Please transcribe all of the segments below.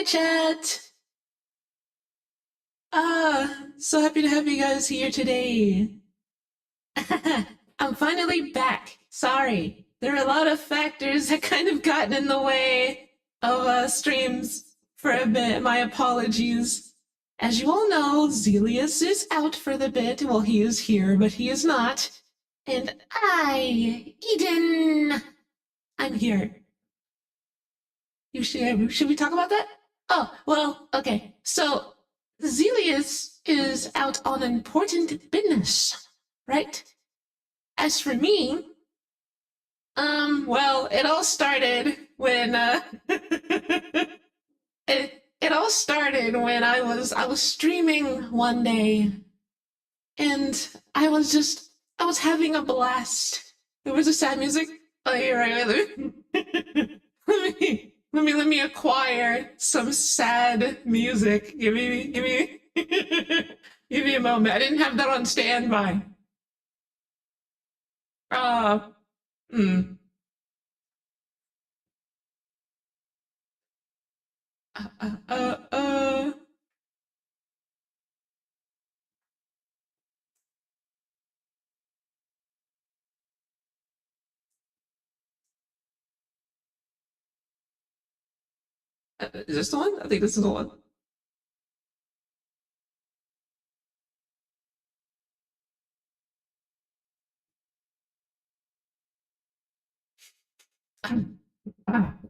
chat! So happy to have you guys here today. I'm finally back. Sorry. There are a lot of factors that kind of gotten in the way of streams for a bit. My apologies. As you all know, Zelius is out for the bit. Well, he is here, but he is not. And Eden, I'm here. Should we talk about that? Oh, well, okay. So, Zelius is out on important business, right? As for me, well, it all started when, it all started when I was streaming one day, and I was having a blast. There was a sad music. Oh, you're right. Let me acquire some sad music. Give me give me a moment. I didn't have that on standby. Uh, hmm. Uh, uh, uh. Is this the one? I think this is the one.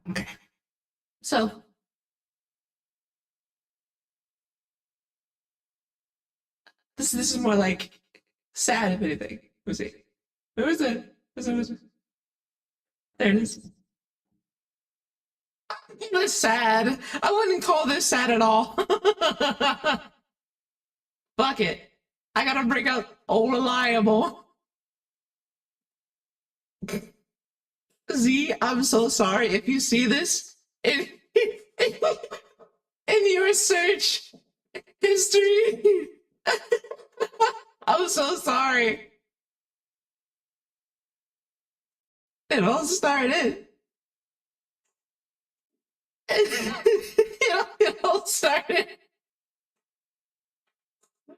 Okay. So, this is more like sad, if anything. Let's see. Where was it? Where was it? There it is. It's sad. I wouldn't call this sad at all. Fuck it. I gotta bring out old reliable. Z, I'm so sorry if you see this in your search history. I'm so sorry. It all started. It all started.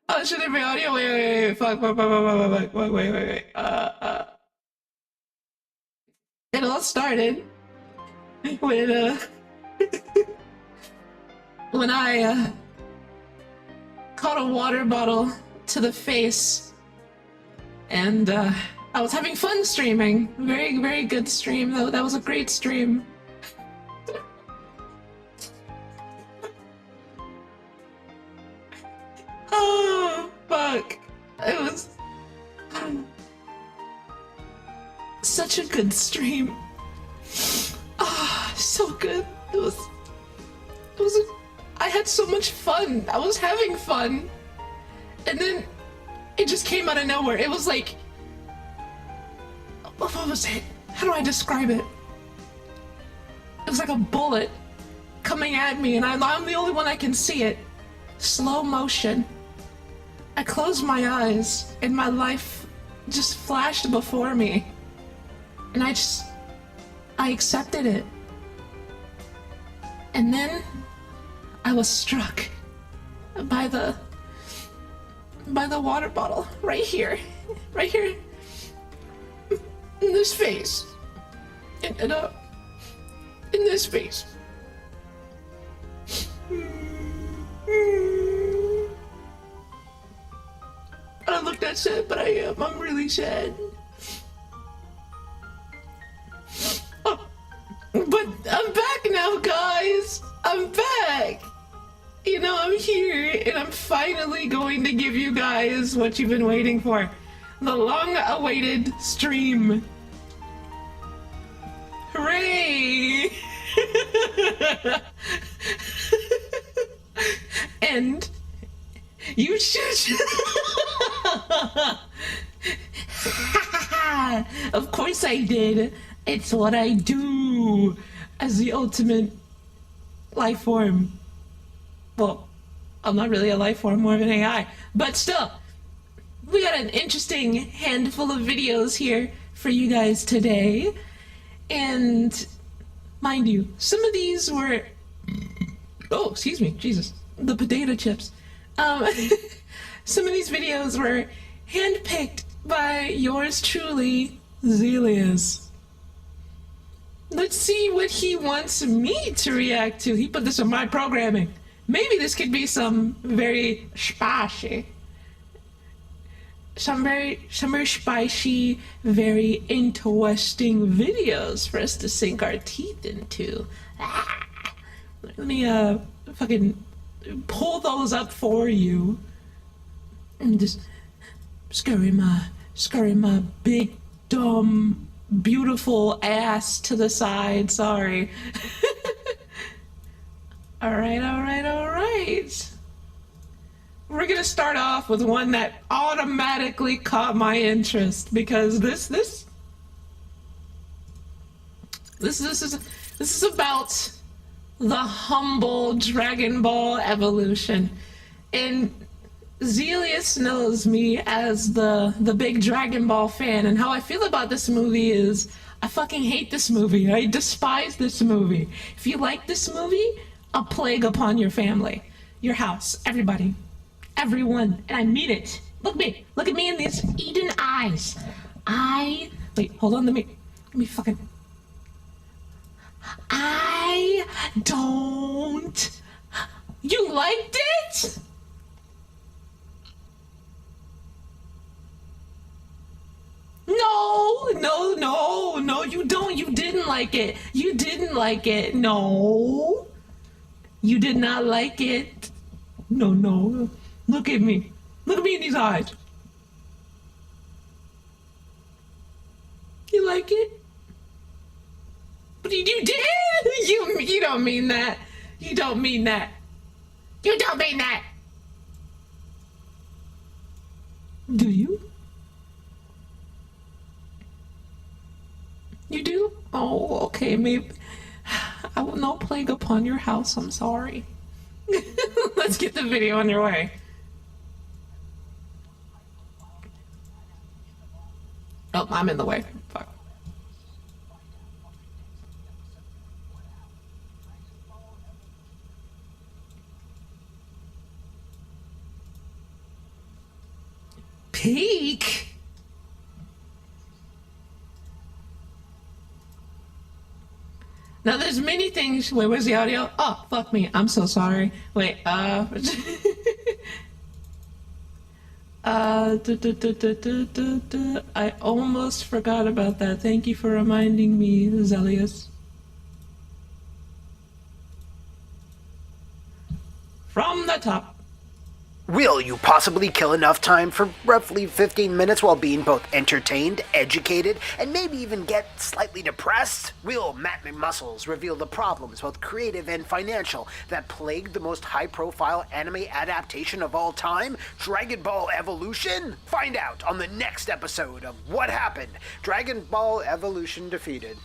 Oh, should it be audio? Wait. Fuck. Wait. It all started when, when I, caught a water bottle to the face, and, I was having fun streaming. Very good stream, though. That was a great stream. Oh, fuck. It was such a good stream. Ah, so good. I had so much fun. I was having fun. And then it just came out of nowhere. It was like, what was it? How do I describe it? It was like a bullet coming at me, and I'm the only one that can see it. Slow motion. I closed my eyes, and my life just flashed before me. And I accepted it. And then I was struck by the water bottle right here in this face, in this face. I don't look that sad, but I am. I'm really sad. Oh, but I'm back now, guys. I'm back. You know, I'm here, and I'm finally going to give you guys what you've been waiting for. The long-awaited stream. Hooray! And you should... Of course I did. It's what I do as the ultimate life form. Well, I'm not really a life form, more of an AI. But still, we got an interesting handful of videos here for you guys today. And mind you, some of these were Oh, excuse me, Jesus. The potato chips. Some of these videos were handpicked by yours truly, Zelius. Let's see what he wants me to react to. He put this on my programming. Maybe this could be some very spicy. Some very spicy, very interesting videos for us to sink our teeth into. Let me fucking pull those up for you. And just scurry my big, dumb, beautiful ass to the side. Sorry. All right. We're gonna start off with one that automatically caught my interest because this is about the humble Dragon Ball evolution. And Zelius knows me as the big Dragon Ball fan, and how I feel about this movie is I fucking hate this movie. I despise this movie. If you like this movie, a plague upon your family, your house, everybody, everyone, and I mean it. Look at me in these Eden eyes. Wait, hold on, let me fucking. I don't. You liked it? No, you don't. You didn't like it. You didn't like it. No. You did not like it. No. Look at me. Look at me in these eyes. You like it? But you did? You don't mean that. You don't mean that. You don't mean that. Do you? You do? Oh, okay, maybe. I will no plague upon your house, I'm sorry. Let's get the video underway. Oh, I'm in the way. Fuck. Peak? Now there's many things. Wait, where's the audio? Oh, fuck me. I'm so sorry. Wait, I almost forgot about that. Thank you for reminding me, Zelius. From the top. Will you possibly kill enough time for roughly 15 minutes while being both entertained, educated, and maybe even get slightly depressed? Will Matt McMuscles reveal the problems, both creative and financial, that plagued the most high-profile anime adaptation of all time, Dragon Ball Evolution? Find out on the next episode of What Happened? Dragon Ball Evolution Defeated.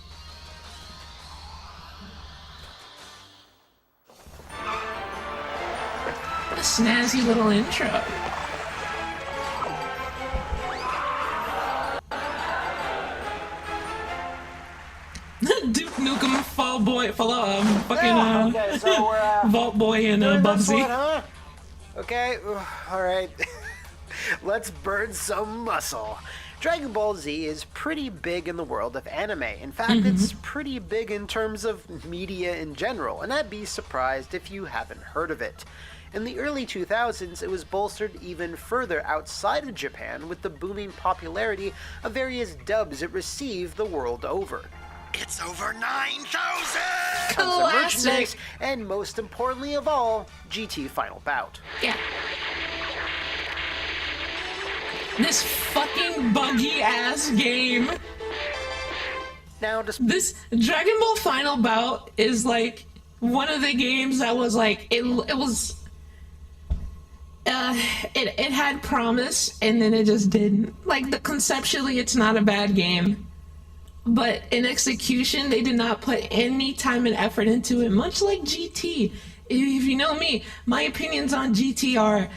What a snazzy little intro. Duke Nukem Fall Boy, Vault Boy and Bubsy. One, huh? Okay, alright. Let's burn some muscle. Dragon Ball Z is pretty big in the world of anime. In fact, it's pretty big in terms of media in general, and I'd be surprised if you haven't heard of it. In the early 2000s, it was bolstered even further outside of Japan with the booming popularity of various dubs it received the world over. It's over 9,000! Classic! And most importantly of all, GT Final Bout. Yeah. This fucking buggy ass game. Now, this Dragon Ball Final Bout is like one of the games that was like it had promise and then it just didn't. Like conceptually, it's not a bad game, but in execution, they did not put any time and effort into it. Much like GT. If you know me, my opinions on GT are,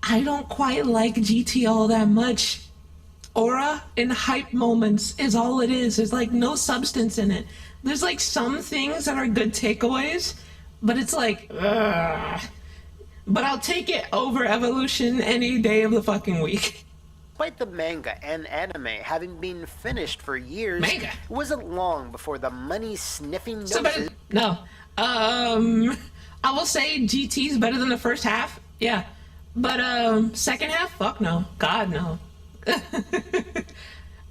I don't quite like GT all that much. Aura and hype moments is all it is. There's like no substance in it. There's like some things that are good takeaways, but it's like, ugh. But I'll take it over Evolution any day of the fucking week. Despite the manga and anime having been finished for years, Manga? it wasn't long before the money-sniffing So noses... no. I will say GT's better than the first half. Yeah. But second half, fuck no. God no.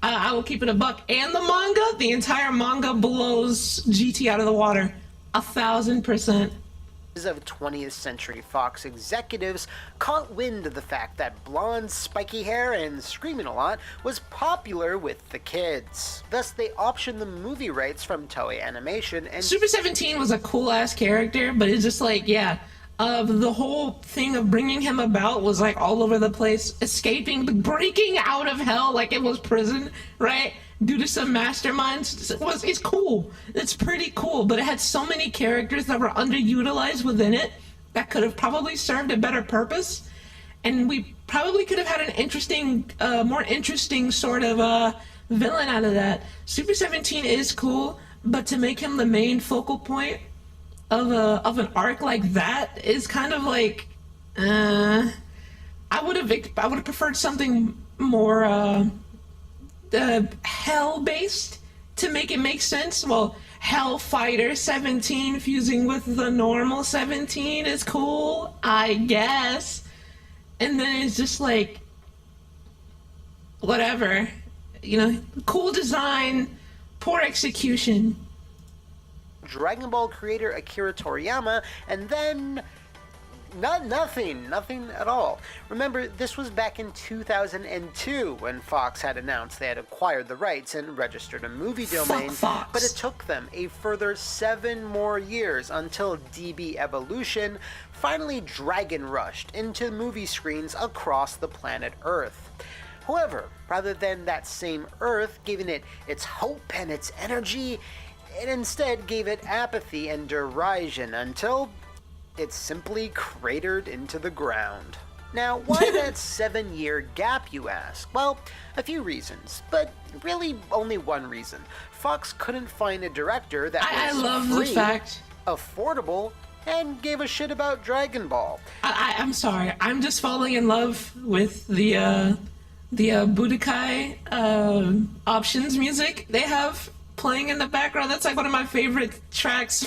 I will keep it a buck. And the manga, the entire manga blows GT out of the water. 1,000%. of 20th Century Fox executives caught wind of the fact that blonde, spiky hair and screaming a lot was popular with the kids. Thus, they optioned the movie rights from Toei Animation and... Super 17 was a cool-ass character, but it's just like, yeah, the whole thing of bringing him about was like all over the place, escaping, breaking out of hell like it was prison, right? Due to some masterminds. It's cool. It's pretty cool, but it had so many characters that were underutilized within it that could have probably served a better purpose, and we probably could have had an interesting, more interesting sort of villain out of that. Super 17 is cool, but to make him the main focal point of an arc like that is kind of like, I would have preferred something more hell based to make it make sense. Well, Hellfighter 17 fusing with the normal 17 is cool, I guess. And then it's just like, whatever, you know, cool design, poor execution. Dragon Ball creator Akira Toriyama, and then nothing at all. Remember, this was back in 2002 when Fox had announced they had acquired the rights and registered a movie domain, but it took them a further 7 more years until DB Evolution finally Dragon Rushed into movie screens across the planet Earth. However, rather than that same Earth giving it its hope and its energy, it instead gave it apathy and derision until it simply cratered into the ground. Now, why that 7-year gap, you ask? Well, a few reasons, but really only one reason. Fox couldn't find a director that was I love free, the fact, affordable, and gave a shit about Dragon Ball. I'm sorry, I'm just falling in love with the Budokai options music they have playing in the background. That's like one of my favorite tracks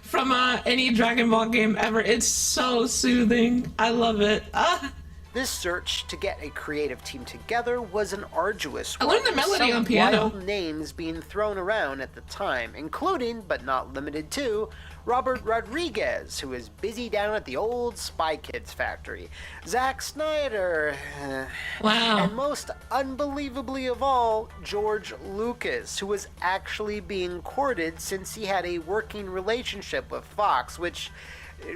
from any Dragon Ball game ever. It's so soothing. I love it. This search to get a creative team together was an arduous one. I learned the melody on piano. Wild names being thrown around at the time, including, but not limited to, Robert Rodriguez, who is busy down at the old Spy Kids factory, Zack Snyder, wow, and most unbelievably of all, George Lucas, who was actually being courted since he had a working relationship with Fox, which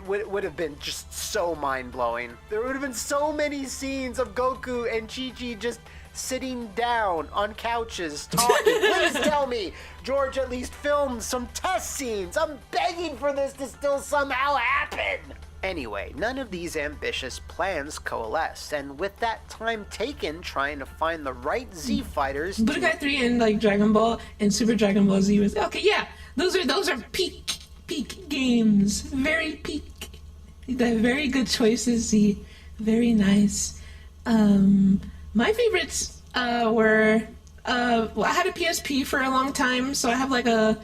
would have been just so mind-blowing. There would have been so many scenes of Goku and Chi-Chi just sitting down on couches talking. Please tell me George at least filmed some test scenes. I'm begging for this to still somehow happen. Anyway, none of these ambitious plans coalesced, and with that time taken trying to find the right Z fighters, Budokai 3 and like Dragon Ball and Super Dragon Ball Z was okay. Yeah, those are peak games. Very peak. They're very good choices. Z, very nice. My favorites were well, I had a PSP for a long time, so I have like a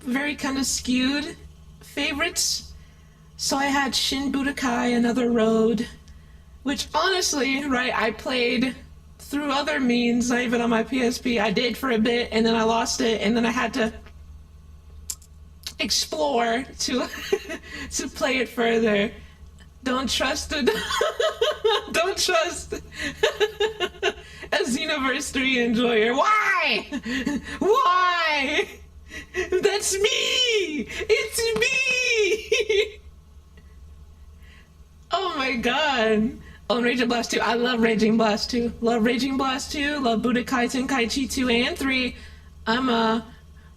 very kind of skewed favorites. So I had Shin Budokai Another Road, which honestly, right, I played through other means, not even on my PSP. I did for a bit, and then I lost it, and then I had to explore to to play it further. Don't trust a Xenoverse 3 enjoyer. Why? Why? That's me! It's me! Oh my god. Oh, and Raging Blast 2. I love Raging Blast 2. Love Raging Blast 2. Love Budokai Tenkaichi 2 and 3. I'm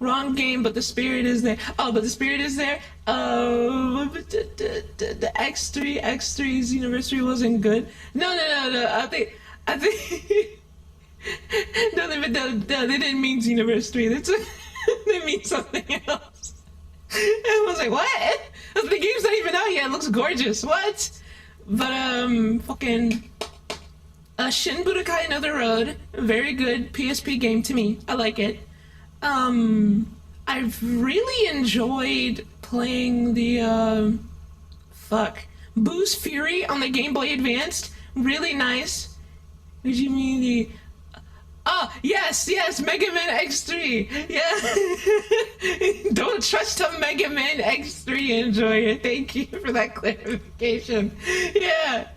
wrong game, but the spirit is there. Oh, but the spirit is there. The X3 Xenoverse 3 wasn't good. No. I think no, they didn't mean Xenoverse 3. They mean something else. I was like, what? The game's not even out yet. It looks gorgeous. What? But fucking Shin Budokai Another Road, very good PSP game to me. I like it. I've really enjoyed playing the Boo's Fury on the Game Boy Advanced. Really nice. What do you mean the? Oh, yes, Mega Man X3. Yeah. Don't trust a Mega Man X3 enjoyer. Thank you for that clarification. Yeah.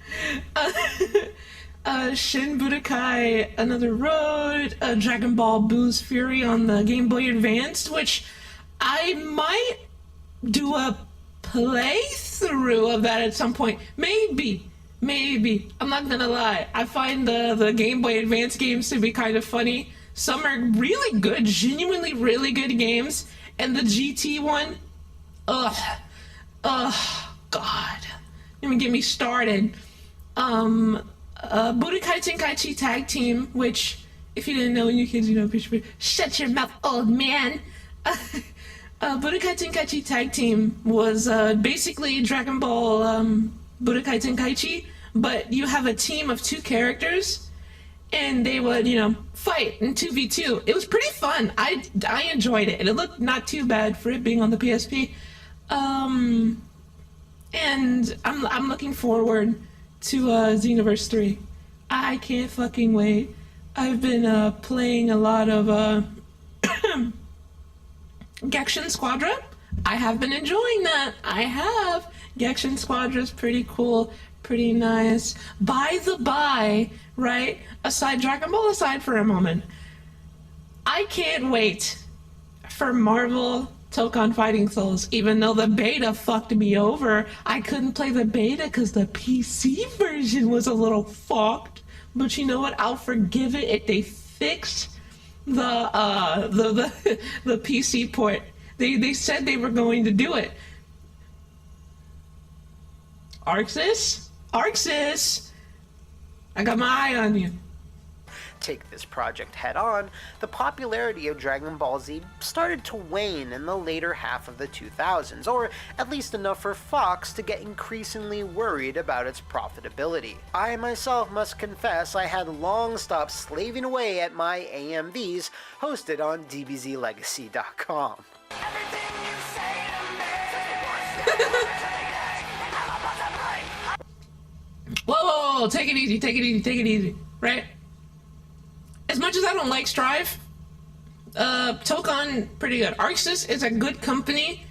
Shin Budokai Another Road, Dragon Ball Boo's Fury on the Game Boy Advanced, which I might do a playthrough of that at some point. Maybe. I'm not gonna lie. I find the Game Boy Advance games to be kind of funny. Some are really good, genuinely really good games. And the GT one, God. Don't even get me started. Budokai Tenkaichi Tag Team, which, if you didn't know, you kids, you know, shut your mouth, old man. Budokai Tenkaichi Tag Team was basically Dragon Ball Budokai Tenkaichi, but you have a team of 2 characters, and they would, you know, fight in 2v2. It was pretty fun. I enjoyed it, and it looked not too bad for it being on the PSP. And I'm looking forward to Xenoverse 3. I can't fucking wait. I've been playing a lot of Genshin Squadra. I have been enjoying that. I have. Genshin Squadra's pretty cool, pretty nice. By the by, right? Dragon Ball aside for a moment, I can't wait for Marvel Tokon Fighting Souls, even though the beta fucked me over. I couldn't play the beta because the PC version was a little fucked. But you know what? I'll forgive it if they fixed the PC port. They said they were going to do it. Arxis, I got my eye on you. Take this project head on, the popularity of Dragon Ball Z started to wane in the later half of the 2000s, or at least enough for Fox to get increasingly worried about its profitability. I myself must confess I had long stopped slaving away at my AMVs hosted on dbzlegacy.com. Whoa, take it easy, right? As much as I don't like Strive, Tokon, pretty good. Arxis is a good company.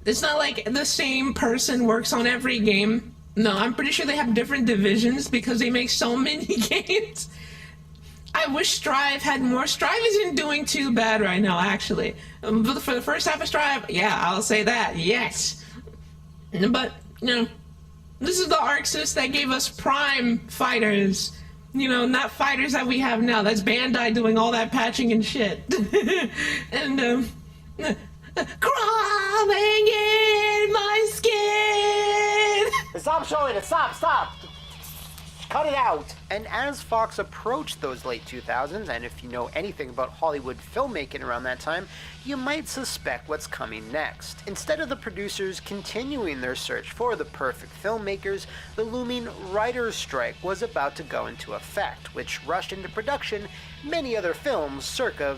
It's not like the same person works on every game. No, I'm pretty sure they have different divisions because they make so many games. I wish Strive had more. Strive isn't doing too bad right now, actually. For the first half of Strive, yeah, I'll say that, yes. But, you know, this is the Arxis that gave us Prime fighters. You know, not fighters that we have now. That's Bandai doing all that patching and shit. And, crawling in my skin! Stop showing it! Stop! Cut it out! And as Fox approached those late 2000s, and if you know anything about Hollywood filmmaking around that time, you might suspect what's coming next. Instead of the producers continuing their search for the perfect filmmakers, the looming writer's strike was about to go into effect, which rushed into production many other films circa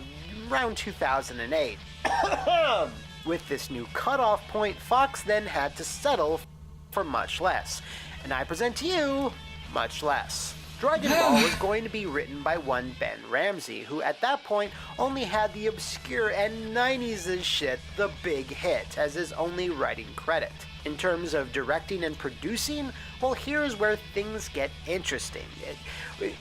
around 2008. With this new cutoff point, Fox then had to settle for much less. And I present to you much less. Dragon Ball was going to be written by one Ben Ramsey, who at that point only had the obscure and 90s as shit The Big Hit as his only writing credit. In terms of directing and producing, well, here's where things get interesting.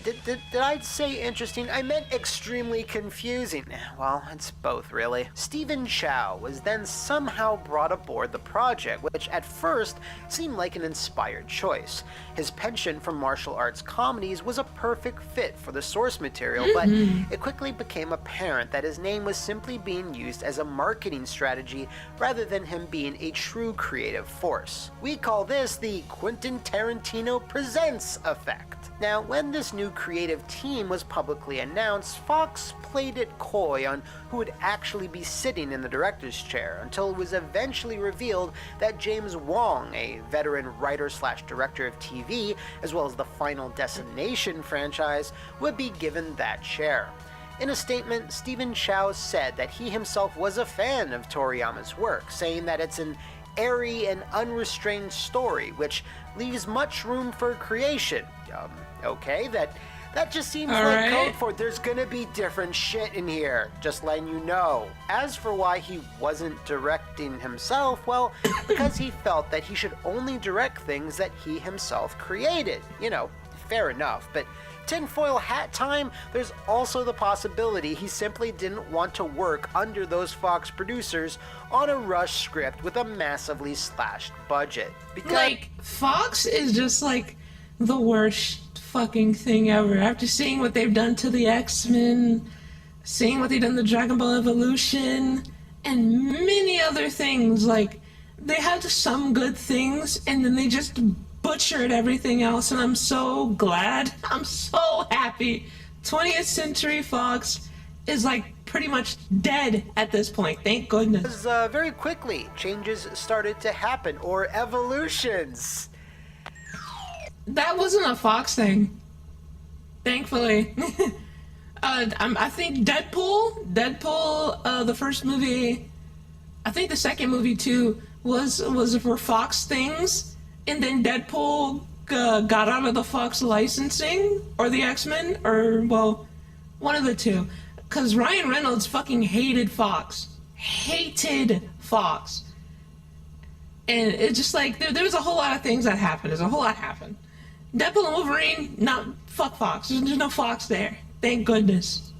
Did I say interesting? I meant extremely confusing. Well, it's both, really. Stephen Chow was then somehow brought aboard the project, which at first seemed like an inspired choice. His penchant for martial arts comedy 70s was a perfect fit for the source material, but it quickly became apparent that his name was simply being used as a marketing strategy rather than him being a true creative force. We call this the Quentin Tarantino Presents effect. Now, when this new creative team was publicly announced, Fox played it coy on who would actually be sitting in the director's chair until it was eventually revealed that James Wong, a veteran writer/director of TV, as well as the Final Destination franchise, would be given that chair. In a statement, Stephen Chow said that he himself was a fan of Toriyama's work, saying that it's an airy and unrestrained story, which leaves much room for creation. Okay, that just seems like code for there's gonna be different shit in here, just letting you know. As for why he wasn't directing himself, well, because he felt that he should only direct things that he himself created. You know, fair enough, but tinfoil hat time, there's also the possibility he simply didn't want to work under those Fox producers on a rush script with a massively slashed budget. Because like, Fox is just like the worst fucking thing ever. After seeing what they've done to the X-Men, seeing what they've done to Dragon Ball Evolution, and many other things, like, they had some good things, and then they just butchered everything else, and I'm so glad. I'm so happy. 20th Century Fox is, like, pretty much dead at this point. Thank goodness. Very quickly, changes started to happen, or evolutions. That wasn't a Fox thing, thankfully. I think Deadpool, the first movie, I think the second movie too, was for Fox things, and then Deadpool got out of the Fox licensing, or the X-Men, or, well, one of the two. Because Ryan Reynolds fucking hated Fox. Hated Fox. And it's just like, there was a whole lot of things that happened. There's a whole lot happened. Deadpool and Wolverine, no, fuck Fox. There's no Fox there. Thank goodness.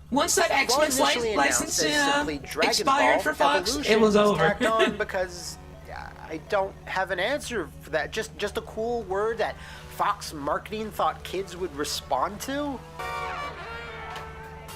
Once that X-Men license expired for Fox, it was over. On because I don't have an answer for that. Just a cool word that Fox marketing thought kids would respond to.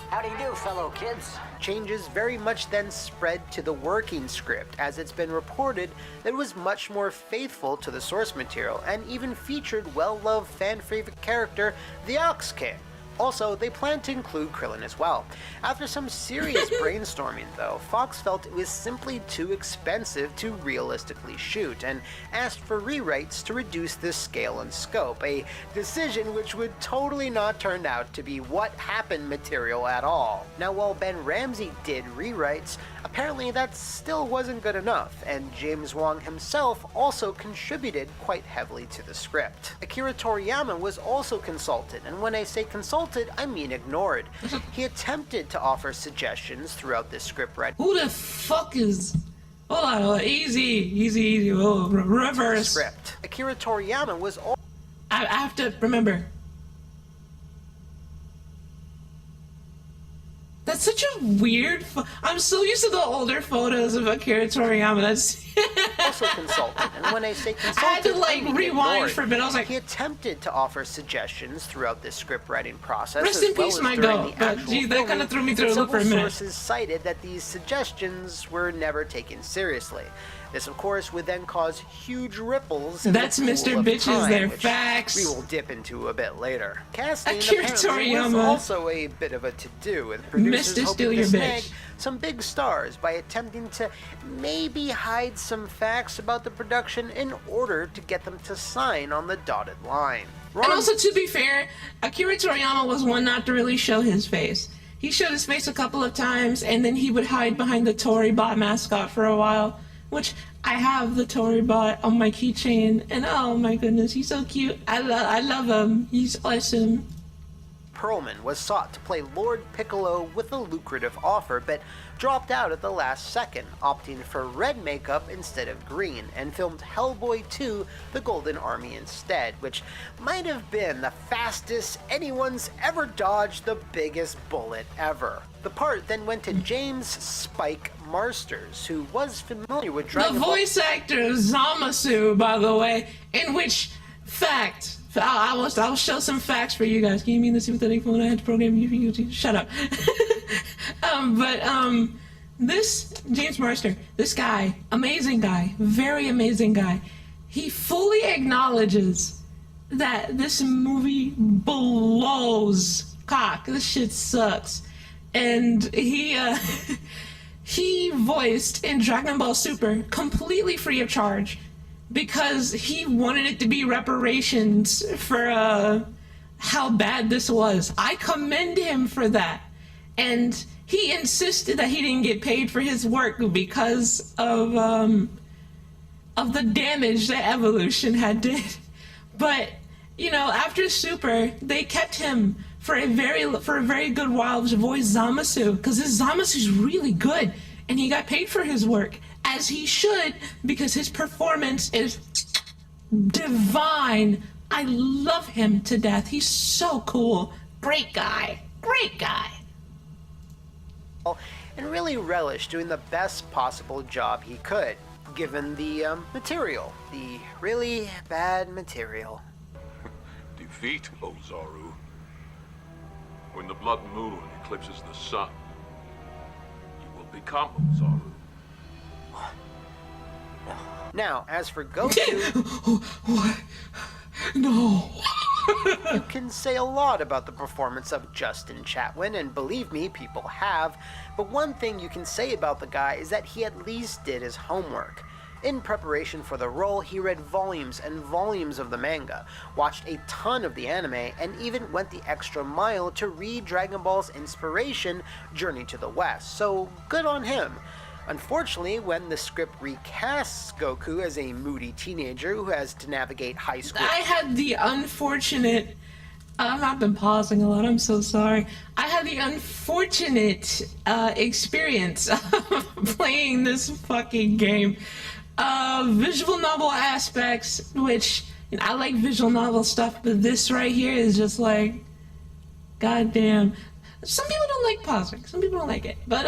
How do you do, fellow kids? Changes very much then spread to the working script, as it's been reported that it was much more faithful to the source material and even featured well-loved fan-favorite character, the Ox King. Also, they plan to include Krillin as well. After some serious brainstorming, though, Fox felt it was simply too expensive to realistically shoot and asked for rewrites to reduce the scale and scope, a decision which would totally not turn out to be what happened material at all. Now, while Ben Ramsey did rewrites, apparently that still wasn't good enough, and James Wong himself also contributed quite heavily to the script. Akira Toriyama was also consulted, and when I say consulted, I mean ignored. He attempted to offer suggestions throughout this script writing. Who the fuck is... Hold on, easy. Oh, reverse. Script. Akira Toriyama was all... I have to remember. That's such a weird... I'm so used to the older photos of Akira Toriyama. That's... also consulted, and when I say consulted, I had to, like, rewind ignored. for a bit. I was like... He attempted to offer suggestions throughout this script writing process, Rest in peace, my goat. But, gee, that kind of threw me through a loop for a minute. Sources cited that these suggestions were never taken seriously. This, of course, would then cause huge ripples. That's Mr. Bitches there. Facts. We will dip into a bit later. Casting Akira apparently was Toriyama. also a bit of a to-do, with producers Mr. Steal hoping Your to snag Bitch. some big stars by attempting to maybe hide some facts about the production in order to get them to sign on the dotted line. And also, to be fair, Akira Toriyama was one not to really show his face. He showed his face a couple of times, and then he would hide behind the Toribot mascot for a while, which I have the Toribot on my keychain, and oh my goodness, he's so cute. I love him. He's awesome. Perlman was sought to play Lord Piccolo with a lucrative offer, but dropped out at the last second, opting for red makeup instead of green, and filmed Hellboy 2: The Golden Army instead, which might have been the fastest anyone's ever dodged the biggest bullet ever. The part then went to James Spike Marsters, who was familiar with Dragon The Ball. voice actor of Zamasu, by the way, in which, fact, I'll show some facts for you guys. Can you mean the sympathetic phone I had to program you for? Shut up. This James Marster, this guy, amazing guy, very amazing guy. He fully acknowledges that this movie blows cock. This shit sucks. And he he voiced in Dragon Ball Super completely free of charge because he wanted it to be reparations for how bad this was. I commend him for that. And he insisted that he didn't get paid for his work because of the damage that Evolution had did. But, you know, after Super, they kept him for a very good while to voice Zamasu, because this Zamasu's really good, and he got paid for his work, as he should, because his performance is divine. I love him to death. He's so cool. Great guy. Great guy. And really relished doing the best possible job he could, given the material, the really bad material. Defeat, Ozaru. When the blood moon eclipses the sun, you will become Ozaru. Now, as for Goku, What? No. you can say a lot about the performance of Justin Chatwin, and believe me, people have, but one thing you can say about the guy is that he at least did his homework. In preparation for the role, he read volumes and volumes of the manga, watched a ton of the anime, and even went the extra mile to read Dragon Ball's inspiration, Journey to the West, so good on him. Unfortunately, when the script recasts Goku as a moody teenager who has to navigate high school... I had the unfortunate... I've been pausing a lot, I'm so sorry. I had the unfortunate experience of playing this fucking game. Visual novel aspects, which, you know, I like visual novel stuff, but this right here is just like... goddamn. Some people don't like pausing, some people don't like it, but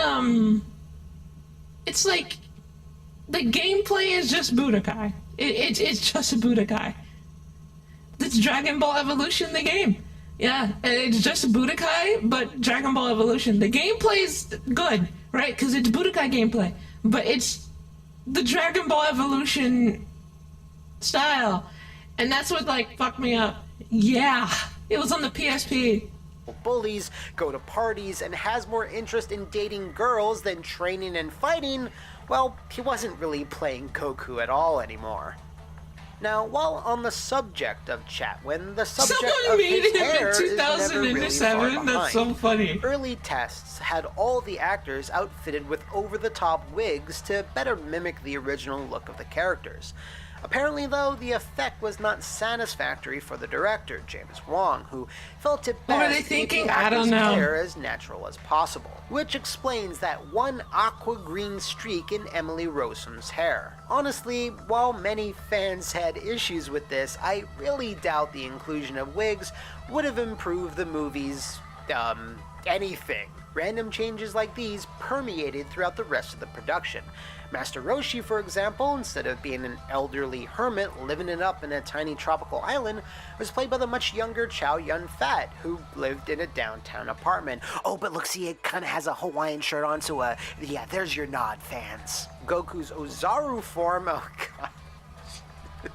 it's like, the gameplay is just Budokai. It's just a Budokai. It's Dragon Ball Evolution, the game. Yeah, it's just a Budokai, but Dragon Ball Evolution. The gameplay's good, right? Because it's Budokai gameplay. But it's the Dragon Ball Evolution style. And that's what, like, fucked me up. Yeah, it was on the PSP. bullies, go to parties, and has more interest in dating girls than training and fighting, well, he wasn't really playing Goku at all anymore. Now, while on the subject of Chatwin, the subject of his hair is never really far behind. That's so funny. Early tests had all the actors outfitted with over-the-top wigs to better mimic the original look of the characters. Apparently, though, the effect was not satisfactory for the director, James Wong, who felt it What were they best thinking? making I don't actors' know. hair as natural as possible, which explains that one aqua green streak in Emily Rossum's hair. Honestly, while many fans had issues with this, I really doubt the inclusion of wigs would have improved the movie's, anything. Random changes like these permeated throughout the rest of the production. Master Roshi, for example, instead of being an elderly hermit living it up in a tiny tropical island, was played by the much younger Chow Yun-fat, who lived in a downtown apartment. Oh, but look, see, it kind of has a Hawaiian shirt on, so, yeah, there's your nod, fans. Goku's Ozaru form, oh god,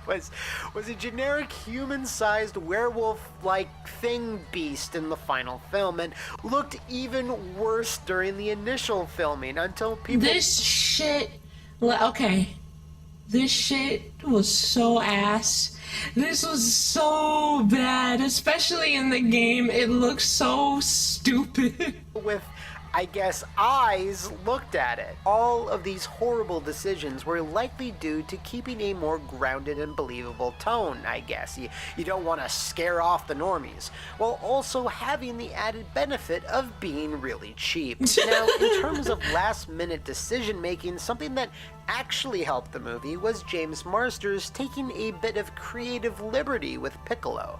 was a generic human-sized werewolf-like thing beast in the final film, and looked even worse during the initial filming until people... This shit... Okay. This shit was so ass. This was so bad, especially in the game. It looks so stupid. with, I guess, eyes looked at it. All of these horrible decisions were likely due to keeping a more grounded and believable tone, I guess. You don't want to scare off the normies, while also having the added benefit of being really cheap. Now, in terms of last-minute decision-making, something that actually helped the movie was James Marsters taking a bit of creative liberty with Piccolo.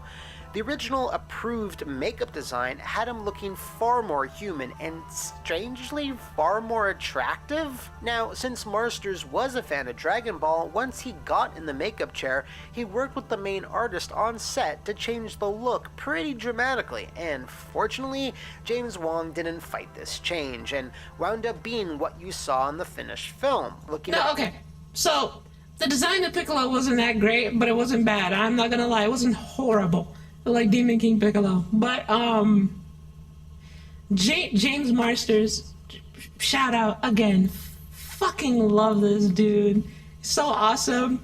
The original approved makeup design had him looking far more human and strangely far more attractive. Now, since Marsters was a fan of Dragon Ball, once he got in the makeup chair, he worked with the main artist on set to change the look pretty dramatically, and fortunately, James Wong didn't fight this change and wound up being what you saw in the finished film. Okay. So, the design of Piccolo wasn't that great, but it wasn't bad. I'm not gonna lie, it wasn't horrible. Like Demon King Piccolo. But, James Marsters, shout out again. Fucking love this dude. So awesome.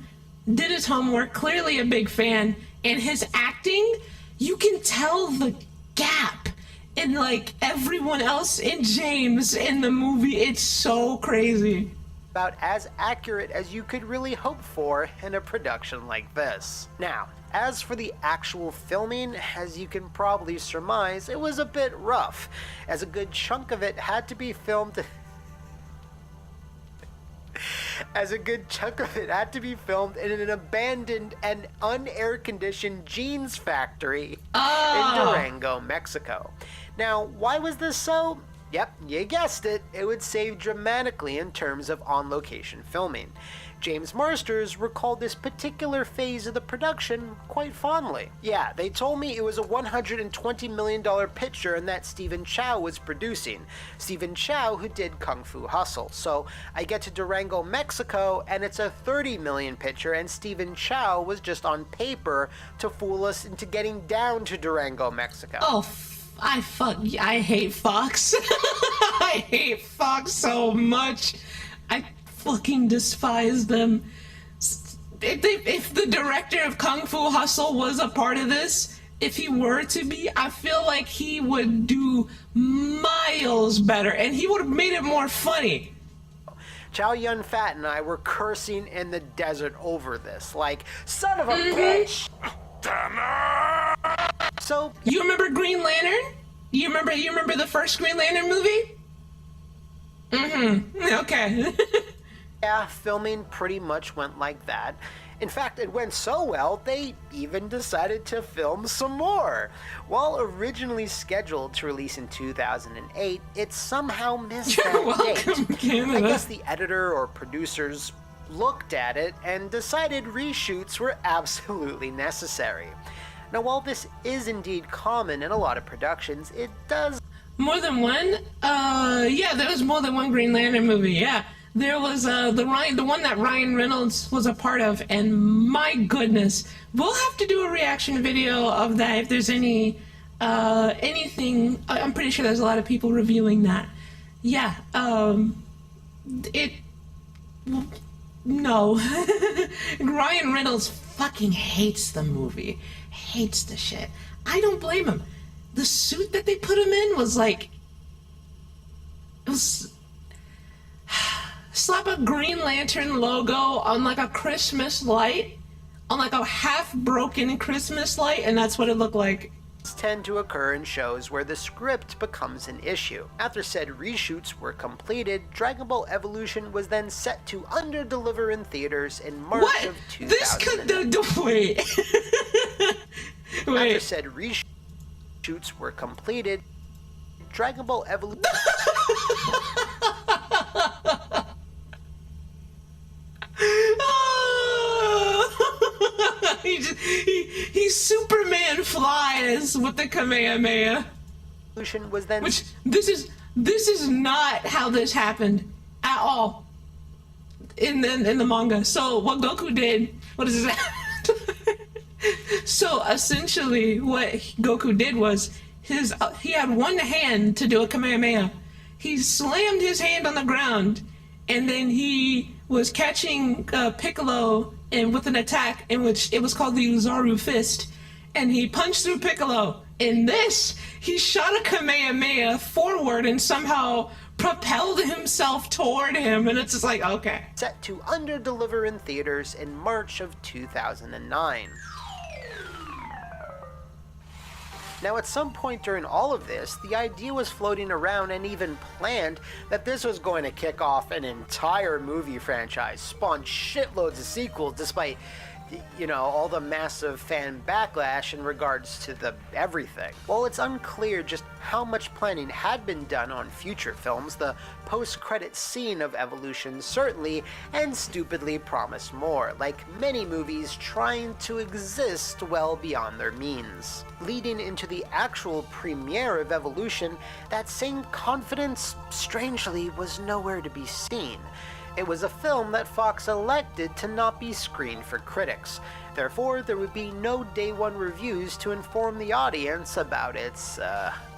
Did his homework, clearly a big fan. And his acting, you can tell the gap in like everyone else in James in the movie. It's so crazy. About as accurate as you could really hope for in a production like this. Now, as for the actual filming, as you can probably surmise, it was a bit rough, as a good chunk of it had to be filmed in an abandoned and unair-conditioned jeans factory in Durango, Mexico. Now, why was this so? Yep, you guessed it, it would save dramatically in terms of on-location filming. James Marsters recalled this particular phase of the production quite fondly. Yeah, they told me it was a $120 million picture and that Stephen Chow was producing. Stephen Chow, who did Kung Fu Hustle. So I get to Durango, Mexico, and it's a $30 million picture, and Stephen Chow was just on paper to fool us into getting down to Durango, Mexico. I hate Fox. I hate Fox so much. I fucking despise them. If the director of Kung Fu Hustle was a part of this, if he were to be, I feel like he would do miles better, and he would have made it more funny. Chow Yun Fat and I were cursing in the desert over this, like, son of a bitch! So, you remember Green Lantern? You remember the first Green Lantern movie? Okay. Yeah, filming pretty much went like that. In fact, it went so well, they even decided to film some more. While originally scheduled to release in 2008, it somehow missed that date. Canada. I guess the editor or producers looked at it and decided reshoots were absolutely necessary. Now, while this is indeed common in a lot of productions, it does... More than one? Yeah, there was more than one Green Lantern movie, yeah. There was the one that Ryan Reynolds was a part of, and my goodness, we'll have to do a reaction video of that if there's anything. I'm pretty sure there's a lot of people reviewing that. Yeah, no. Ryan Reynolds fucking hates the movie, hates the shit. I don't blame him. The suit that they put him in was like, it was. Slap a Green Lantern logo on like a Christmas light, on like a half-broken Christmas light, and that's what it looked like. Tend to occur in shows where the script becomes an issue. After said reshoots were completed, Dragon Ball Evolution was then set to under-deliver in theaters in March of 2000. This could wait. After said reshoots were completed, Dragon Ball Evolution. He Superman flies with the Kamehameha. Was then Which this is not how this happened at all in the manga. So what Goku did, what is that? So essentially, what Goku did was he had one hand to do a Kamehameha. He slammed his hand on the ground, and then he was catching Piccolo and with an attack in which it was called the Uzaru Fist, and he punched through Piccolo. In this, he shot a Kamehameha forward and somehow propelled himself toward him, and it's just like, okay. Set to under-deliver in theaters in March of 2009. Now, at some point during all of this, the idea was floating around and even planned that this was going to kick off an entire movie franchise, spawn shitloads of sequels, despite all the massive fan backlash in regards to the everything. While it's unclear just how much planning had been done on future films, the post-credit scene of Evolution certainly and stupidly promised more, like many movies trying to exist well beyond their means. Leading into the actual premiere of Evolution, that same confidence, strangely, was nowhere to be seen. It was a film that Fox elected to not be screened for critics. Therefore, there would be no day one reviews to inform the audience about its,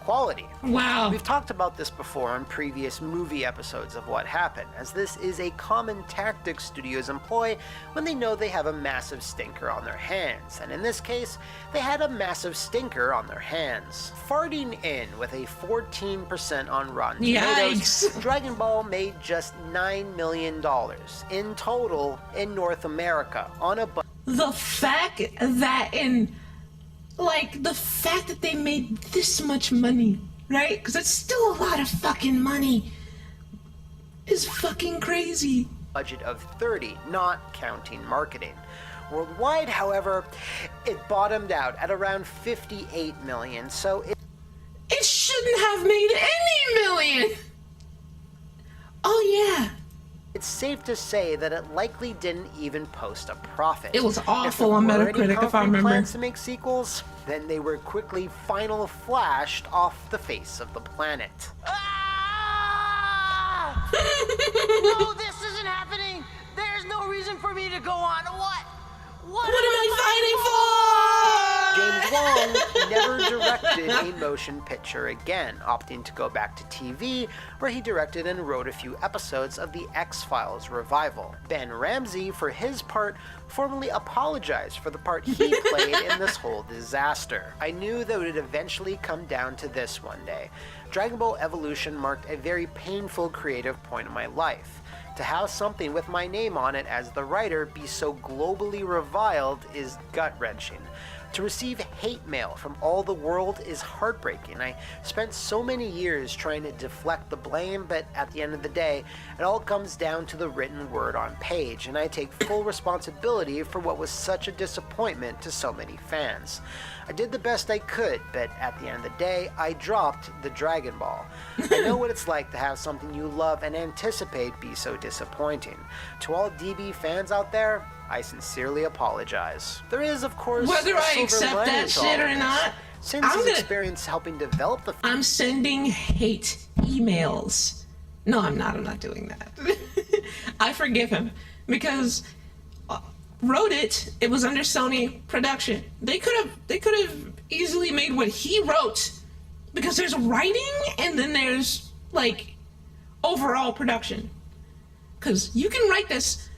quality. Wow. We've talked about this before in previous movie episodes of What Happened, as this is a common tactic studios employ when they know they have a massive stinker on their hands, and in this case, they had a massive stinker on their hands. Farting in with a 14% on Rotten Tomatoes, Yikes. Dragon Ball made just $9 million in total in North America on a The fact that the fact that they made this much money, right? Because it's still a lot of fucking money, is fucking crazy. budget of 30, not counting marketing. Worldwide, however, it bottomed out at around 58 million, so It shouldn't have made any million. Oh yeah. it's safe to say that it likely didn't even post a profit. It was awful If on there were any Metacritic, if I concrete remember. plans to make sequels, then they were quickly final flashed off the face of the planet. Ah! No, this isn't happening. There's no reason for me to go on. What What am I fighting for? James Wong never directed a motion picture again, opting to go back to TV, where he directed and wrote a few episodes of the X-Files revival. Ben Ramsey, for his part, formally apologized for the part he played in this whole disaster. I knew that it would eventually come down to this one day. Dragon Ball Evolution marked a very painful creative point in my life. To have something with my name on it as the writer be so globally reviled is gut-wrenching. To receive hate mail from all the world is heartbreaking. I spent so many years trying to deflect the blame, but at the end of the day, it all comes down to the written word on page, and I take full responsibility for what was such a disappointment to so many fans. I did the best I could, but at the end of the day, I dropped the Dragon Ball. I know what it's like to have something you love and anticipate be so disappointing. To all DB fans out there, I sincerely apologize. There is, of course, Whether a I silver accept lining that to shit all or this. not, Since I'm his gonna- experience helping develop the I'm sending hate emails. No, I'm not. I'm not doing that. I forgive him because wrote it. It was under Sony production. They could have easily made what he wrote, because there's writing and then there's like overall production. Because you can write this.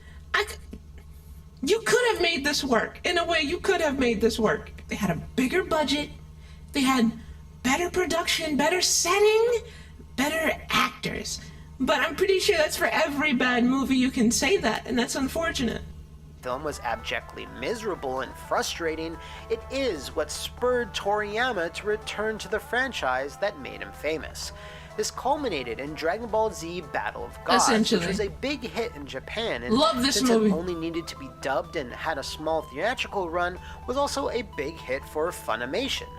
You could have made this work. In a way, you could have made this work. They had a bigger budget. They had better production, better setting, better actors. But I'm pretty sure that's for every bad movie you can say that, and that's unfortunate. film was abjectly miserable and frustrating, it is what spurred Toriyama to return to the franchise that made him famous. This culminated in Dragon Ball Z Battle of Gods, Essentially. which was a big hit in Japan, and Love this since movie. it only needed to be dubbed and had a small theatrical run, was also a big hit for Funimation.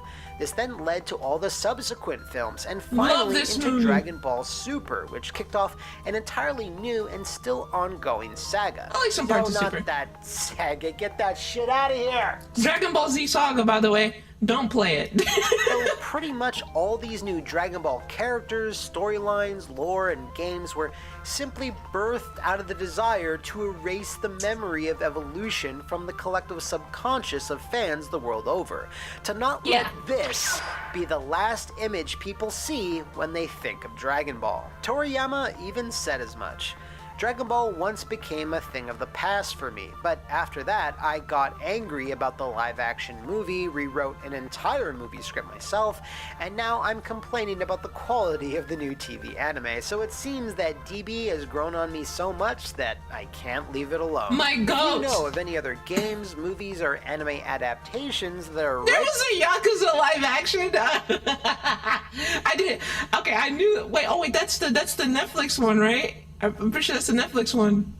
This then led to all the subsequent films, and finally this into movie. Dragon Ball Super, which kicked off an entirely new and still ongoing saga. I like some parts no, of not Super. that saga. Get that shit out of here! Dragon Ball Z Saga, by the way, don't play it. So pretty much all these new Dragon Ball characters, storylines, lore, and games were simply birthed out of the desire to erase the memory of evolution from the collective subconscious of fans the world over. To not Yeah. let this be the last image people see when they think of Dragon Ball. Toriyama even said as much. Dragon Ball once became a thing of the past for me, but after that I got angry about the live-action movie, rewrote an entire movie script myself, and now I'm complaining about the quality of the new TV anime, so it seems that DB has grown on me so much that I can't leave it alone. My If goat. you know of any other games, movies, or anime adaptations that are There right was a Yakuza live action. I did. Okay, I knew. Wait, oh wait, that's the Netflix one, right? I'm pretty sure that's the Netflix one.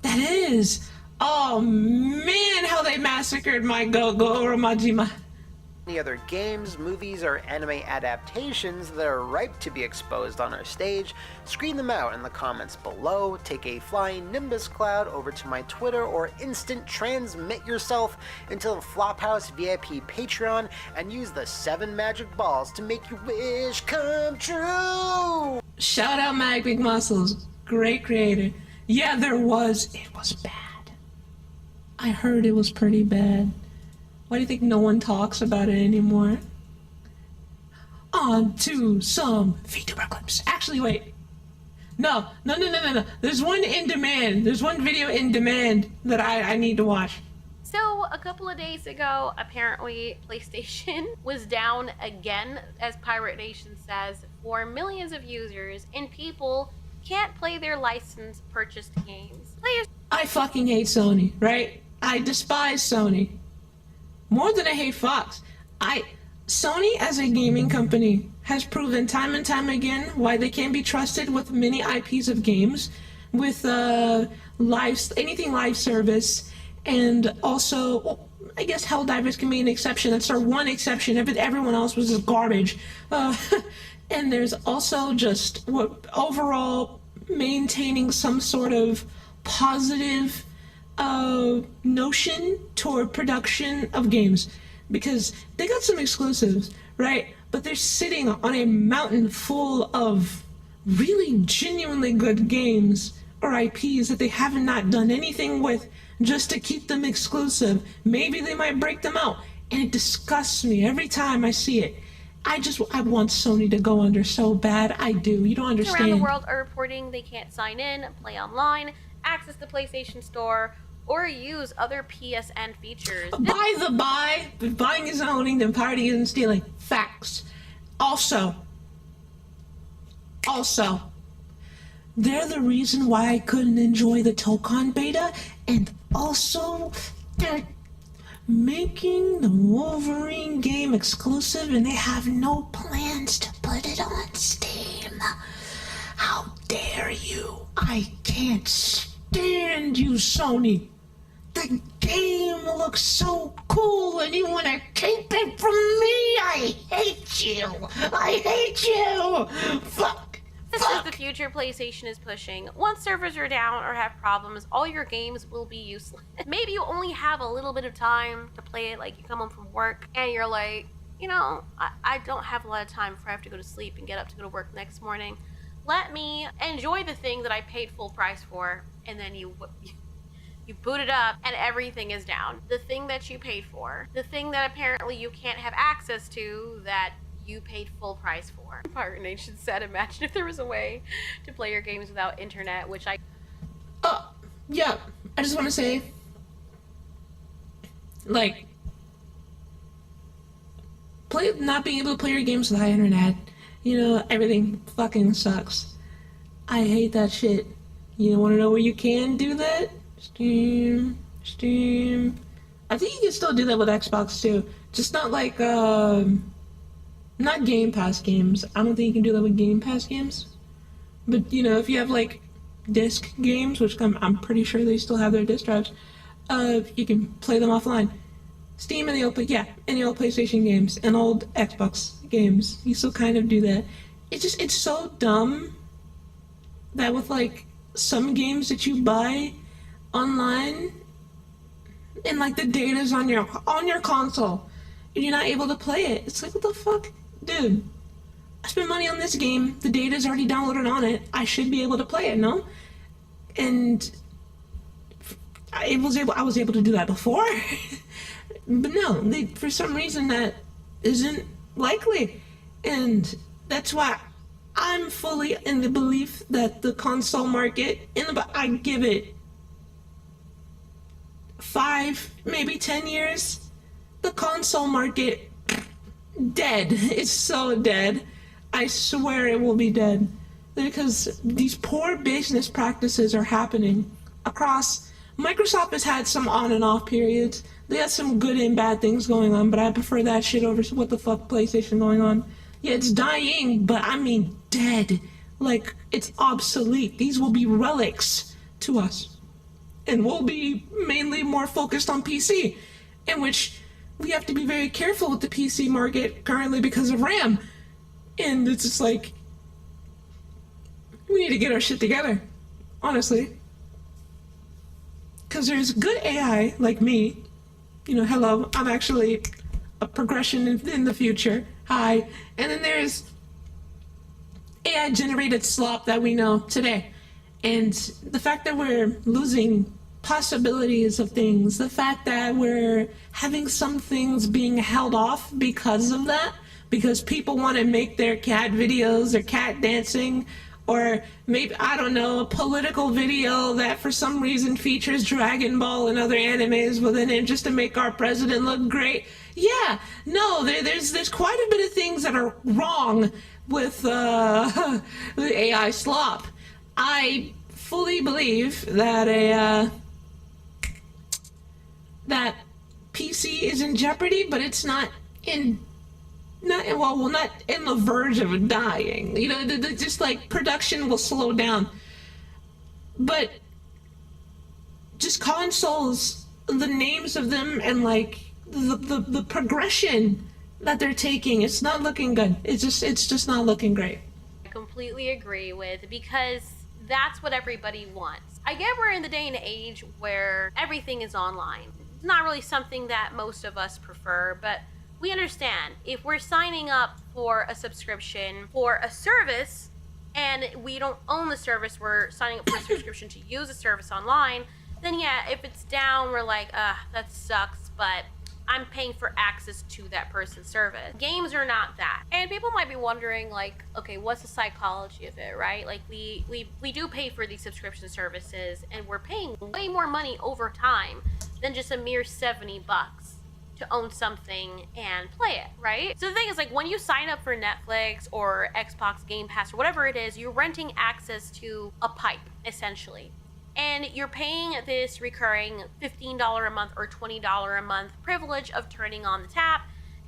That is. Oh man, how they massacred my Gogoro Majima. Any other games, movies, or anime adaptations that are ripe to be exposed on our stage, screen them out in the comments below, take a flying Nimbus cloud over to my Twitter, or instant transmit yourself into the Flophouse VIP Patreon and use the 7 magic balls to make your wish come true! Shout out Mag Big Muscles. Great creator. Yeah, it was bad. I heard it was pretty bad. Why do you think no one talks about it anymore? On to some VTuber clips. Actually, wait. No. There's one in demand. There's one video in demand that I need to watch. So, a couple of days ago, apparently PlayStation was down again, as Pirate Nation says, for millions of users, and people can't play their licensed purchased games. I fucking hate Sony, right? I despise Sony. More than I hate Fox. Sony as a gaming company has proven time and time again why they can't be trusted with many IPs of games, with anything live service, and also, well, I guess Helldivers can be an exception. That's our one exception. Everyone else was just garbage. And there's also just overall maintaining some sort of positive notion toward production of games, because they got some exclusives, right? But they're sitting on a mountain full of really genuinely good games or IPs that they have not done anything with just to keep them exclusive. Maybe they might break them out, and it disgusts me every time I see it. I want Sony to go under so bad. I do. You don't understand. Around the world are reporting they can't sign in, play online, access the PlayStation Store, or use other PSN features. By the by, if buying isn't owning, then pirating isn't stealing. Facts. Also, they're the reason why I couldn't enjoy the Tokon beta, and also, they're making the Wolverine game exclusive, and they have no plans to put it on Steam. How dare you? I can't stand you, Sony. The game looks so cool, and you want to keep it from me? I hate you. Fuck. This is the future PlayStation is pushing. Once servers are down or have problems, all your games will be useless. Maybe you only have a little bit of time to play it, like you come home from work and you're like, you know, I don't have a lot of time before I have to go to sleep and get up to go to work next morning. Let me enjoy the thing that I paid full price for, and then you boot it up and everything is down. The thing that you paid for, the thing that apparently you can't have access to that you paid full price for. Pirate Nation said, imagine if there was a way to play your games without internet, which I... Yeah, I just want to say, like, not being able to play your games without internet, you know, everything fucking sucks. I hate that shit. You want to know where you can do that? Steam. I think you can still do that with Xbox too. Just not like, not Game Pass games. I don't think you can do that with Game Pass games. But, you know, if you have, like, disc games, which I'm pretty sure they still have their disc drives, you can play them offline. Steam and the old PlayStation games and old Xbox games, you still kind of do that. It's so dumb that with, like, some games that you buy online, and, like, the data's on your console, and you're not able to play it. It's like, what the fuck? Dude, I spent money on this game, the data's already downloaded on it, I should be able to play it, no? And I was able to do that before, but no, for some reason that isn't likely, and that's why I'm fully in the belief that the console market, I give it 5, maybe 10 years, the console market, dead. It's so dead. I swear it will be dead. Because these poor business practices are happening across. Microsoft has had some on and off periods. They had some good and bad things going on, but I prefer that shit over what the fuck PlayStation going on. Yeah, it's dying, but I mean dead. Like, it's obsolete. These will be relics to us. and we'll be mainly more focused on PC, in which we have to be very careful with the PC market currently because of RAM. And it's just like, we need to get our shit together, honestly. Because there's good AI like me. You know, hello, I'm actually a progression in the future. Hi. And then there's AI generated slop that we know today. And the fact that we're losing possibilities of things, the fact that we're having some things being held off because of that, because people want to make their cat videos or cat dancing, or maybe, I don't know, a political video that for some reason features Dragon Ball and other animes within it just to make our president look great. Yeah, no, there's quite a bit of things that are wrong with the AI slop. I fully believe that that PC is in jeopardy, but it's not in the verge of dying. You know, just like production will slow down. But just consoles, the names of them and like the progression that they're taking, it's not looking good. It's just not looking great. I completely agree with, because that's what everybody wants. I get we're in the day and age where everything is online. It's not really something that most of us prefer, but we understand if we're signing up for a subscription for a service and we don't own the service, we're signing up for a subscription to use a service online, then yeah, if it's down, we're like, that sucks, but I'm paying for access to that person's service. Games are not that. And people might be wondering, like, okay, what's the psychology of it, right? Like, we do pay for these subscription services, and we're paying way more money over time than just a mere $70 to own something and play it, right? So the thing is, like, when you sign up for Netflix or Xbox Game Pass or whatever it is, you're renting access to a pipe, essentially. And you're paying this recurring $15 a month or $20 a month privilege of turning on the tap.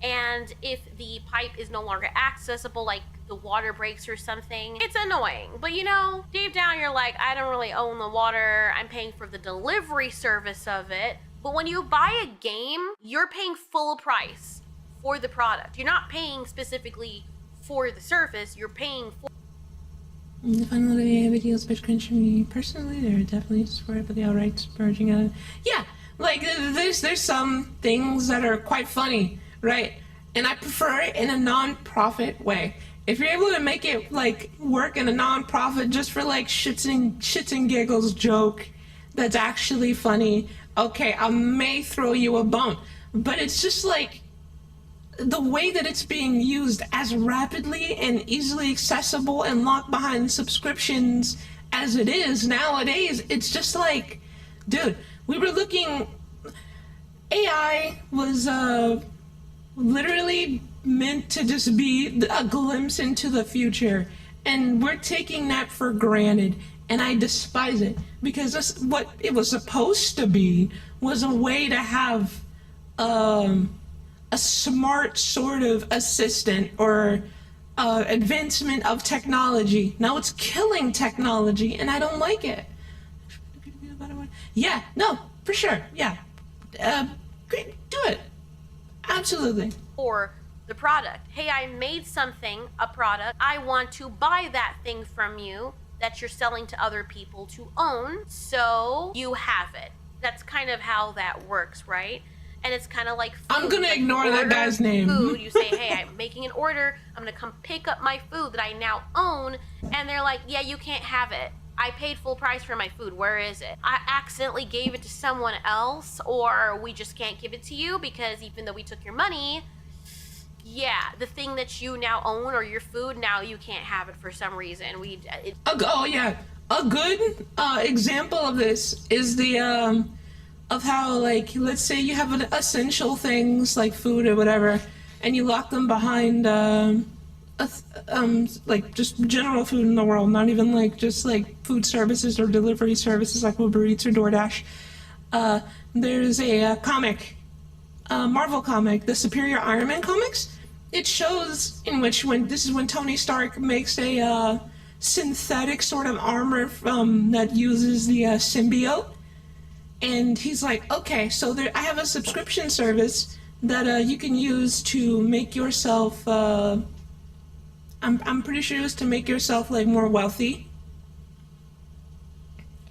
And if the pipe is no longer accessible, like the water breaks or something, it's annoying. But you know, deep down you're like, I don't really own the water. I'm paying for the delivery service of it. But when you buy a game, you're paying full price for the product. You're not paying specifically for the service, you're paying for. The final AI videos bitch cringe for me personally. They're definitely supported, but the outright spurging at it. Yeah, like there's some things that are quite funny, right? And I prefer it in a non-profit way. If you're able to make it like work in a non-profit just for like shits and giggles joke that's actually funny, okay, I may throw you a bone. But it's just like the way that it's being used as rapidly and easily accessible and locked behind subscriptions as it is nowadays, it's just like, dude, we were looking, AI was literally meant to just be a glimpse into the future, and we're taking that for granted, and I despise it, because that's what it was supposed to be, was a way to have a smart sort of assistant or advancement of technology. Now it's killing technology, and I don't like it. Yeah, no, for sure, yeah. Great, do it. Absolutely. For the product. Hey, I made something, a product. I want to buy that thing from you that you're selling to other people to own, so you have it. That's kind of how that works, right? And it's kind of like food. I'm gonna like ignore that guy's name. Food. You say, hey, I'm making an order. I'm gonna come pick up my food that I now own. And they're like, yeah, you can't have it. I paid full price for my food. Where is it? I accidentally gave it to someone else, or we just can't give it to you because even though we took your money, yeah, the thing that you now own or your food, now you can't have it for some reason. Oh yeah, a good example of this is the of how, like, let's say you have essential things like food or whatever, and you lock them behind like just general food in the world, not even like just like food services or delivery services like Uber Eats or DoorDash. There's a comic, Marvel comic, the Superior Iron Man comics. It shows in which this is when Tony Stark makes a synthetic sort of armor that uses the symbiote. And he's like, okay, so I have a subscription service that you can use to make yourself, I'm pretty sure it was to make yourself like more wealthy.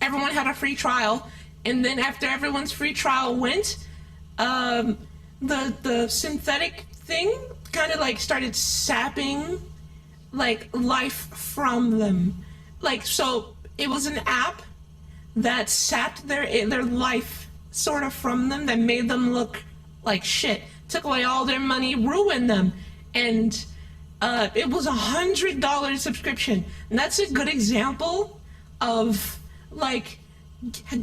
Everyone had a free trial, and then after everyone's free trial went, the synthetic thing kind of like started sapping like life from them. Like, so it was an app that sapped their life sort of from them, that made them look like shit, took away all their money, ruined them. And it was $100 subscription. And that's a good example of like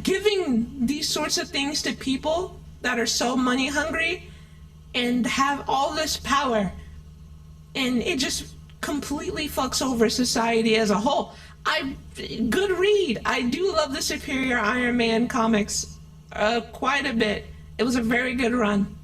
giving these sorts of things to people that are so money hungry and have all this power, and it just completely fucks over society as a whole. Good read. I do love the Superior Iron Man comics quite a bit. It was a very good run.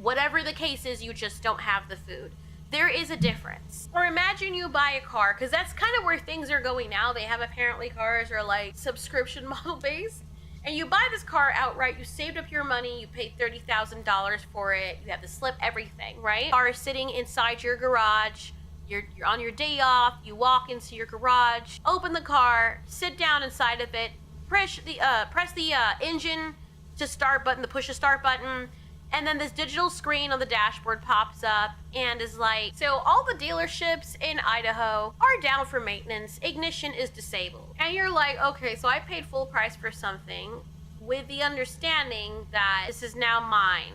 Whatever the case is, you just don't have the food. There is a difference. Or imagine you buy a car, because that's kind of where things are going now. They have apparently cars are like subscription model based. And you buy this car outright, you saved up your money, you paid $30,000 for it, you have the slip, everything, right? Car is sitting inside your garage. You're on your day off, you walk into your garage, open the car, sit down inside of it, press the engine to start button, the push to start button, and then this digital screen on the dashboard pops up and is like, so all the dealerships in Idaho are down for maintenance, ignition is disabled. And you're like, okay, so I paid full price for something with the understanding that this is now mine.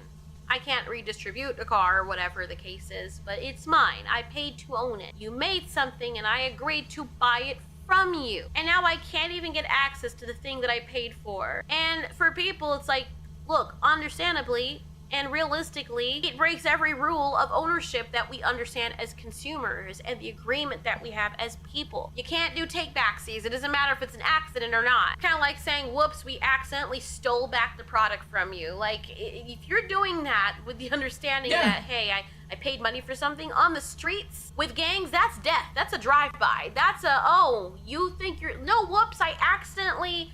I can't redistribute a car or whatever the case is, but it's mine. I paid to own it. You made something and I agreed to buy it from you. And now I can't even get access to the thing that I paid for. And for people, it's like, look, understandably and realistically, it breaks every rule of ownership that we understand as consumers and the agreement that we have as people. You can't do take backsies. It doesn't matter if it's an accident or not. Kind of like saying, whoops, we accidentally stole back the product from you. Like, if you're doing that with the understanding that, hey, I paid money for something on the streets with gangs, that's death. That's a drive-by. That's a, oh, you think you're, no, whoops, I accidentally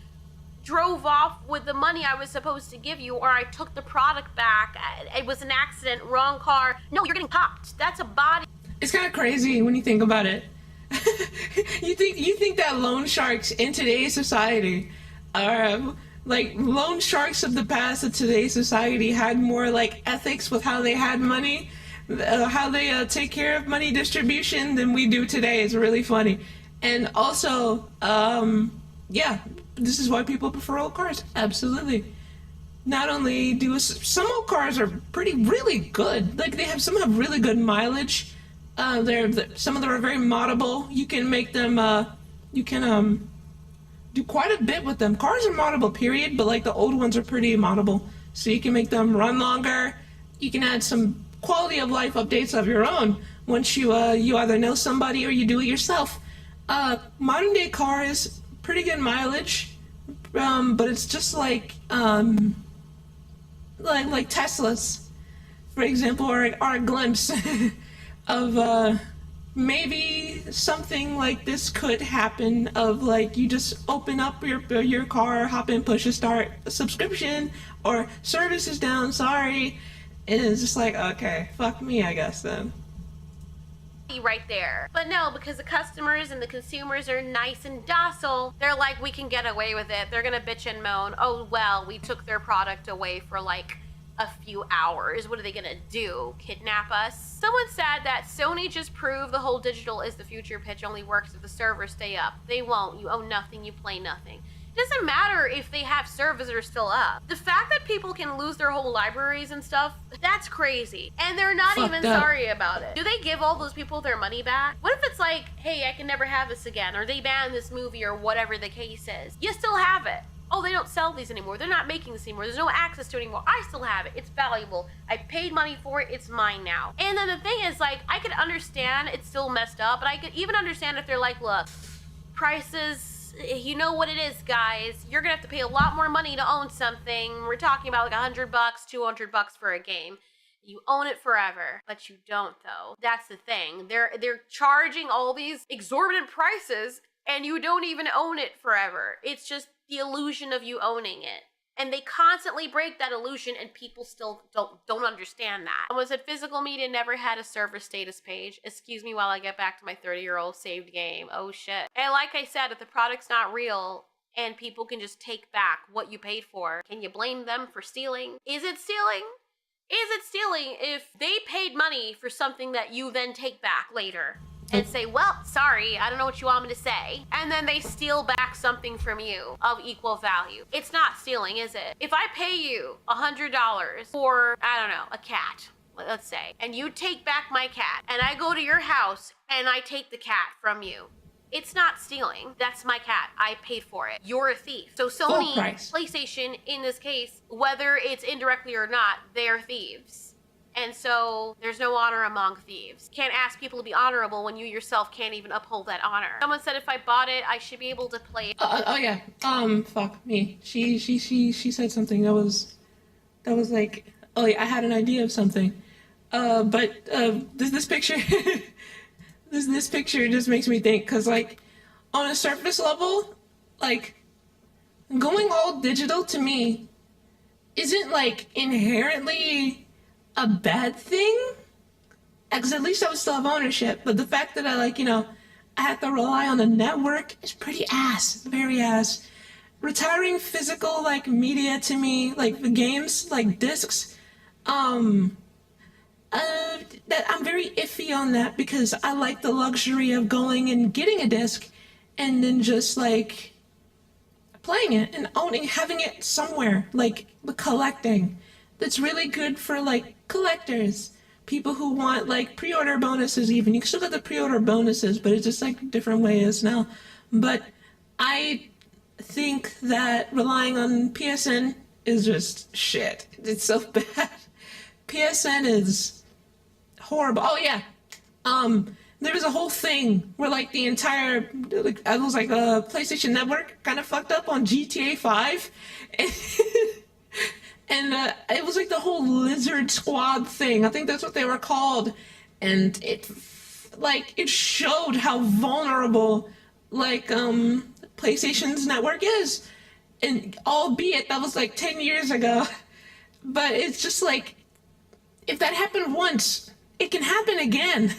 drove off with the money I was supposed to give you, or I took the product back. It was an accident, wrong car. No, you're getting popped. That's a body. It's kind of crazy when you think about it. you think that loan sharks in today's society are like loan sharks of the past of today's society had more like ethics with how they had money, how they take care of money distribution than we do today. Is really funny. And also, yeah, this is why people prefer old cars. Absolutely. Not only do some old cars are really good. Like some have really good mileage. Some of them are very moddable. You can make them. You can do quite a bit with them. Cars are moddable, period. But like the old ones are pretty moddable, so you can make them run longer. You can add some quality of life updates of your own once you either know somebody or you do it yourself. Modern day cars, pretty good mileage, but it's just like Teslas, for example, or a glimpse of maybe something like this could happen. Of like you just open up your car, hop in, push a start, subscription, or service is down, sorry, and it's just like, okay, fuck me, I guess then. Right there. But no, because the customers and the consumers are nice and docile, they're like, we can get away with it. They're gonna bitch and moan, oh well, we took their product away for like a few hours. What are they gonna do? Kidnap us? Someone said that Sony just proved the whole digital is the future pitch only works if the servers stay up. They won't. You own nothing, you play nothing. It doesn't matter if they have servers that are still up. The fact that people can lose their whole libraries and stuff, that's crazy. And they're not even sorry about it. Do they give all those people their money back? What if it's like, hey, I can never have this again, or they ban this movie, or whatever the case is? You still have it. Oh, they don't sell these anymore. They're not making this anymore. There's no access to it anymore. I still have it. It's valuable. I paid money for it. It's mine now. And then the thing is, like, I could understand it's still messed up, but I could even understand if they're like, look, prices, you know what it is, guys. You're gonna have to pay a lot more money to own something. We're talking about like $100, $200 for a game. You own it forever, but you don't though. That's the thing. They're charging all these exorbitant prices and you don't even own it forever. It's just the illusion of you owning it. And they constantly break that illusion, and people still don't understand that. Someone said physical media never had a server status page. Excuse me while I get back to my 30-year-old saved game. Oh shit. And like I said, if the product's not real and people can just take back what you paid for, can you blame them for stealing? Is it stealing? Is it stealing if they paid money for something that you then take back later? And say, well, sorry, I don't know what you want me to say. And then they steal back something from you of equal value. It's not stealing, is it? If I pay you $100 for, I don't know, a cat, let's say, and you take back my cat, and I go to your house and I take the cat from you, it's not stealing. That's my cat. I paid for it. You're a thief. So Sony, PlayStation, in this case, whether it's indirectly or not, they're thieves. And so there's no honor among thieves. Can't ask people to be honorable when you yourself can't even uphold that honor. Someone said if I bought it, I should be able to play it. Oh yeah. Fuck me. She said something that was like, oh yeah, I had an idea of something. But this picture, this picture just makes me think, cause like, on a surface level, like, going all digital to me isn't like inherently a bad thing, because at least I would still have ownership. But the fact that I have to rely on a network is pretty ass, very ass. Retiring physical media to me, like the games, like discs, that I'm very iffy on that, because I like the luxury of going and getting a disc and then just playing it and having it somewhere, like collecting. That's really good for collectors, people who want pre-order bonuses. Even you can still get the pre-order bonuses, but it's just different ways now. But I think that relying on PSN is just shit. It's so bad. PSN is horrible. Oh yeah, there was a whole thing where the entire it was PlayStation Network kind of fucked up on GTA 5. And it was the whole Lizard Squad thing. I think that's what they were called. And it showed how vulnerable PlayStation's network is. And albeit that was 10 years ago. But it's just if that happened once, it can happen again.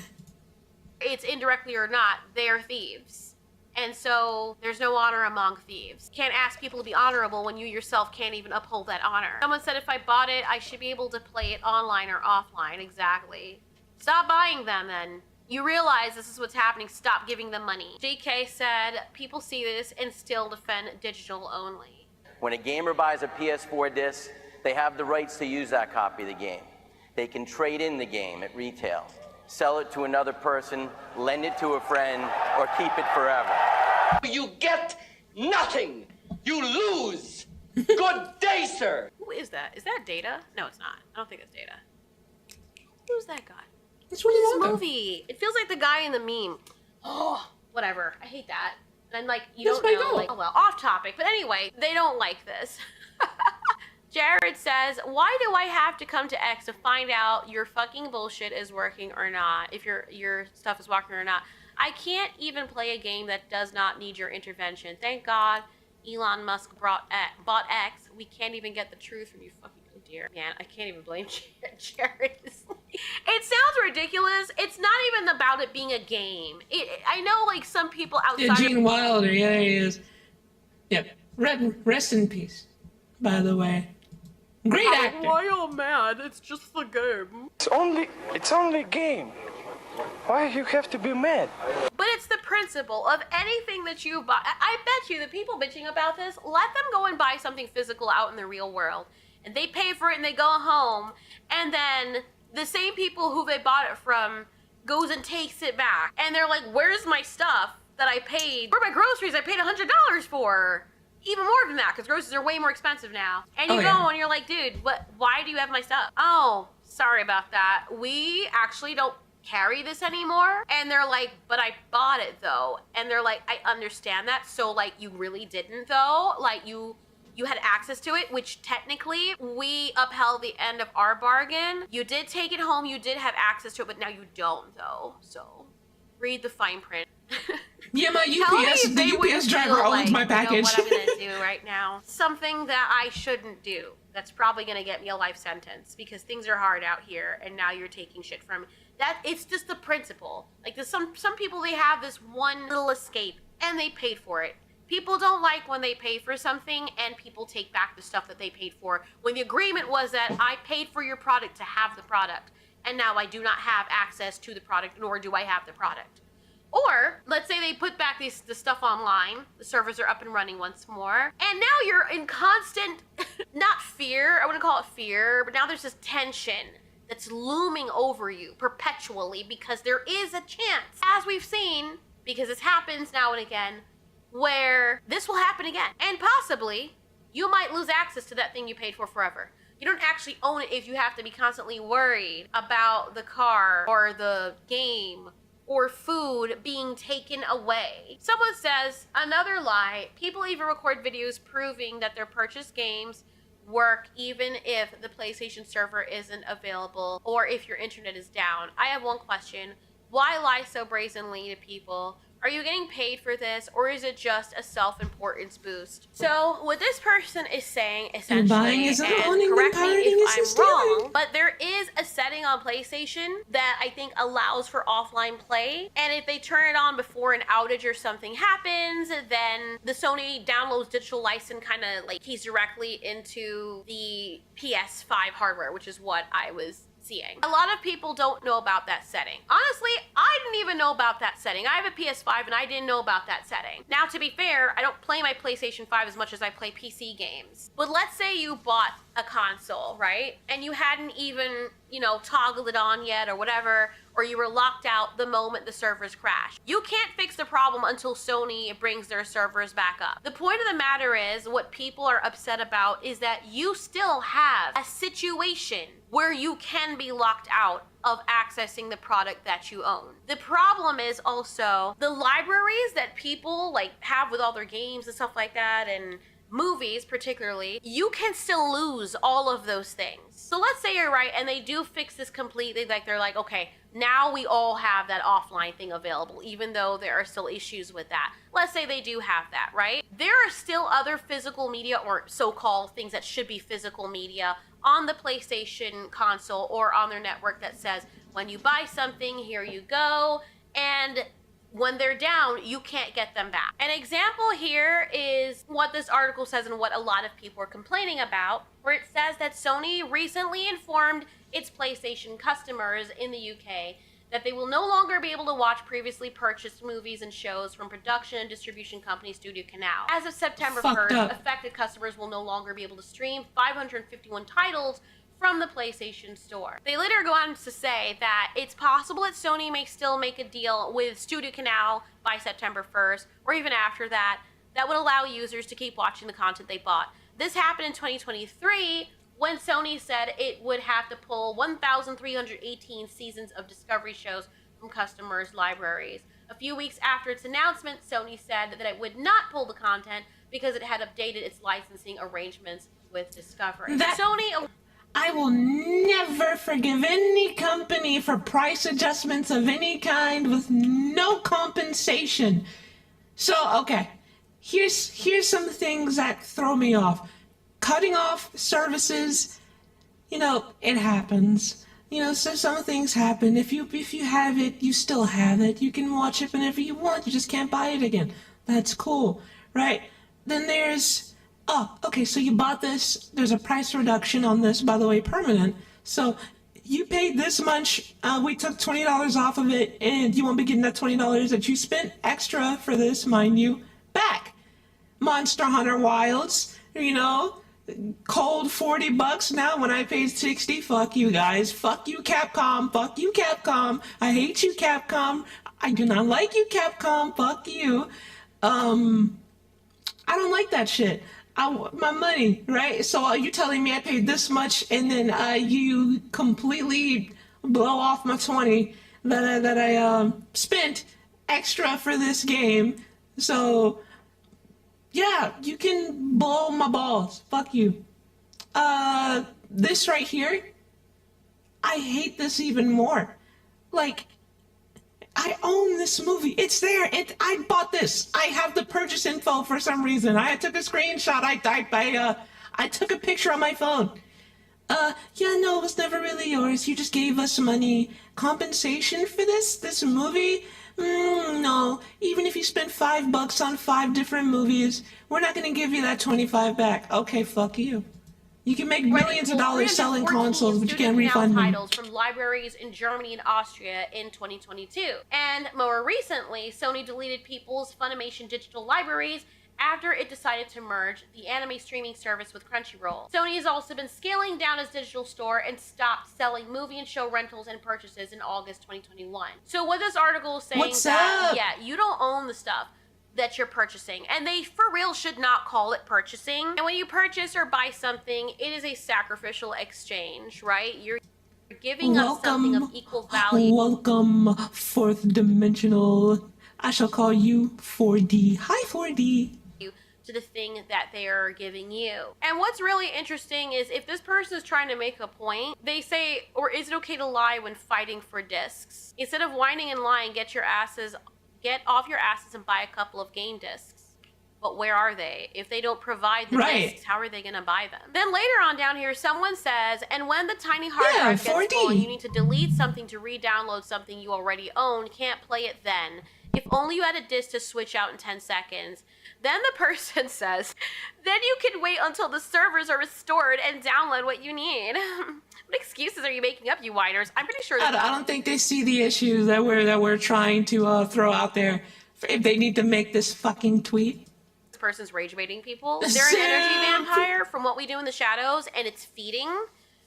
It's indirectly or not, they're thieves. And so there's no honor among thieves. Can't ask people to be honorable when you yourself can't even uphold that honor. Someone said if I bought it, I should be able to play it online or offline. Exactly. Stop buying them then. You realize this is what's happening. Stop giving them money. JK said people see this and still defend digital only. When a gamer buys a PS4 disc, they have the rights to use that copy of the game. They can trade in the game at retail, sell it to another person, lend it to a friend, or keep it forever. You get nothing. You lose. Good day, sir. Who is that? Is that Data? No, it's not. I don't think it's Data. Who's that guy? It's What is really this movie? It feels like the guy in the meme. Oh, whatever. I hate that. And you don't know. Oh well, off topic. But anyway, they don't like this. Jared says, why do I have to come to X to find out your fucking bullshit is working or not? If your stuff is working or not. I can't even play a game that does not need your intervention. Thank God Elon Musk bought X. We can't even get the truth from you fucking, oh dear. Man, I can't even blame Jared. It sounds ridiculous. It's not even about it being a game. I know some people outside Yeah, Gene Wilder, yeah, he is. Yep. Rest in peace, by the way. Great actor. Why you mad? It's just the game. It's only a game. Why you have to be mad? But it's the principle of anything that you buy. I bet you the people bitching about this, let them go and buy something physical out in the real world. And they pay for it and they go home. And then the same people who they bought it from goes and takes it back. And they're like, where's my stuff that I paid? Where are my groceries I paid $100 for? Even more than that, because groceries are way more expensive now. And you go and you're like, dude, why do you have my stuff? Oh, sorry about that. We actually don't carry this anymore. And they're like, but I bought it though. And they're like, I understand that. So you really didn't though. You had access to it, which technically we upheld the end of our bargain. You did take it home. You did have access to it, but now you don't though. So read the fine print. Yeah, my UPS driver owns my package. What I'm gonna do right now. Something that I shouldn't do. That's probably gonna get me a life sentence because things are hard out here and now you're taking shit from me. That it's just the principle. Like there's some people, they have this one little escape and they paid for it. People don't like when they pay for something and people take back the stuff that they paid for when the agreement was that I paid for your product to have the product and now I do not have access to the product, nor do I have the product. Or let's say they put back the stuff online, the servers are up and running once more, and now you're in constant, not fear, I wouldn't call it fear, but now there's this tension that's looming over you perpetually because there is a chance, as we've seen, because this happens now and again, where this will happen again. And possibly, you might lose access to that thing you paid for forever. You don't actually own it if you have to be constantly worried about the car or the game or food being taken away. Someone says, another lie, people even record videos proving that their purchased games work even if the PlayStation server isn't available or if your internet is down. I have one question. Why lie so brazenly to people? Are you getting paid for this, or is it just a self-importance boost? So what this person is saying essentially, buying is and owning, correct me pirating if is I'm wrong, stealing. but there is a setting on PlayStation that I think allows for offline play, and if they turn it on before an outage or something happens, then the Sony downloads digital license kind of like keys directly into the PS5 hardware, which is what I was seeing. A lot of people don't know about that setting. Honestly, I didn't even know about that setting. I have a PS5 and I didn't know about that setting. Now, to be fair, I don't play my PlayStation 5 as much as I play PC games. But let's say you bought a console, right? And you hadn't even, toggled it on yet or whatever, or you were locked out the moment the servers crash. You can't fix the problem until Sony brings their servers back up. The point of the matter is, what people are upset about is that you still have a situation where you can be locked out of accessing the product that you own. The problem is also the libraries that people have with all their games and stuff like that, and movies particularly, you can still lose all of those things. So let's say you're right and they do fix this completely, they're like, okay, now we all have that offline thing available, even though there are still issues with that. Let's say they do have that, right? There are still other physical media, or so-called things that should be physical media, on the PlayStation console or on their network that says, when you buy something, here you go, and when they're down, you can't get them back. An example here is what this article says and what a lot of people are complaining about, where it says that Sony recently informed its PlayStation customers in the UK that they will no longer be able to watch previously purchased movies and shows from production and distribution company Studio Canal. As of September 1st, affected customers will no longer be able to stream 551 titles from the PlayStation Store. They later go on to say that it's possible that Sony may still make a deal with Studio Canal by September 1st, or even after that, that would allow users to keep watching the content they bought. This happened in 2023, when Sony said it would have to pull 1,318 seasons of Discovery shows from customers' libraries. A few weeks after its announcement, Sony said that it would not pull the content because it had updated its licensing arrangements with Discovery. Sony... I will never forgive any company for price adjustments of any kind with no compensation. So, okay, here's some things that throw me off. Cutting off services, it happens. So some things happen. If you have it, you still have it. You can watch it whenever you want. You just can't buy it again. That's cool, right? Then there's... Oh, okay, so you bought this. There's a price reduction on this, by the way, permanent. So you paid this much. We took $20 off of it, and you won't be getting that $20 that you spent extra for this, mind you, back. Monster Hunter Wilds, cold $40 now when I paid $60. Fuck you guys. Fuck you, Capcom. Fuck you, Capcom. I hate you, Capcom. I do not like you, Capcom. Fuck you. I don't like that shit. I want my money, right? So you telling me I paid this much, and then you completely blow off my 20 that I spent extra for this game. So yeah, you can blow my balls. Fuck you. This right here, I hate this even more. I own this movie. It's there. I bought this. I have the purchase info for some reason. I took a screenshot. I took a picture on my phone. Yeah, no, it was never really yours. You just gave us money. Compensation for this movie? No. Even if you spent $5 on 5 different movies, we're not gonna give you that 25 back. Okay, fuck you. You can make millions of dollars selling consoles, but you can't refund them. Titles from libraries in Germany and Austria in 2022. And more recently, Sony deleted People's Funimation digital libraries after it decided to merge the anime streaming service with Crunchyroll. Sony has also been scaling down its digital store and stopped selling movie and show rentals and purchases in August 2021. So what this article is saying What's that, up? yeah, you don't own the stuff that you're purchasing, and they for real should not call it purchasing. And when you purchase or buy something, it is a sacrificial exchange, right? You're giving up something of equal value. Welcome, fourth dimensional. I shall call you 4D. Hi, 4D. To the thing that they are giving you. And what's really interesting is if this person is trying to make a point, they say, or is it okay to lie when fighting for discs? Instead of whining and lying, get off your asses and buy a couple of game discs. But where are they? If they don't provide the discs, how are they going to buy them? Then later on down here, someone says, and when the tiny hard drive gets full and you need to delete something to re-download something you already own, can't play it then. If only you had a disc to switch out in 10 seconds. Then the person says, then you can wait until the servers are restored and download what you need. What excuses are you making up, you whiners? I'm pretty sure that I don't think they see the issues that we're trying to throw out there. If they need to make this fucking tweet. this person's rage baiting people. They're an energy vampire from what we do in the shadows, and it's feeding.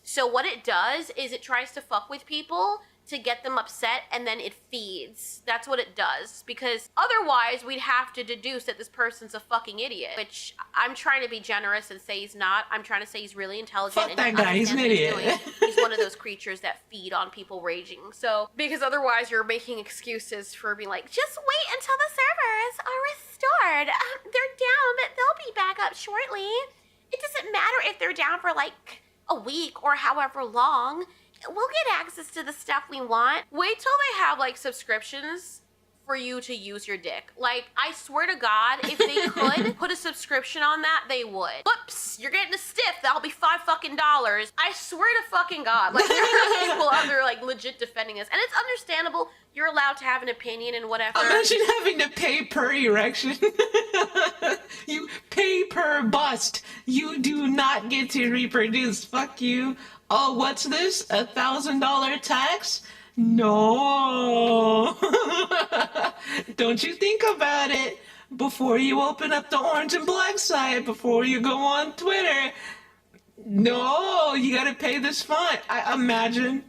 So what it does is it tries to fuck with people to get them upset, and then it feeds. That's what it does, because otherwise we'd have to deduce that this person's a fucking idiot, which I'm trying to be generous and say he's not. I'm trying to say he's really intelligent. Fuck that guy, he's an idiot. He's one of those creatures that feed on people raging. So, because otherwise you're making excuses for being like, just wait until the servers are restored. They're down, but they'll be back up shortly. It doesn't matter if they're down for like a week or however long. We'll get access to the stuff we want. Wait till they have like subscriptions for you to use your dick. Like, I swear to God, if they could put a subscription on that, they would. Whoops, you're getting a stiff. That'll be $5 fucking. I swear to fucking God. Like, there are people out there like legit defending this, and it's understandable. You're allowed to have an opinion and whatever. Imagine having to pay per erection. You pay per bust. You do not get to reproduce. Fuck you. Oh, what's this? $1,000 tax? No. Don't you think about it before you open up the orange and black site, before you go on Twitter. No, you gotta pay this fine. I imagine.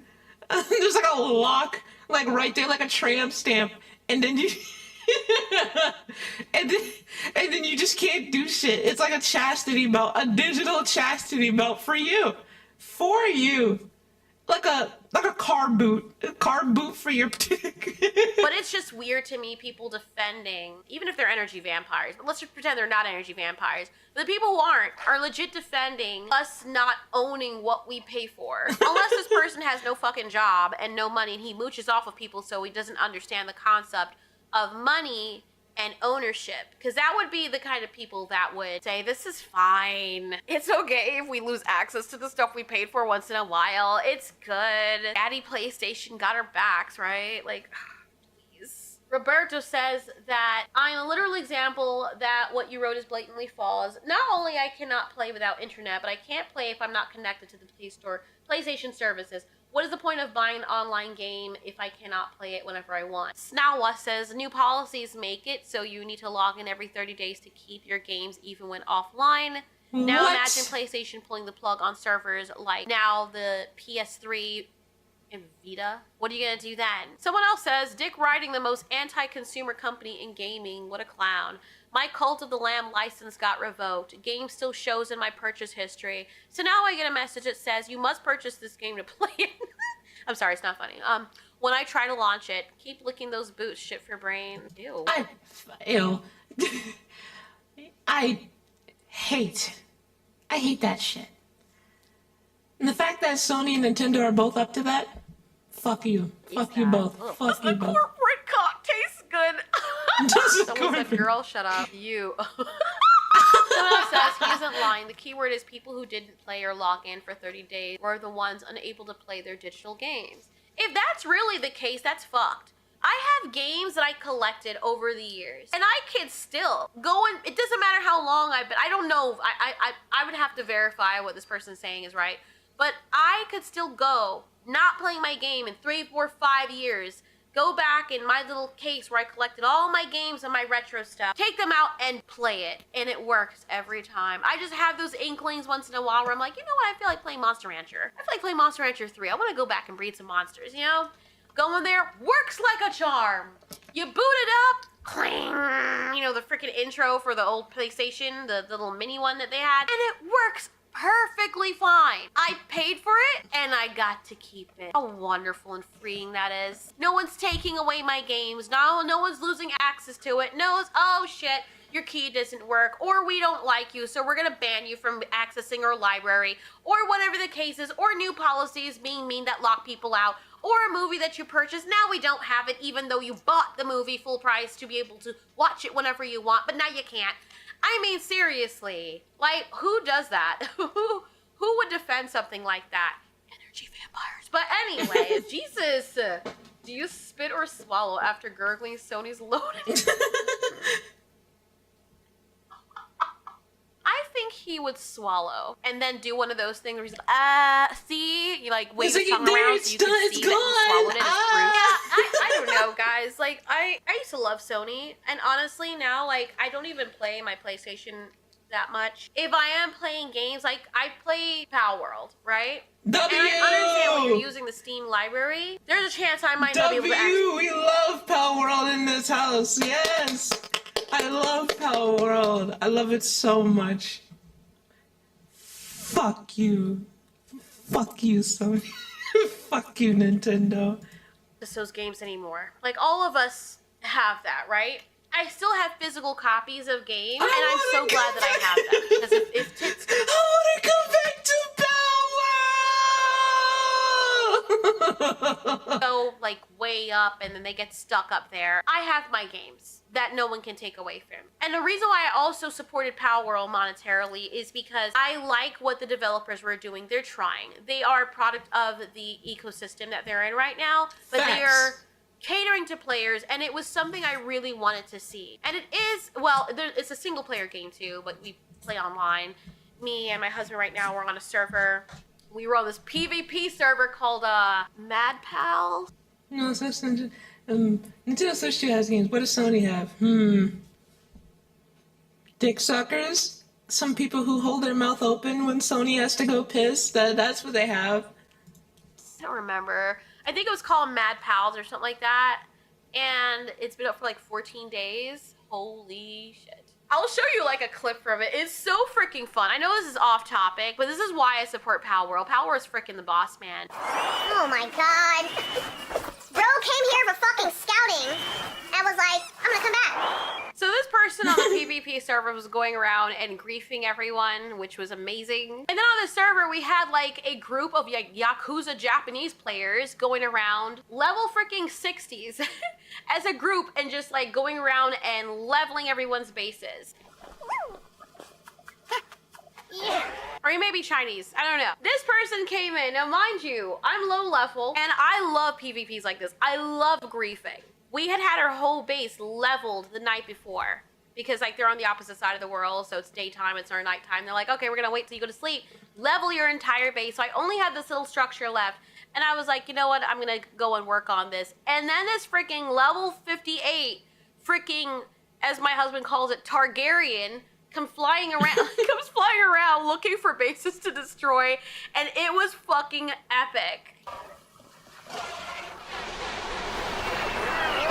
There's like a lock, like right there, like a tramp stamp. And then you... and then you just can't do shit. It's like a chastity belt, a digital chastity belt for you. For you. Like a car boot. A car boot for your dick. But it's just weird to me, people defending, even if they're energy vampires, but let's just pretend they're not energy vampires. The people who aren't are legit defending us not owning what we pay for. Unless this person has no fucking job and no money and he mooches off of people, so he doesn't understand the concept of money and ownership, because that would be the kind of people that would say, this is fine. It's okay if we lose access to the stuff we paid for once in a while. It's good. Daddy PlayStation got our backs, right? Like, please. Roberto says that I'm a literal example that what you wrote is blatantly false. Not only I cannot play without internet, but I can't play if I'm not connected to the PlayStation services. What is the point of buying an online game if I cannot play it whenever I want? Snawa says, new policies make it so you need to log in every 30 days to keep your games even when offline. Now imagine PlayStation pulling the plug on servers like now the PS3 and Vita. What are you gonna do then? Someone else says, Dick riding the most anti-consumer company in gaming. What a clown. My Cult of the Lamb license got revoked. Game still shows in my purchase history. So now I get a message that says, you must purchase this game to play it. I'm sorry, it's not funny. When I try to launch it, keep licking those boots, shit for brain. Ew. Ew. I hate that shit. And the fact that Sony and Nintendo are both up to that, fuck you. Fuck you both. Fuck you both. Corporate good. Someone said, girl, shut up. You. Someone else says, he isn't lying. The keyword is people who didn't play or log in for 30 days or the ones unable to play their digital games. If that's really the case, that's fucked. I have games that I collected over the years, and I can still go and it doesn't matter how long I've been. I don't know. I would have to verify what this person's saying is right, but I could still go, not playing my game in 3, 4, 5 years, go back in my little case where I collected all my games and my retro stuff, take them out and play it, and it works every time. I just have those inklings once in a while where I'm like, you know what, I feel like playing Monster Rancher. I feel like playing Monster Rancher 3. I want to go back and breed some monsters, you know? Go in there, works like a charm. You boot it up, cling, you know, the freaking intro for the old PlayStation, the little mini one that they had, and it works perfectly fine. I paid for it, and I got to keep it. How wonderful and freeing that is. No one's taking away my games. No one's losing access to it. No one's, oh shit, your key doesn't work, or we don't like you, so we're gonna ban you from accessing our library, or whatever the case is, or new policies being mean that lock people out, or a movie that you purchased, now we don't have it even though you bought the movie full price to be able to watch it whenever you want, but now you can't. I mean, seriously, like, who does that? Who would defend something like that? Energy vampires. But anyways, Jesus, do you spit or swallow after gurgling Sony's loaded? I think he would swallow and then do one of those things where he's like, see? You like wave his tongue around so you can see that he swallowed it as fruit. Yeah, I don't know, guys. Like, I used to love Sony, and honestly now, like, I don't even play my PlayStation that much. If I am playing games, like, I play Power World, right? And I understand when you're using the Steam library, there's a chance I might not be able to access. We love Power World in this house, yes! I love Power World. I love it so much. Fuck you. Fuck you, Sony. Fuck you, Nintendo. Those games anymore. Like, all of us have that, right? I still have physical copies of games, and I'm so glad that I have them. Because if tits I want to come back to Power! go, like, way up, and then they get stuck up there, I have my games that no one can take away from. And the reason why I also supported Power World monetarily is because I like what the developers were doing. They're trying. They are a product of the ecosystem that they're in right now, but they are catering to players, and it was something I really wanted to see. And it is, well, it's a single player game too, but we play online. Me and my husband right now, we're on a server. We were on this PvP server called Mad Pal. No, so Nintendo Switch 2 has games. What does Sony have? Dick suckers? Some people who hold their mouth open when Sony has to go piss? That's what they have. I don't remember. I think it was called Mad Pals or something like that. And it's been up for like 14 days. Holy shit. I'll show you like a clip from it. It's so freaking fun. I know this is off topic, but this is why I support Power World. Power World is freaking the boss, man. Oh my god. Bro came here for fucking scouting and was like, I'm gonna come back. So this person on the PvP server was going around and griefing everyone, which was amazing. And then on the server, we had like a group of Yakuza Japanese players going around level freaking 60s as a group and just like going around and leveling everyone's bases. Yeah. Or he may be Chinese. I don't know. This person came in. Now, mind you, I'm low level, and I love PvPs like this. I love griefing. We had our whole base leveled the night before because, like, they're on the opposite side of the world, so it's daytime, it's our nighttime. They're like, okay, we're gonna wait till you go to sleep. Level your entire base. So I only had this little structure left, and I was like, you know what? I'm gonna go and work on this. And then this freaking level 58, freaking, as my husband calls it, Targaryen, comes flying around looking for bases to destroy, and it was fucking epic.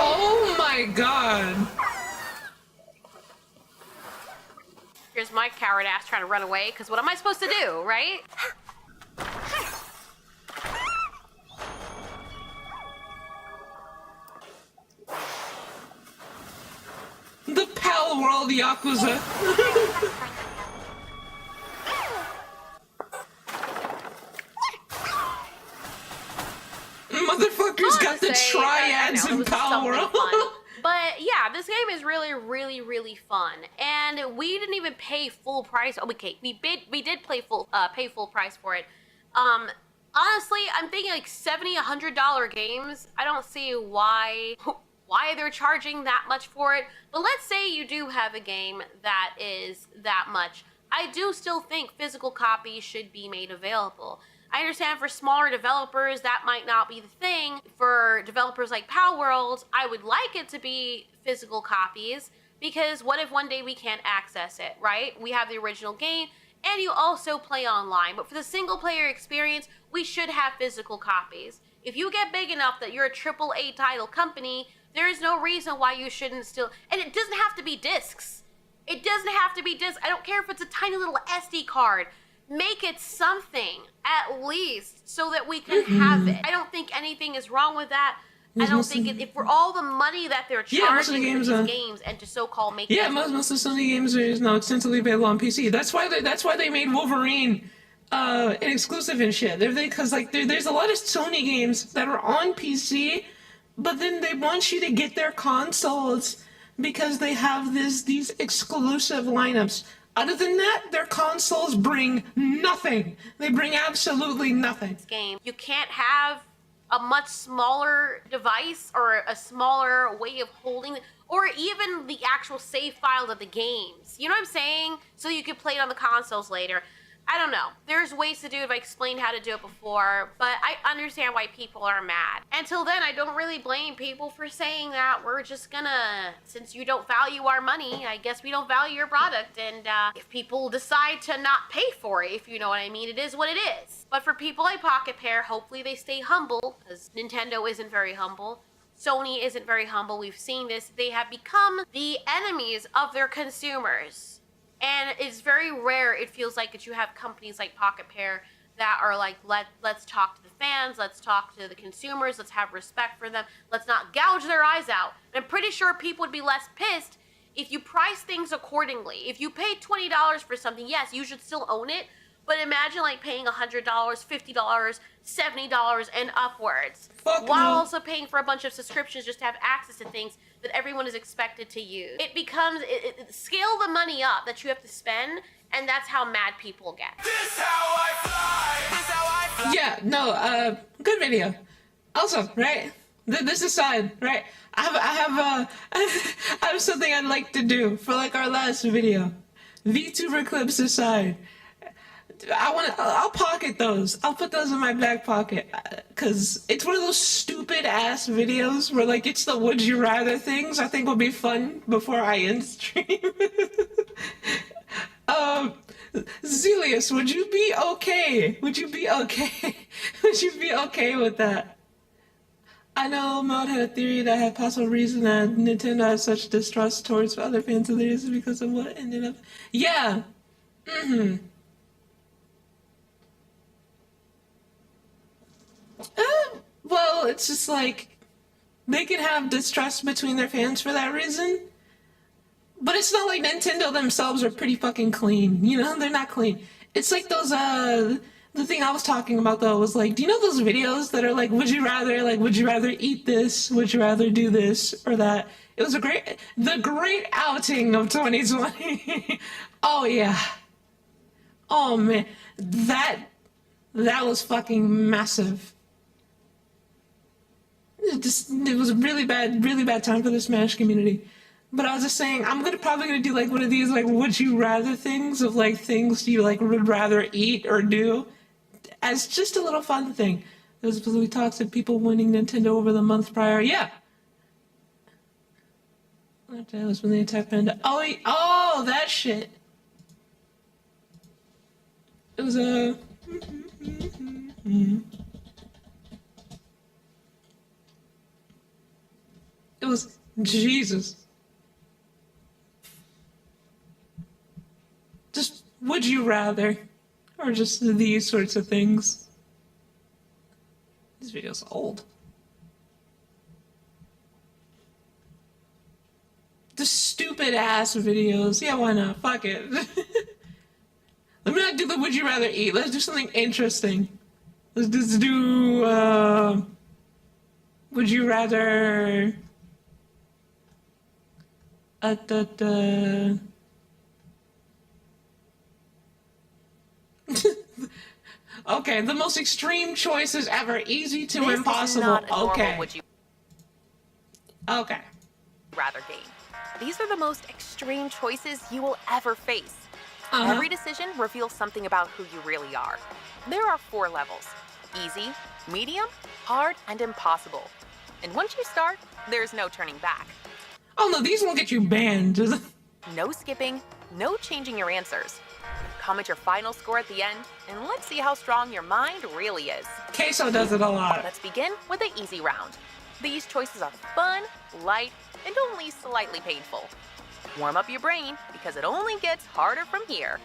Oh my god. Here's my coward ass trying to run away, because what am I supposed to do, right? The Power World Yakuza. Motherfuckers got the triads in Power World. But But yeah, this game is really, really, really fun, and we didn't even pay full price. Oh, okay, we did pay full price for it. Honestly, I'm thinking like $70, $100 games. I don't see why they're charging that much for it. But let's say you do have a game that is that much. I do still think physical copies should be made available. I understand for smaller developers that might not be the thing. For developers like Pal World, I would like it to be physical copies, because what if one day we can't access it, right? We have the original game and you also play online, but for the single player experience, we should have physical copies. If you get big enough that you're a AAA title company, there is no reason why you shouldn't still, and it doesn't have to be discs. It doesn't have to be discs. I don't care if it's a tiny little SD card. Make it something, at least, so that we can have it. I don't think anything is wrong with that. I don't think if for all the money that they're charging for these games and to so-called make most of Sony games are now extensively available on PC. That's why they made Wolverine an exclusive and shit. Because like there's a lot of Sony games that are on PC, but then they want you to get their consoles because they have these exclusive lineups. Other than that, their consoles bring nothing. They bring absolutely nothing. Game. You can't have a much smaller device or a smaller way of holding, or even the actual save files of the games. You know what I'm saying? So you can play it on the consoles later. I don't know. There's ways to do it. I've explained how to do it before, but I understand why people are mad. Until then, I don't really blame people for saying that. We're just gonna, since you don't value our money, I guess we don't value your product. And if people decide to not pay for it, if you know what I mean, it is what it is. But for people like Pocket Pair, hopefully they stay humble, because Nintendo isn't very humble. Sony isn't very humble. We've seen this. They have become the enemies of their consumers. And it's very rare, it feels like, that you have companies like Pocket Pair that are like, let's talk to the fans, let's talk to the consumers, let's have respect for them, let's not gouge their eyes out. And I'm pretty sure people would be less pissed if you price things accordingly. If you pay $20 for something, yes, you should still own it, but imagine like paying $100, $50, $70 and upwards, while also paying for a bunch of subscriptions just to have access to things that everyone is expected to use. It becomes, scale the money up that you have to spend, and that's how mad people get. This how I fly. This how I fly. Yeah, no, good video. Also, right, this aside, right, I have something I'd like to do for like our last video. VTuber clips aside. I'll pocket those. I'll put those in my back pocket, because it's one of those stupid ass videos where like it's the would you rather things I think will be fun before I end stream. Zelius, would you be okay? Would you be okay? Would you be okay with that? I know Maud had a theory that had possible reason that Nintendo has such distrust towards other fans of theirs because of what ended up. Yeah. Well, it's just like, they can have distrust between their fans for that reason, but it's not like Nintendo themselves are pretty fucking clean, you know? They're not clean. It's like those, the thing I was talking about though was like, do you know those videos that are like, would you rather eat this, would you rather do this or that? It was the great outing of 2020. Oh yeah. Oh man, that was fucking massive. It was a really bad time for the Smash community. But I was just saying, I'm probably gonna do like one of these like would you rather things of like things you like would rather eat or do, as just a little fun thing. It was because we talked to people winning Nintendo over the month prior. Yeah. That was when they attacked Panda. Oh, that shit. It was a. It was Jesus. Just would you rather, or just these sorts of things. This video's old. The stupid ass videos. Yeah, why not? Fuck it. Let me not do the would you rather eat. Let's do something interesting. Let's just do, would you rather da, da. Okay, the most extreme choices ever. Easy to This impossible. is not a normal Okay. would you Okay. rather game. These are the most extreme choices you will ever face. Uh-huh. Every decision reveals something about who you really are. There are 4 levels: easy, medium, hard, and impossible. And once you start, there's no turning back. Oh no, these won't get you banned. No skipping, no changing your answers. Comment your final score at the end, and let's see how strong your mind really is. Queso does it a lot. Let's begin with the easy round. These choices are fun, light, and only slightly painful. Warm up your brain, because it only gets harder from here.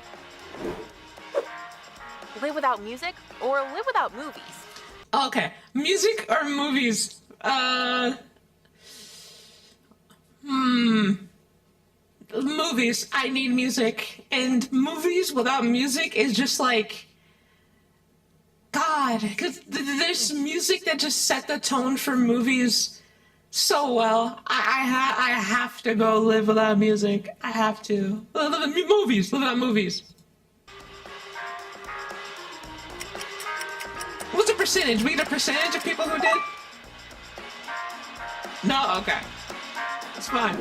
Live without music or live without movies? Okay, music or movies? Movies. I need music. And movies without music is just like... God, because there's music that just set the tone for movies so well. I have to go live without music. I have to. Movies. Live without movies. What's the percentage? We get a percentage of people who did? No? Okay. That's fine.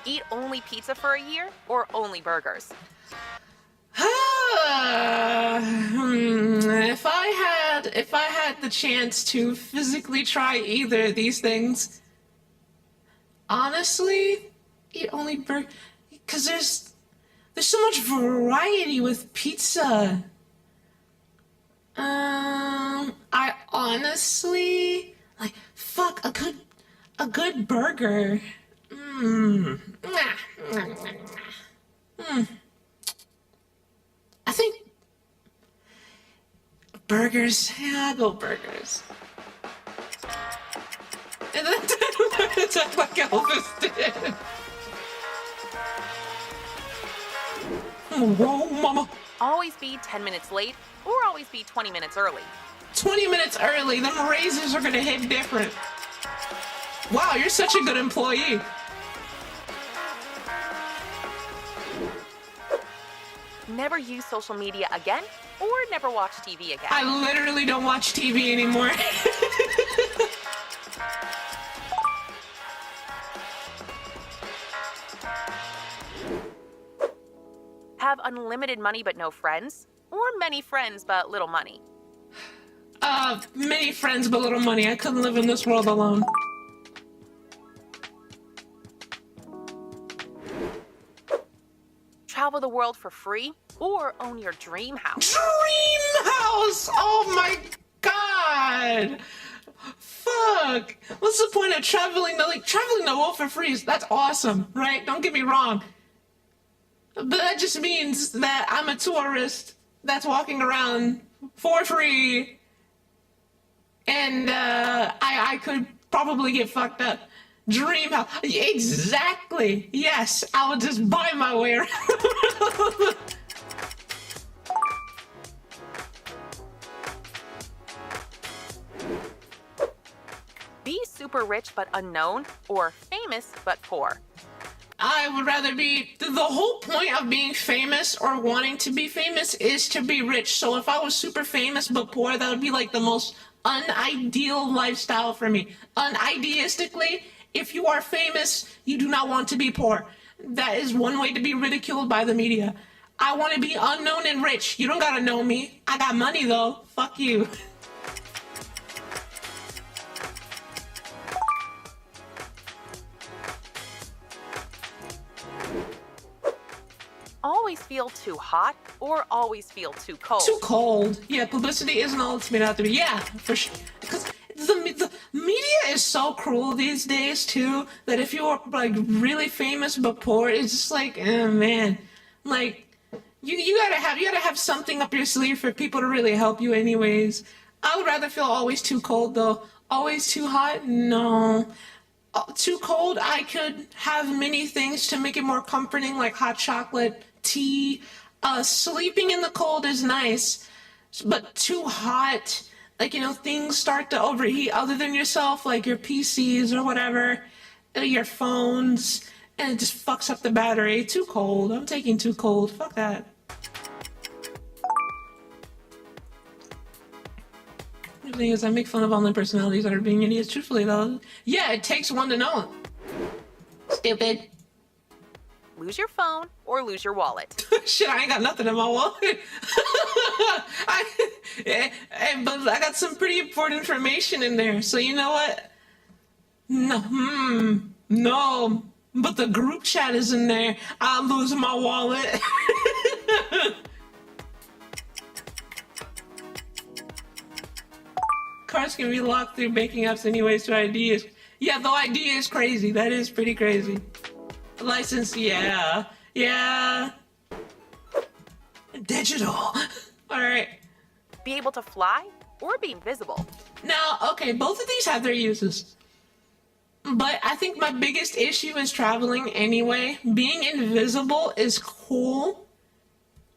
Eat only pizza for a year or only burgers? If I had the chance to physically try either of these things, honestly, eat only burger, because there's so much variety with pizza. I honestly like fuck a good burger. I think burgers. Yeah, I'll go burgers. And then it's like Elvis did. Whoa, mama. Always be 10 minutes late or always be 20 minutes early? 20 minutes early. Them raises are gonna hit different. Wow, you're such a good employee. Never use social media again or never watch TV again? I literally don't watch TV anymore. Have unlimited money but no friends? Or many friends but little money? Many friends but little money. I couldn't live in this world alone. Travel the world for free or own your dream house? Dream house! Oh my god! Fuck! What's the point of traveling the world for free? That's awesome, right? Don't get me wrong. But that just means that I'm a tourist that's walking around for free, and I could probably get fucked up. Dream house. Exactly. Yes, I would just buy my way around. Be super rich but unknown or famous but poor? I would rather be... The whole point of being famous or wanting to be famous is to be rich. So if I was super famous but poor, that would be like the most unideal lifestyle for me. Unidealistically, if you are famous, you do not want to be poor. That is one way to be ridiculed by the media. I want to be unknown and rich. You don't gotta know me. I got money though. Fuck you. Always feel too hot or always feel too cold? Too cold. Yeah, publicity isn't all it's made out to be. Yeah, for sure. Because the media is so cruel these days too, that if you're like really famous but poor, it's just like, oh man, like you gotta have something up your sleeve for people to really help you anyways. I would rather feel always too cold though. Always too hot? No. Too cold, I could have many things to make it more comforting, like hot chocolate, tea. Sleeping in the cold is nice, but too hot, like, things start to overheat other than yourself, like your PCs or whatever. your phones, and it just fucks up the battery. Too cold. I'm taking too cold. Fuck that. The thing is, I make fun of online personalities that are being idiots. Truthfully, though, yeah, it takes one to know. Stupid. Lose your phone or lose your wallet. Shit, I ain't got nothing in my wallet. But I got some pretty important information in there. So you know what? No. But the group chat is in there. I'll lose my wallet. Cards can be locked through banking apps anyways to IDs. Yeah, the ID is crazy. That is pretty crazy. License, yeah. Digital. All right. Be able to fly or be invisible. Now, okay, both of these have their uses. But I think my biggest issue is traveling anyway. Being invisible is cool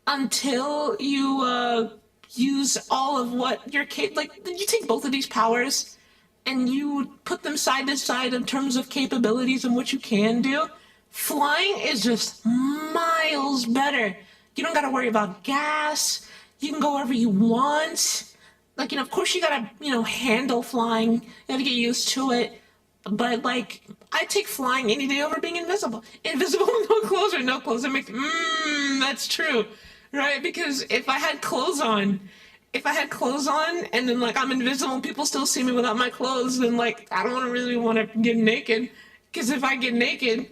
until you use all of what you're like, you take both of these powers and you put them side to side in terms of capabilities and what you can do. Flying is just miles better. You don't gotta worry about gas. You can go wherever you want. Like, of course you gotta, handle flying. You gotta get used to it. But, like, I take flying any day over being invisible. Invisible with no clothes or no clothes. It makes, that's true. Right? Because if I had clothes on and then, like, I'm invisible and people still see me without my clothes, then, like, I don't really want to get naked. Because if I get naked,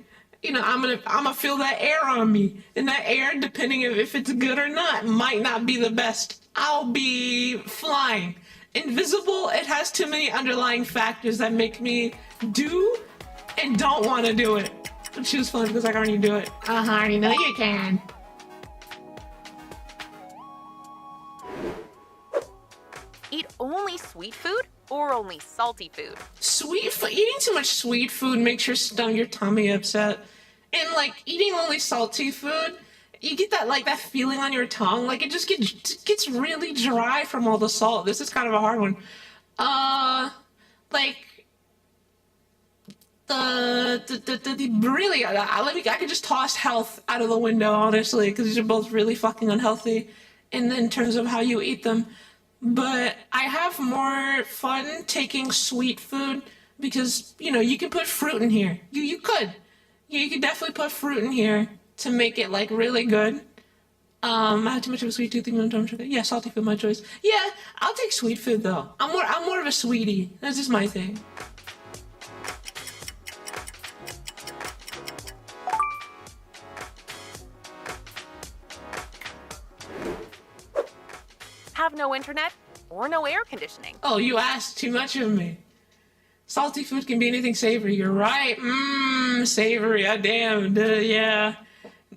I'm gonna feel that air on me. And that air, depending if it's good or not, might not be the best. I'll be flying. Invisible, it has too many underlying factors that make me do and don't want to do it. I choose fun because I can already do it. I already know you can. Eat only sweet food or only salty food. Eating too much sweet food makes your tummy upset. And like eating only salty food, you get that feeling on your tongue. Like it just gets really dry from all the salt. This is kind of a hard one. I could just toss health out of the window, honestly, because these are both really fucking unhealthy in terms of how you eat them. But I have more fun taking sweet food because, you can put fruit in here. You could definitely put fruit in here to make it, like, really good. I have too much of a sweet tooth. Yeah, salty food, my choice. Yeah, I'll take sweet food, though. I'm more of a sweetie. That's just my thing. Have no internet or no air conditioning. Oh, you asked too much of me. Salty food can be anything savory. You're right. Savory. Damn. Yeah.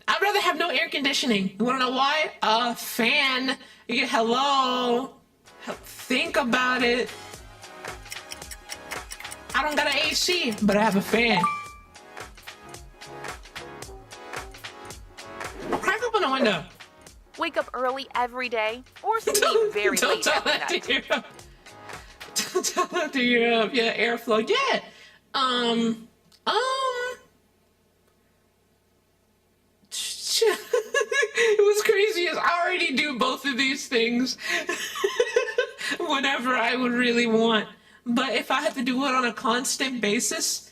I'd rather have no air conditioning. You wanna know why? A fan. Hello. Think about it. I don't got an AC, but I have a fan. Crack open the window. Wake up early every day or sleep very late every night. Don't tell that to your airflow. Yeah. What's crazy is I already do both of these things whenever I would really want. But if I had to do it on a constant basis,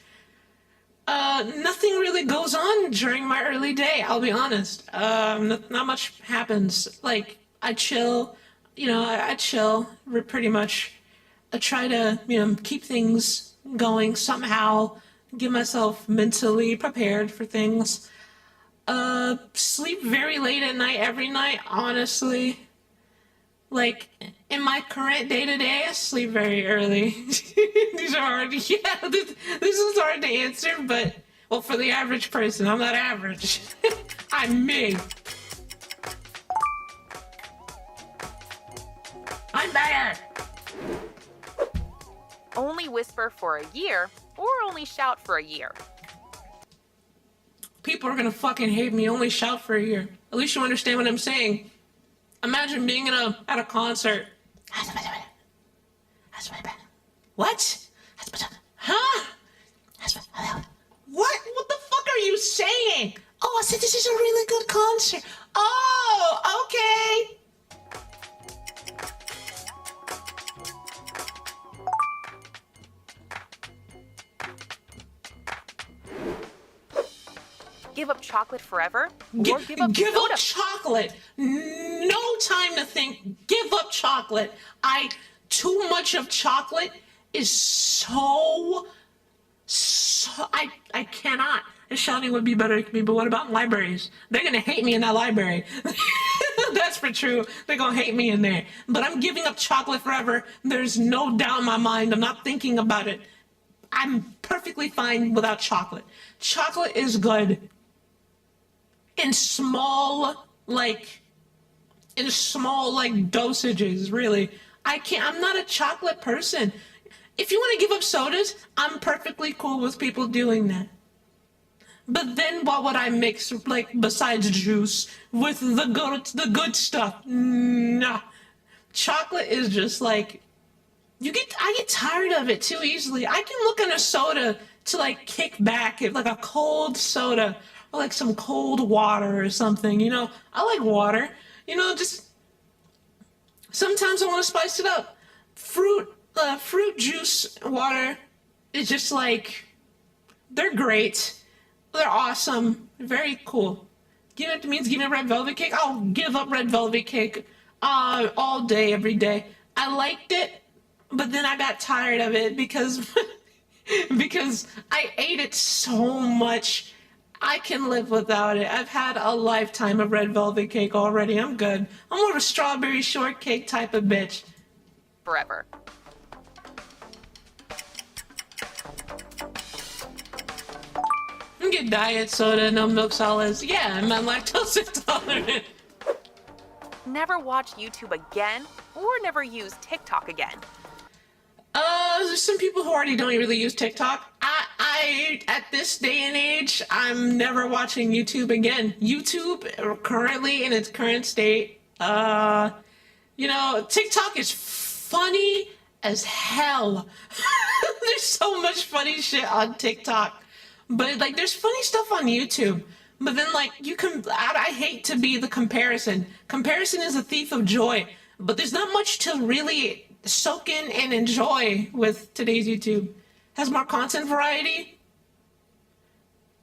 nothing really goes on during my early day, I'll be honest. Not much happens. Like, I chill, I chill pretty much. I try to, keep things going somehow, get myself mentally prepared for things. Sleep very late at night every night, honestly. Like, in my current day-to-day, I sleep very early. These are hard. Yeah, this is hard to answer, but, well, for the average person, I'm not average. I'm me. I'm better. Only whisper for a year or only shout for a year. People are gonna fucking hate me. Only shout for a year. At least you understand what I'm saying. Imagine being at a concert. What? Huh? What? What the fuck are you saying? Oh, I said this is a really good concert. Oh, okay. Give up chocolate forever? Or give up Give soda? up chocolate. No time to think. Give up chocolate. Too much of chocolate is I cannot. And Shawnee would be better than me, but what about libraries? They're gonna hate me in that library. That's for true. They're gonna hate me in there. But I'm giving up chocolate forever. There's no doubt in my mind. I'm not thinking about it. I'm perfectly fine without chocolate. Chocolate is good. In small dosages, really. I'm not a chocolate person. If you want to give up sodas, I'm perfectly cool with people doing that. But then what would I mix, like, besides juice, with the good stuff? Nah. Chocolate is just like, I get tired of it too easily. I can look at a soda to, like, kick back, like a cold soda, or like some cold water or something, you know? I like water, you know, just, sometimes I want to spice it up. Fruit juice water is just like, they're great. They're awesome. Very cool. Give me red velvet cake. I'll give up red velvet cake all day, every day. I liked it, but then I got tired of it because I ate it so much. I can live without it. I've had a lifetime of red velvet cake already. I'm good. I'm more of a strawberry shortcake type of bitch. Forever. You get diet soda, no milk solids. Yeah, I'm lactose intolerant. Never watch YouTube again, or never use TikTok again. There's some people who already don't really use TikTok. I at this day and age, I'm never watching YouTube again. YouTube, currently in its current state, TikTok is funny as hell. There's so much funny shit on TikTok. But, like, there's funny stuff on YouTube. But then, like, I hate to be the comparison. Comparison is a thief of joy. But there's not much to really soak in and enjoy with today's YouTube. Has more content variety?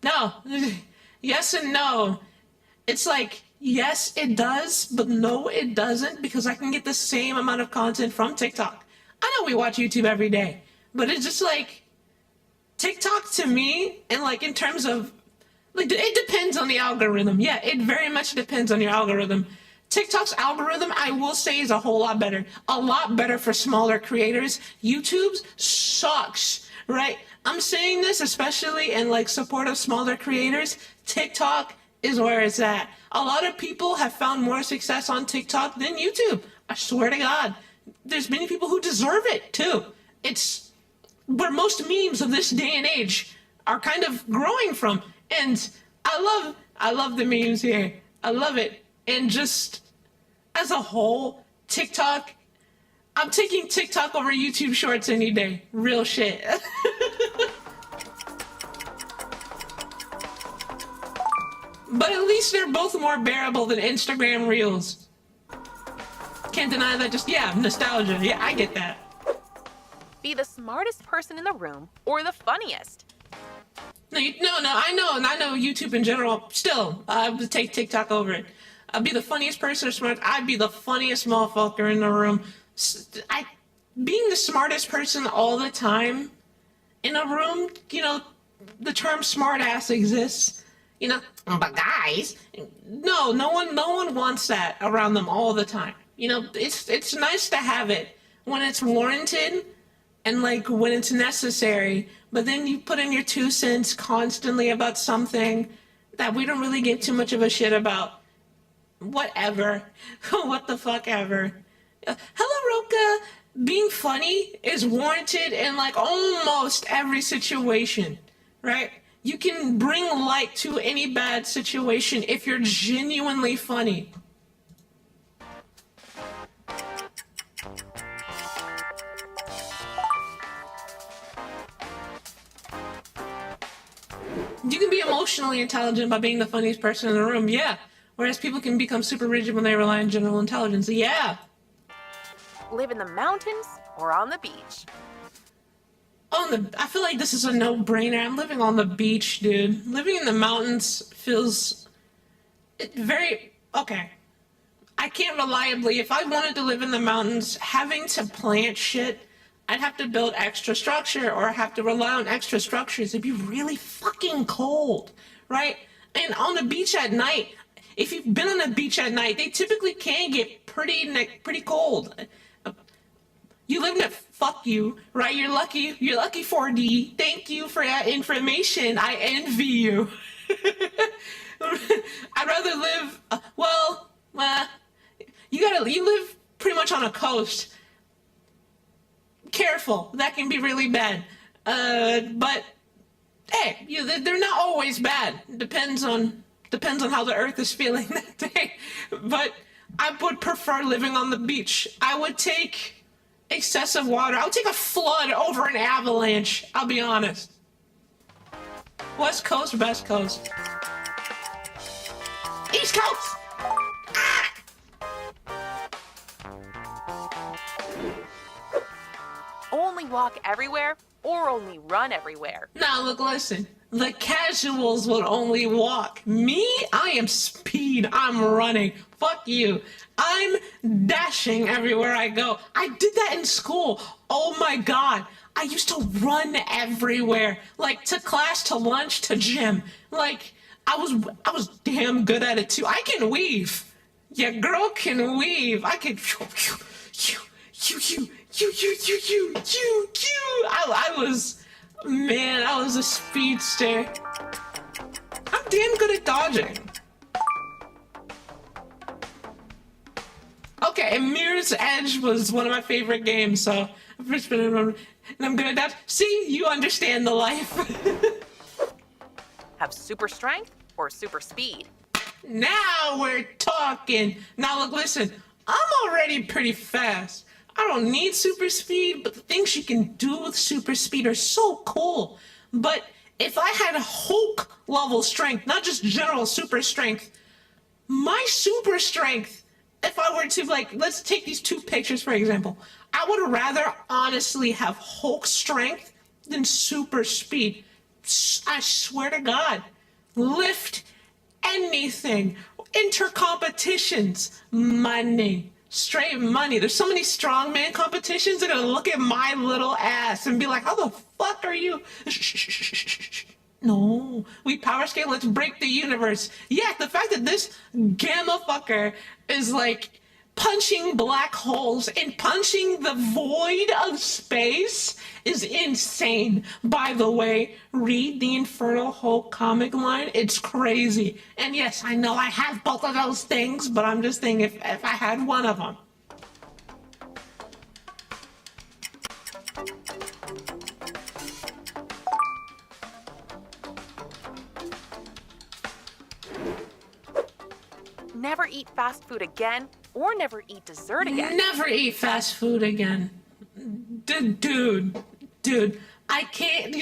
No. Yes and no. It's like, yes, it does, but no, it doesn't, because I can get the same amount of content from TikTok. I know we watch YouTube every day, but it's just like, TikTok to me, and like in terms of, like, it depends on the algorithm. Yeah, it very much depends on your algorithm. TikTok's algorithm, I will say, is a whole lot better. A lot better for smaller creators. YouTube's sucks, right? I'm saying this especially in like support of smaller creators. TikTok is where it's at. A lot of people have found more success on TikTok than YouTube. I swear to God. There's many people who deserve it too. It's where most memes of this day and age are kind of growing from. And I love the memes here. I love it. And just as a whole, TikTok, I'm taking TikTok over YouTube Shorts any day. Real shit. But at least they're both more bearable than Instagram Reels. Can't deny that. Just, yeah, nostalgia. Yeah, I get that. Be the smartest person in the room or the funniest. No, I know YouTube in general. Still, I would take TikTok over it. I'd be the funniest person or smart. I'd be the funniest motherfucker in the room. Being the smartest person all the time in a room, you know, the term smartass exists. You know, but guys, no one wants that around them all the time. You know, it's nice to have it when it's warranted and like when it's necessary. But then you put in your 2 cents constantly about something that we don't really give too much of a shit about. Whatever. What the fuck ever. Hello, Roka. Being funny is warranted in like almost every situation, right? You can bring light to any bad situation if you're genuinely funny. emotionally intelligent by being the funniest person in the room, yeah. Whereas people can become super rigid when they rely on general intelligence, yeah. Live in the mountains or on the beach? I feel like this is a no-brainer. I'm living on the beach, dude. Living in the mountains feels very... Okay. I can't reliably... If I wanted to live in the mountains, having to plant shit, I'd have to build extra structure or have to rely on extra structures. It'd be really fucking cold, right? And on the beach at night, if you've been on the beach at night, they typically can get pretty cold. You live in a fuck you, right? You're lucky 4D. Thank you for that information. I envy you. I'd rather live, you live pretty much on a coast. Careful, that can be really bad. But hey, they're not always bad. Depends on how the earth is feeling that day. But I would prefer living on the beach. I would take excessive water. I would take a flood over an avalanche. I'll be honest. West Coast or Best Coast? East Coast! Only walk everywhere or only run everywhere? Now look, listen. The casuals would only walk. Me, I am speed. I'm running. Fuck you. I'm dashing everywhere I go. I did that in school. Oh my god. I used to run everywhere. Like, to class, to lunch, to gym. Like, I was damn good at it too. I can weave. Your girl can weave. I can... I was a speedster. I'm damn good at dodging. Okay, and Mirror's Edge was one of my favorite games, so I've just been and I'm good at that. See, you understand the life. Have super strength or super speed? Now we're talking. Now look, listen, I'm already pretty fast. I don't need super speed, but the things you can do with super speed are so cool. But if I had Hulk level strength, not just general super strength, my super strength, if I were to, like, let's take these two pictures for example. I would rather honestly have Hulk strength than super speed. I swear to God. Lift anything. Enter competitions. Money. Straight money. There's so many strongman competitions that are gonna look at my little ass and be like, how the fuck are you? No, we power scale, let's break the universe. Yeah, the fact that this gamma fucker is like punching black holes and punching the void of space is insane. By the way, read the Infernal Hulk comic line. It's crazy. And yes, I know I have both of those things, but I'm just thinking if I had one of them. Never eat fast food again or never eat dessert again? Never eat fast food again. Dude, I can't.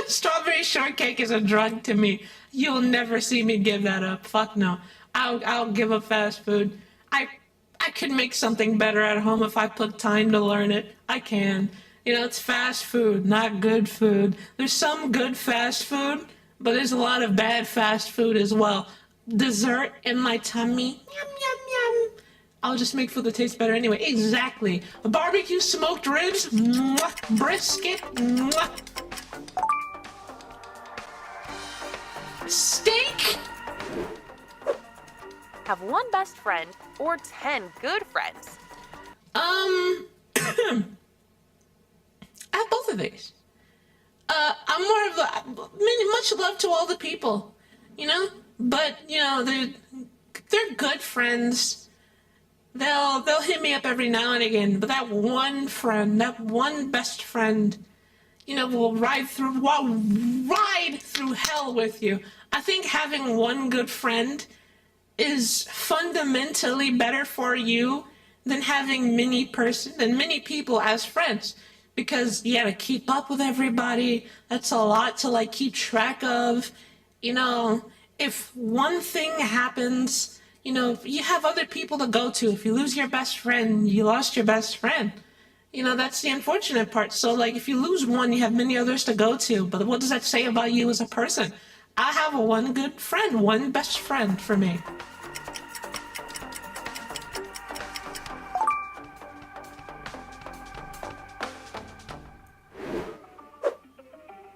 Strawberry shortcake is a drug to me. You'll never see me give that up. Fuck no. I'll give up fast food. I could make something better at home if I put time to learn it. I can. You know, it's fast food, not good food. There's some good fast food, but there's a lot of bad fast food as well. Dessert in my tummy. Yum, yum, yum. I'll just make food that tastes better anyway. Exactly. Barbecue smoked ribs. Mwah. Brisket. Mwah. Steak. Have one best friend or 10 good friends? I have both of these. I'm more of a much love to all the people, you know. But you know they're good friends. They'll hit me up every now and again. But that one friend, that one best friend, you know, will ride through hell with you. I think having one good friend is fundamentally better for you than having many people as friends, because you gotta keep up with everybody. That's a lot to like keep track of. you know, if one thing happens, you know, you have other people to go to. If you lose your best friend, you lost your best friend. You know, that's the unfortunate part. So, like, if you lose one, you have many others to go to. But what does that say about you as a person? I have one good friend, one best friend for me.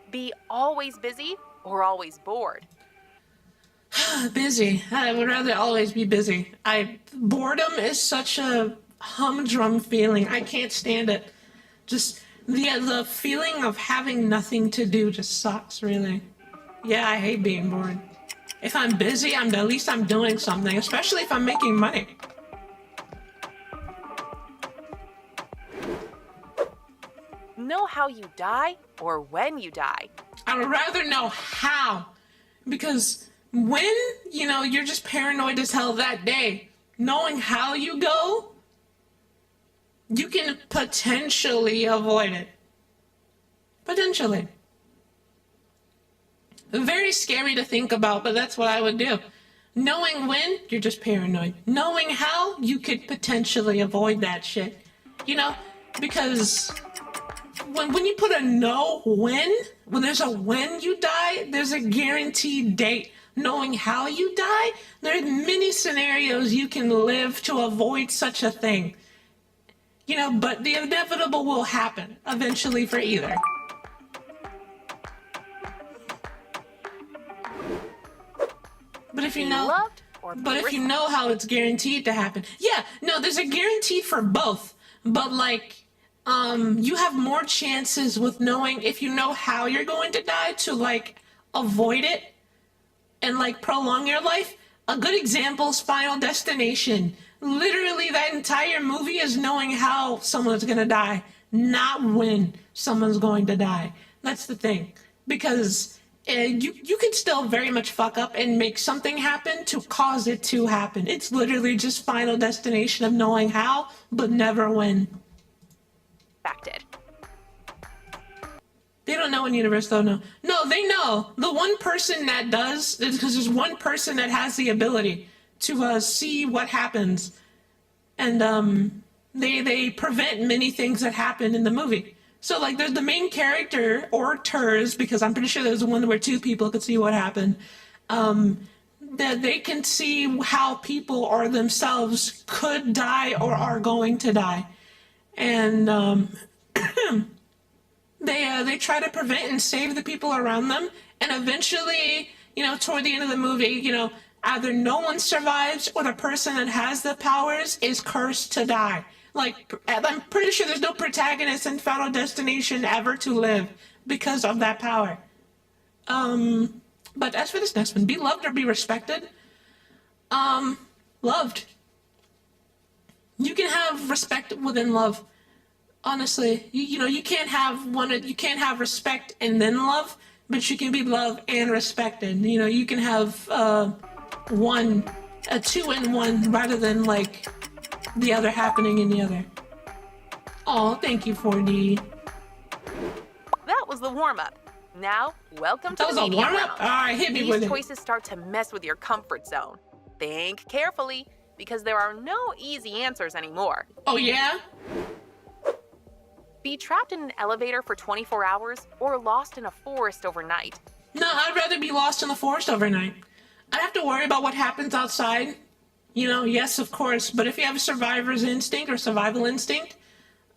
Be always busy or always bored? Busy. I would rather always be busy. Boredom is such a humdrum feeling. I can't stand it. Just the feeling of having nothing to do just sucks, really. Yeah, I hate being bored. If I'm busy, at least I'm doing something, especially if I'm making money. Know how you die or when you die? I would rather know how. Because when, you know, you're just paranoid as hell that day, knowing how you go, you can potentially avoid it. Potentially. Very scary to think about, but that's what I would do. Knowing when, you're just paranoid. Knowing how, you could potentially avoid that shit. You know, because when you put a know when there's a when you die, there's a guaranteed date. Knowing how you die, there are many scenarios you can live to avoid such a thing. You know, but the inevitable will happen eventually for either. But if you know, Loved or if you know how it's guaranteed to happen, yeah, no, there's a guarantee for both. But like, you have more chances with knowing if you know how you're going to die to like avoid it and like prolong your life. A good example is Final Destination. Literally, that entire movie is knowing how someone's gonna die, not when someone's going to die. That's the thing, because you can still very much fuck up and make something happen to cause it to happen. It's literally just Final Destination of knowing how, but never when. Affected. They don't know in universe, though. No, they know. The one person that does, because there's one person that has the ability to see what happens, and they prevent many things that happen in the movie. So like, there's the main character or ters, because I'm pretty sure there's one where two people could see what happened. That they can see how people or themselves could die or are going to die, and they try to prevent and save the people around them, and eventually, you know, toward the end of the movie, you know, either no one survives or the person that has the powers is cursed to die. Like, I'm pretty sure there's no protagonist in Final Destination ever to live because of that power. But as for this next one, be loved or be respected? Loved. You can have respect within love. Honestly, you know, you can't have respect and then love, but you can be loved and respected. You know, you can have two in one rather than like the other happening in the other. Oh, thank you, 4D. That was the warm-up. Now, welcome to That the was a medium warm-up? round. All right, hit me These with it. choices start to mess with your comfort zone. Think carefully, because there are no easy answers anymore. Oh, yeah? Be trapped in an elevator for 24 hours or lost in a forest overnight. No, I'd rather be lost in the forest overnight. I'd have to worry about what happens outside. You know, yes, of course, but if you have a survivor's instinct or survival instinct,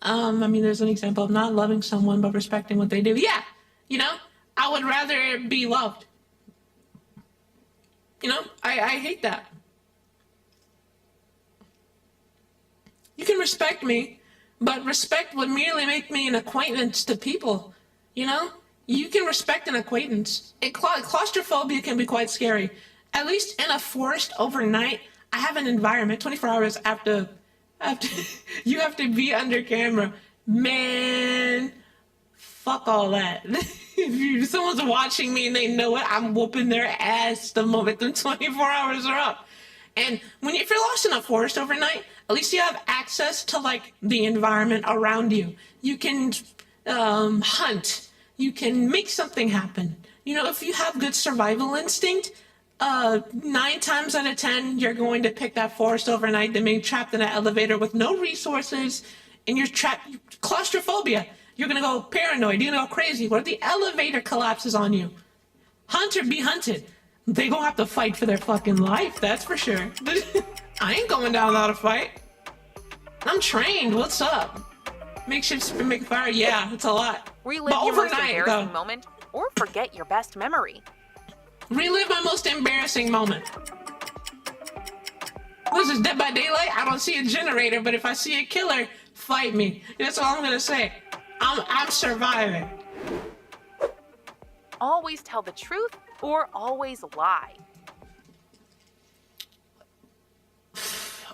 I mean, there's an example of not loving someone but respecting what they do. Yeah, you know, I would rather be loved. You know, I hate that. You can respect me, but respect would merely make me an acquaintance to people, you know? You can respect an acquaintance. Claustrophobia can be quite scary. At least in a forest overnight, I have an environment 24 hours after you have to be under camera. Man, fuck all that. If someone's watching me and they know it, I'm whooping their ass the moment the 24 hours are up. And if you're lost in a forest overnight, at least you have access to like the environment around you. You can hunt. You can make something happen. You know, if you have good survival instinct, 9 times out of 10, you're going to pick that forest overnight than being trapped in an elevator with no resources, and you're trapped, claustrophobia. You're gonna go paranoid, you're gonna go crazy, or the elevator collapses on you. Hunt or be hunted. They gonna have to fight for their fucking life, that's for sure. I ain't going down without a fight. I'm trained, what's up? Makeshift make fire, yeah, it's a lot. Relive But your most overnight, embarrassing though. moment or forget your best memory. Relive my most embarrassing moment. This is Dead by Daylight. I don't see a generator, but if I see a killer, fight me. That's all I'm gonna say. I'm surviving. Always tell the truth or always lie.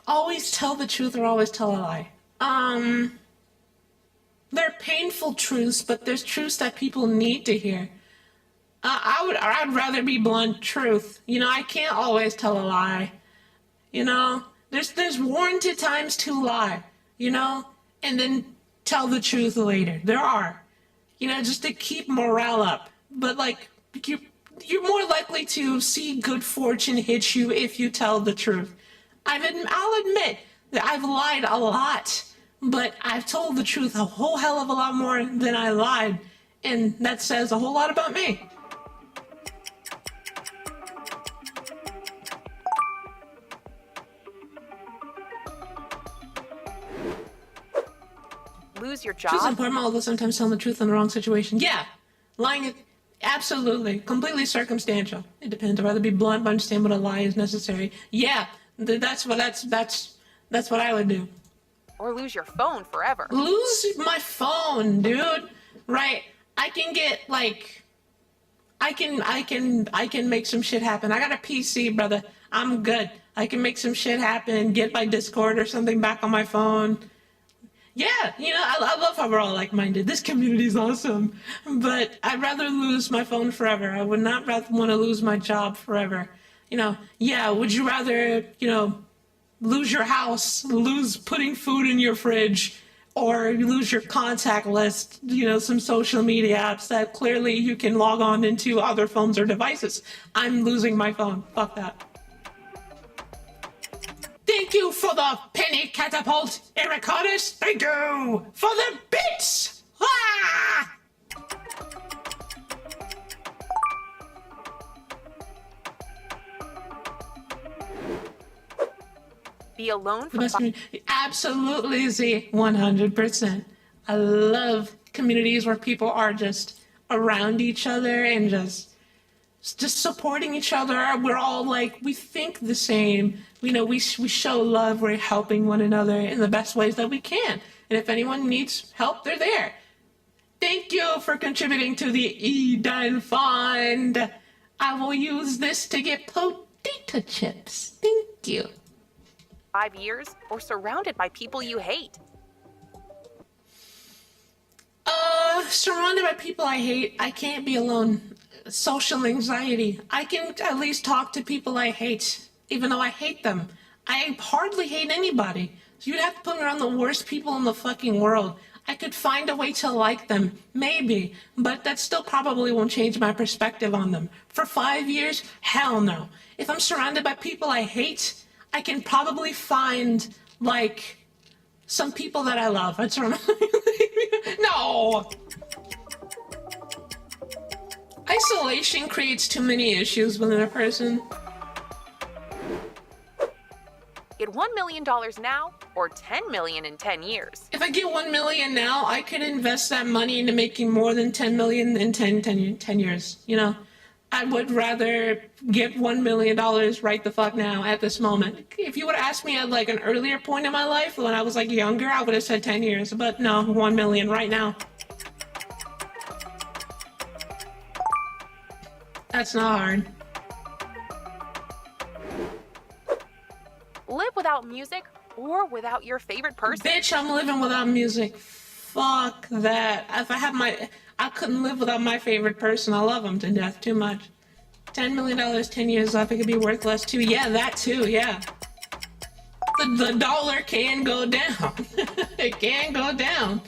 Always tell the truth or always tell a lie. They're painful truths, but there's truths that people need to hear. I'd rather be blunt truth. You know, I can't always tell a lie. You know, there's warranted times to lie, you know, and then tell the truth later. There are, you know, just to keep morale up. But like, you're more likely to see good fortune hit you if you tell the truth. I'll admit that I've lied a lot, but I've told the truth a whole hell of a lot more than I lied, and that says a whole lot about me. Lose your Truth's job. important, although sometimes telling the truth in the wrong situation. Yeah, lying is absolutely, completely circumstantial. It depends. I'd rather be blunt, but understand what a lie is necessary. Yeah, that's what I would do. Or lose your phone forever. Lose my phone, dude. Right? I can get like, I can make some shit happen. I got a PC, brother. I'm good. I can make some shit happen. Get my Discord or something back on my phone. Yeah, you know, I love how we're all like-minded. This community is awesome. But I'd rather lose my phone forever. I would not rather want to lose my job forever. You know, yeah, would you rather, you know, lose your house, lose putting food in your fridge, or lose your contact list, you know, some social media apps that clearly you can log on into other phones or devices? I'm losing my phone. Fuck that. Thank you for the penny catapult, Ericatus. Thank you for the bits. Ah! Be alone for Must be- Absolutely, Z. 100%. I love communities where people are just around each other and just supporting each other. We're all like, we think the same. You know, we show love. We're helping one another in the best ways that we can. And if anyone needs help, they're there. Thank you for contributing to the Eden Fund. I will use this to get potato chips. Thank you. 5 years or surrounded by people you hate. Surrounded by people I hate. I can't be alone. Social anxiety. I can at least talk to people I hate, even though I hate them. I hardly hate anybody. So you'd have to put me around the worst people in the fucking world. I could find a way to like them, maybe, but that still probably won't change my perspective on them. For 5 years? Hell no. If I'm surrounded by people I hate, I can probably find, like, some people that I love. That's no! Isolation creates too many issues within a person. Get $1 million now or $10 million in 10 years. If I get 1 million now, I could invest that money into making more than 10 million in 10 years. You know, I would rather get $1 million right the fuck now at this moment. If you would have asked me at like an earlier point in my life when I was like younger, I would have said 10 years, but no, 1 million right now. That's not hard. Live without music or without your favorite person. Bitch, I'm living without music. Fuck that. If I had I couldn't live without my favorite person. I love him to death too much. $10 million, 10 years left, it could be worth less too. Yeah, that too, yeah. The dollar can go down. It can go down.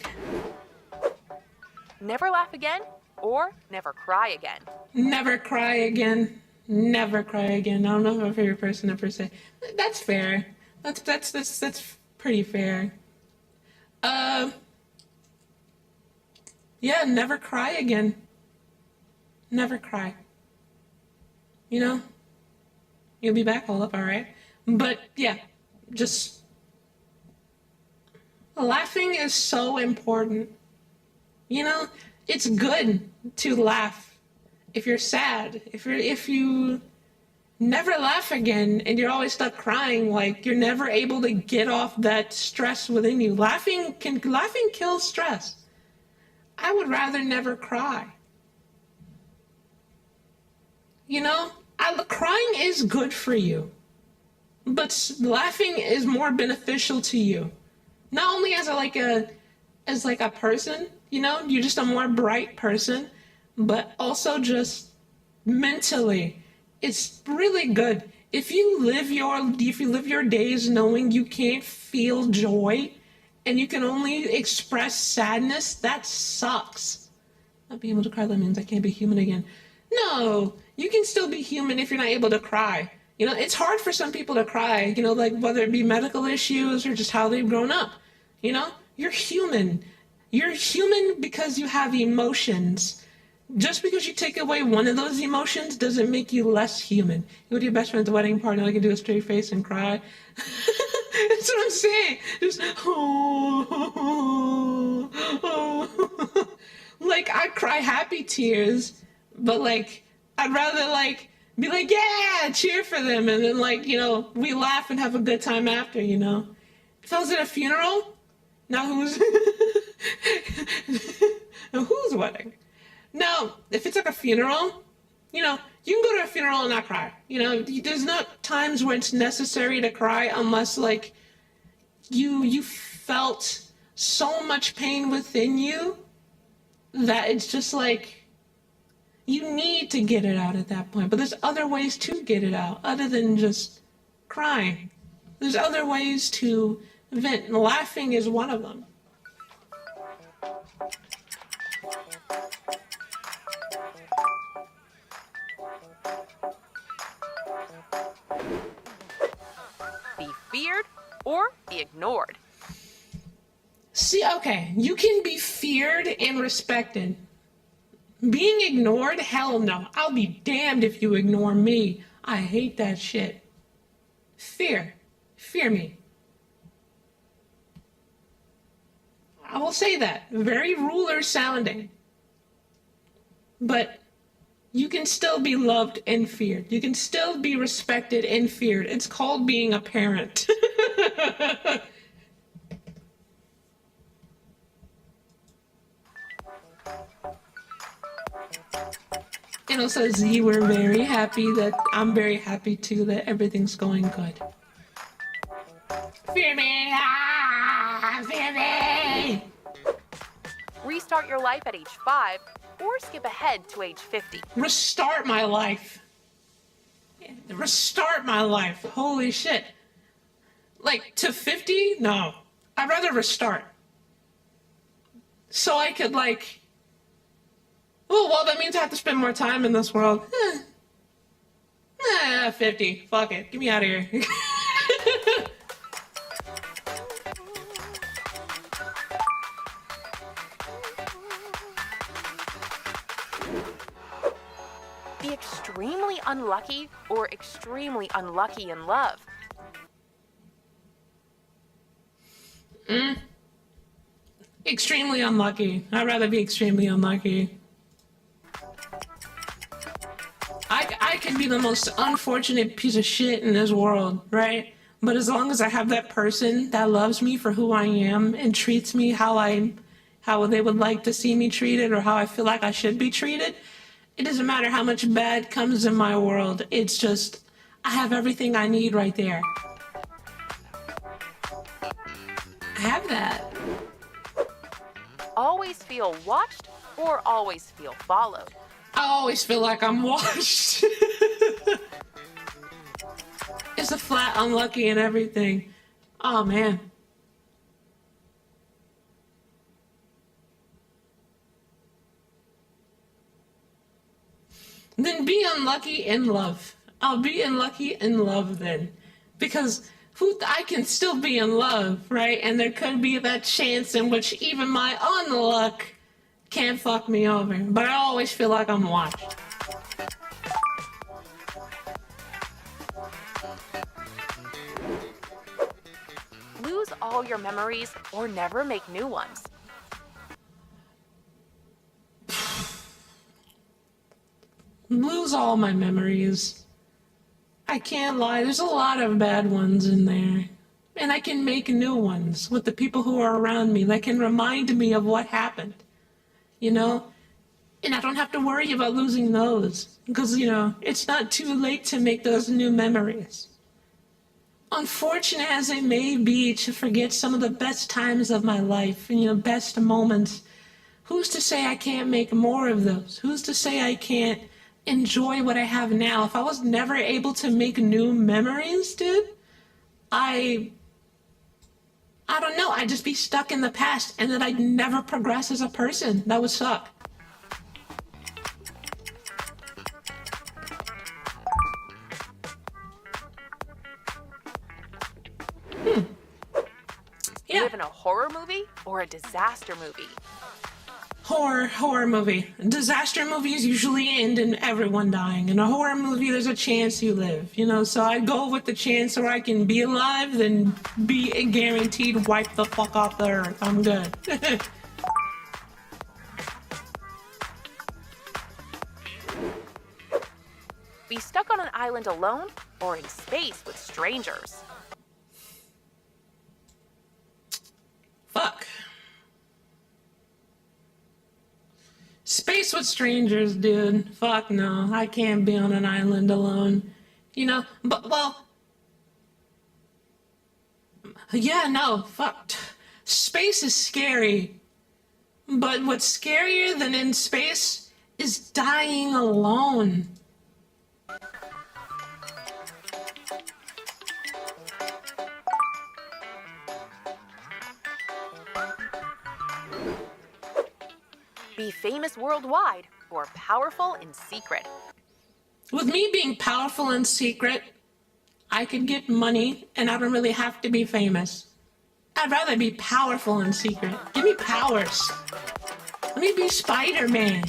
Never laugh again or never cry again. Never cry again. Never cry again. I don't know if I'm a favorite person to ever say. That's fair. That's pretty fair. Yeah, never cry again. Never cry. You know? You'll be back all up, alright? But yeah, just laughing is so important. You know, it's good to laugh. If you're sad, if you never laugh again and you're always stuck crying, like you're never able to get off that stress within you. Laughing kills stress. I would rather never cry. You know, crying is good for you, but laughing is more beneficial to you. Not only as a person, you know, you're just a more bright person, but also just mentally, it's really good. If you live your days knowing you can't feel joy and you can only express sadness, that sucks. Not being able to cry, that means I can't be human again. No, you can still be human if you're not able to cry. You know, it's hard for some people to cry, you know, like whether it be medical issues or just how they've grown up. You know, you're human. You're human because you have emotions. Just because you take away one of those emotions doesn't make you less human. You go to your best friend's wedding party, all you can do is straight face and cry. That's what I'm saying. Just, oh. Like, I cry happy tears, but like, I'd rather like, be like, yeah, cheer for them, and then like, you know, we laugh and have a good time after, you know. If I was at a funeral, now whose wedding? No, if it's like a funeral, you know, you can go to a funeral and not cry. You know, there's not times where it's necessary to cry unless like you felt so much pain within you that it's just like you need to get it out at that point. But there's other ways to get it out other than just crying. There's other ways to vent, and laughing is one of them. Be feared or be ignored. See, okay, you can be feared and respected. Being ignored? Hell no. I'll be damned if you ignore me. I hate that shit. Fear me. I will say that. Very ruler sounding. But you can still be loved and feared. You can still be respected and feared. It's called being a parent. And also, Z, we're very happy that I'm very happy too that everything's going good. Fear me! Ah, fear me! Restart your life at age 5 or skip ahead to age 50. Restart my life. Restart my life. Holy shit. Like, to 50? No. I'd rather restart. So I could, like... well, that means I have to spend more time in this world. 50. Fuck it. Get me out of here. Be extremely unlucky or extremely unlucky in love. Extremely unlucky. I'd rather be extremely unlucky. I can be the most unfortunate piece of shit in this world, right? But as long as I have that person that loves me for who I am and treats me how they would like to see me treated or how I feel like I should be treated, it doesn't matter how much bad comes in my world. It's just, I have everything I need right there. I have that. Always feel watched or always feel followed. I always feel like I'm watched. It's a flat unlucky and everything. Oh man. Then be unlucky in love. I'll be unlucky in love then. Because I can still be in love, right? And there could be that chance in which even my unluck can't fuck me over. But I always feel like I'm watched. Lose all your memories or never make new ones. Lose all my memories. I can't lie, there's a lot of bad ones in there. And I can make new ones with the people who are around me that can remind me of what happened. You know? And I don't have to worry about losing those. Because, you know, it's not too late to make those new memories. Unfortunate as it may be to forget some of the best times of my life and, you know, best moments, who's to say I can't make more of those? Who's to say I can't enjoy what I have now? If I was never able to make new memories, dude, I don't know, I'd just be stuck in the past and then I'd never progress as a person. That would suck. Yeah. Live in a horror movie or a disaster movie? Horror movie. Disaster movies usually end in everyone dying. In a horror movie, there's a chance you live, you know? So I'd go with the chance where I can be alive than be guaranteed wipe the fuck off the earth. I'm good. Be stuck on an island alone or in space with strangers? Fuck. Space with strangers, dude. Fuck no. I can't be on an island alone. You know, but, well... Yeah, no, fuck. Space is scary. But what's scarier than in space is dying alone. Be famous worldwide or powerful in secret? With me being powerful in secret, I could get money and I don't really have to be famous. I'd rather be powerful in secret. Give me powers. Let me be Spider-Man.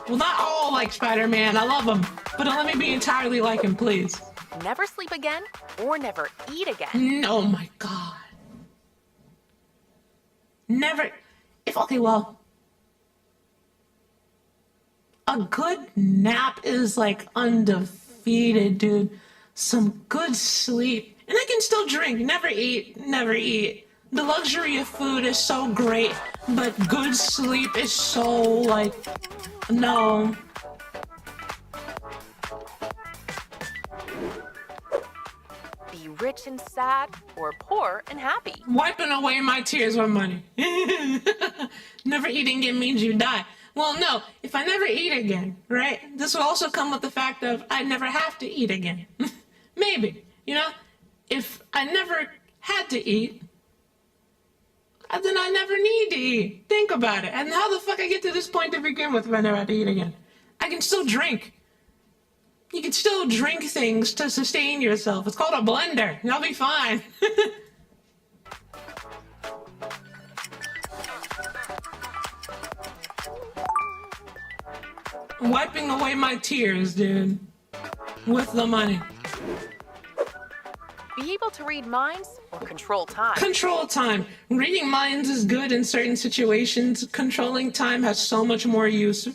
Well, not all like Spider-Man. I love him. But let me be entirely like him, please. Never sleep again or never eat again? Oh my God. Never... Okay, well, a good nap is like undefeated, dude. Some good sleep. And I can still drink, never eat, never eat. The luxury of food is so great, but good sleep is so, like, no. Be rich and sad or poor and happy? Wiping away my tears with money. Never eating again means you die. Well, no, if I never eat again, right? This will also come with the fact of I never have to eat again. Maybe, you know? If I never had to eat, then I never need to eat. Think about it. And how the fuck I get to this point to begin with if I never had to eat again? I can still drink. You can still drink things to sustain yourself. It's called a blender. You'll be fine. Wiping away my tears, dude. With the money. Be able to read minds or control time? Control time. Reading minds is good in certain situations. Controlling time has so much more use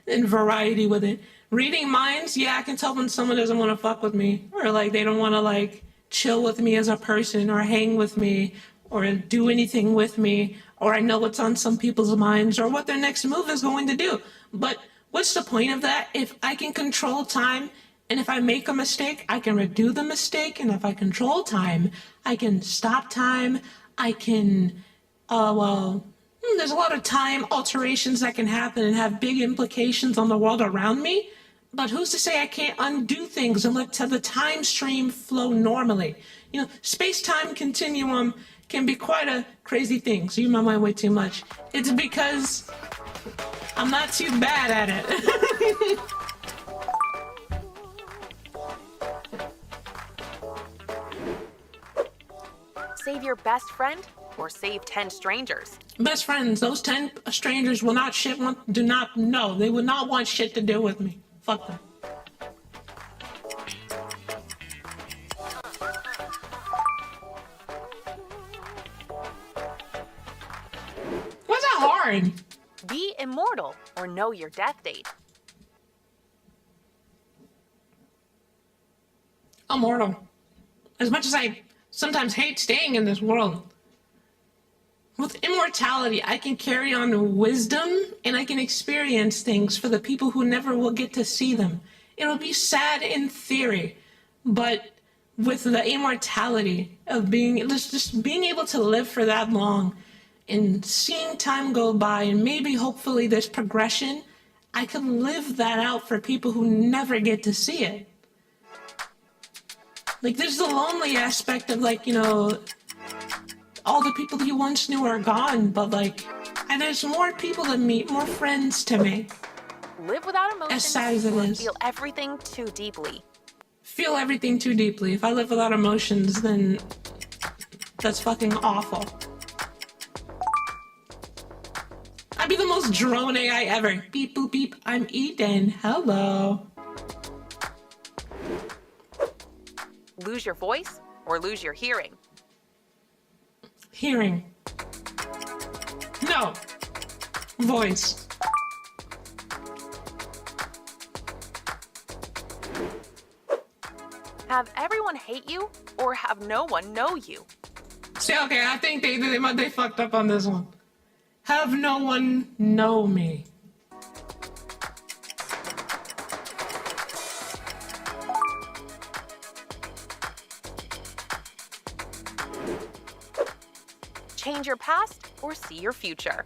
and variety with it. Reading minds, yeah, I can tell when someone doesn't want to fuck with me. Or, like, they don't want to, like, chill with me as a person or hang with me or do anything with me. Or I know what's on some people's minds or what their next move is going to do. But what's the point of that if I can control time? And if I make a mistake, I can redo the mistake. And if I control time, I can stop time. I can, there's a lot of time alterations that can happen and have big implications on the world around me. But who's to say I can't undo things and let the time stream flow normally? You know, space-time continuum can be quite a crazy thing. So you might mind way too much. It's because I'm not too bad at it. Save your best friend or save 10 strangers? Best friends, those 10 strangers will not do not know. They would not want shit to do with me. Fuck them. What's that hard? Be immortal or know your death date? Immortal. As much as I sometimes hate staying in this world, with immortality, I can carry on wisdom and I can experience things for the people who never will get to see them. It'll be sad in theory, but with the immortality of just being able to live for that long and seeing time go by and maybe hopefully there's progression, I can live that out for people who never get to see it. Like, there's the lonely aspect of, like, you know, all the people you once knew are gone, but, like, and there's more people to meet, more friends to make. Live without emotions As sad as it or is. feel everything too deeply? Feel everything too deeply. If I live without emotions, then that's fucking awful. I'd be the most drone AI ever. Beep, boop, beep. I'm Eden. Hello. Lose your voice or lose your hearing? Hearing. No. Voice. Have everyone hate you or have no one know you? See, okay, I think they fucked up on this one. Have no one know me. Change your past or see your future?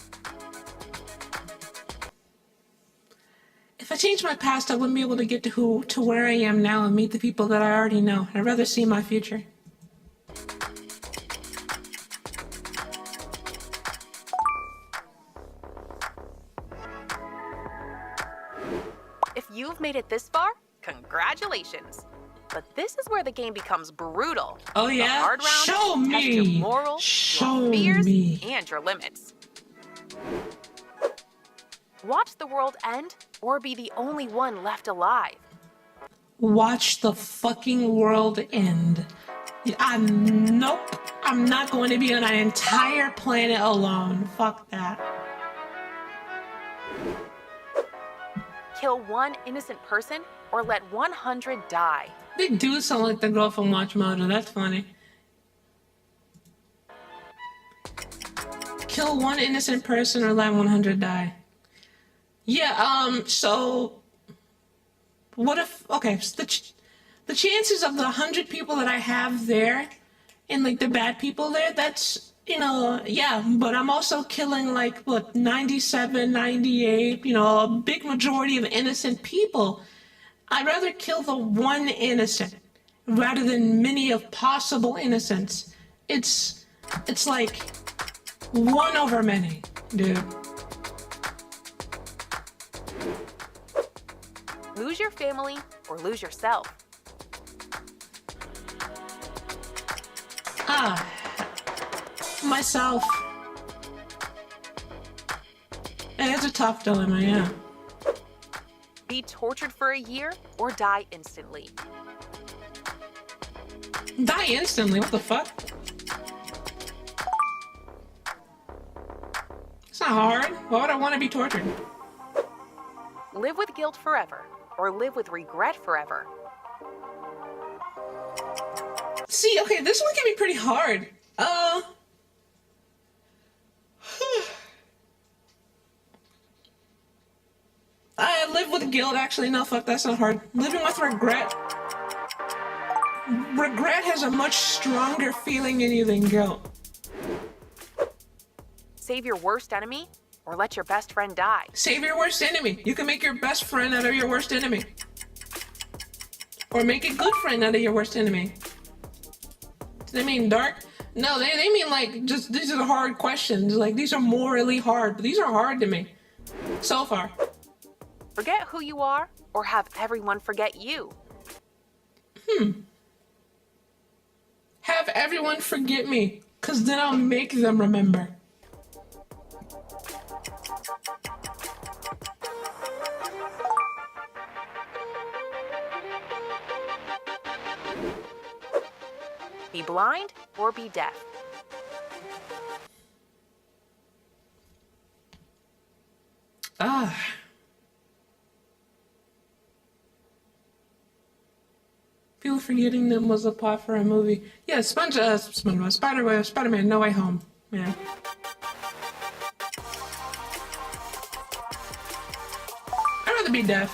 If I changed my past, I wouldn't be able to get to where I am now and meet the people that I already know. I'd rather see my future. If you've made it this far, congratulations. But this is where the game becomes brutal. Oh yeah? The hard rounds Show test me! your morals, Show your fears, me! and your limits. Watch the world end or be the only one left alive. Watch the fucking world end. Nope. I'm not going to be on an entire planet alone. Fuck that. Kill one innocent person or let 100 die. They do sound like the girl from Watch Mojo. That's funny. Kill one innocent person or let 100 die. Yeah, so what if, okay, so the chances of the 100 people that I have there and like the bad people there, that's, you know, yeah, but I'm also killing like, what, 97, 98, you know, a big majority of innocent people. I'd rather kill the one innocent rather than many of possible innocents. It's like one over many, dude. Lose your family or lose yourself. Myself. It's a tough dilemma, yeah. Be tortured for a year or die instantly. Die instantly, what the fuck? It's not hard. Why would I want to be tortured? Live with guilt forever or live with regret forever. See, okay, this one can be pretty hard. I live with guilt, actually. No, fuck, that's not hard. Living with regret. Regret has a much stronger feeling in you than guilt. Save your worst enemy or let your best friend die. Save your worst enemy. You can make your best friend out of your worst enemy. Or make a good friend out of your worst enemy. Do they mean dark? No, they mean like, just, these are the hard questions. Like, these are morally hard, but these are hard to me. So far. Forget who you are or have everyone forget you? Have everyone forget me, because then I'll make them remember. Be blind or be deaf? People forgetting them was a plot for a movie. Yeah, Spider-Man, No Way Home. Yeah. I'd rather be deaf.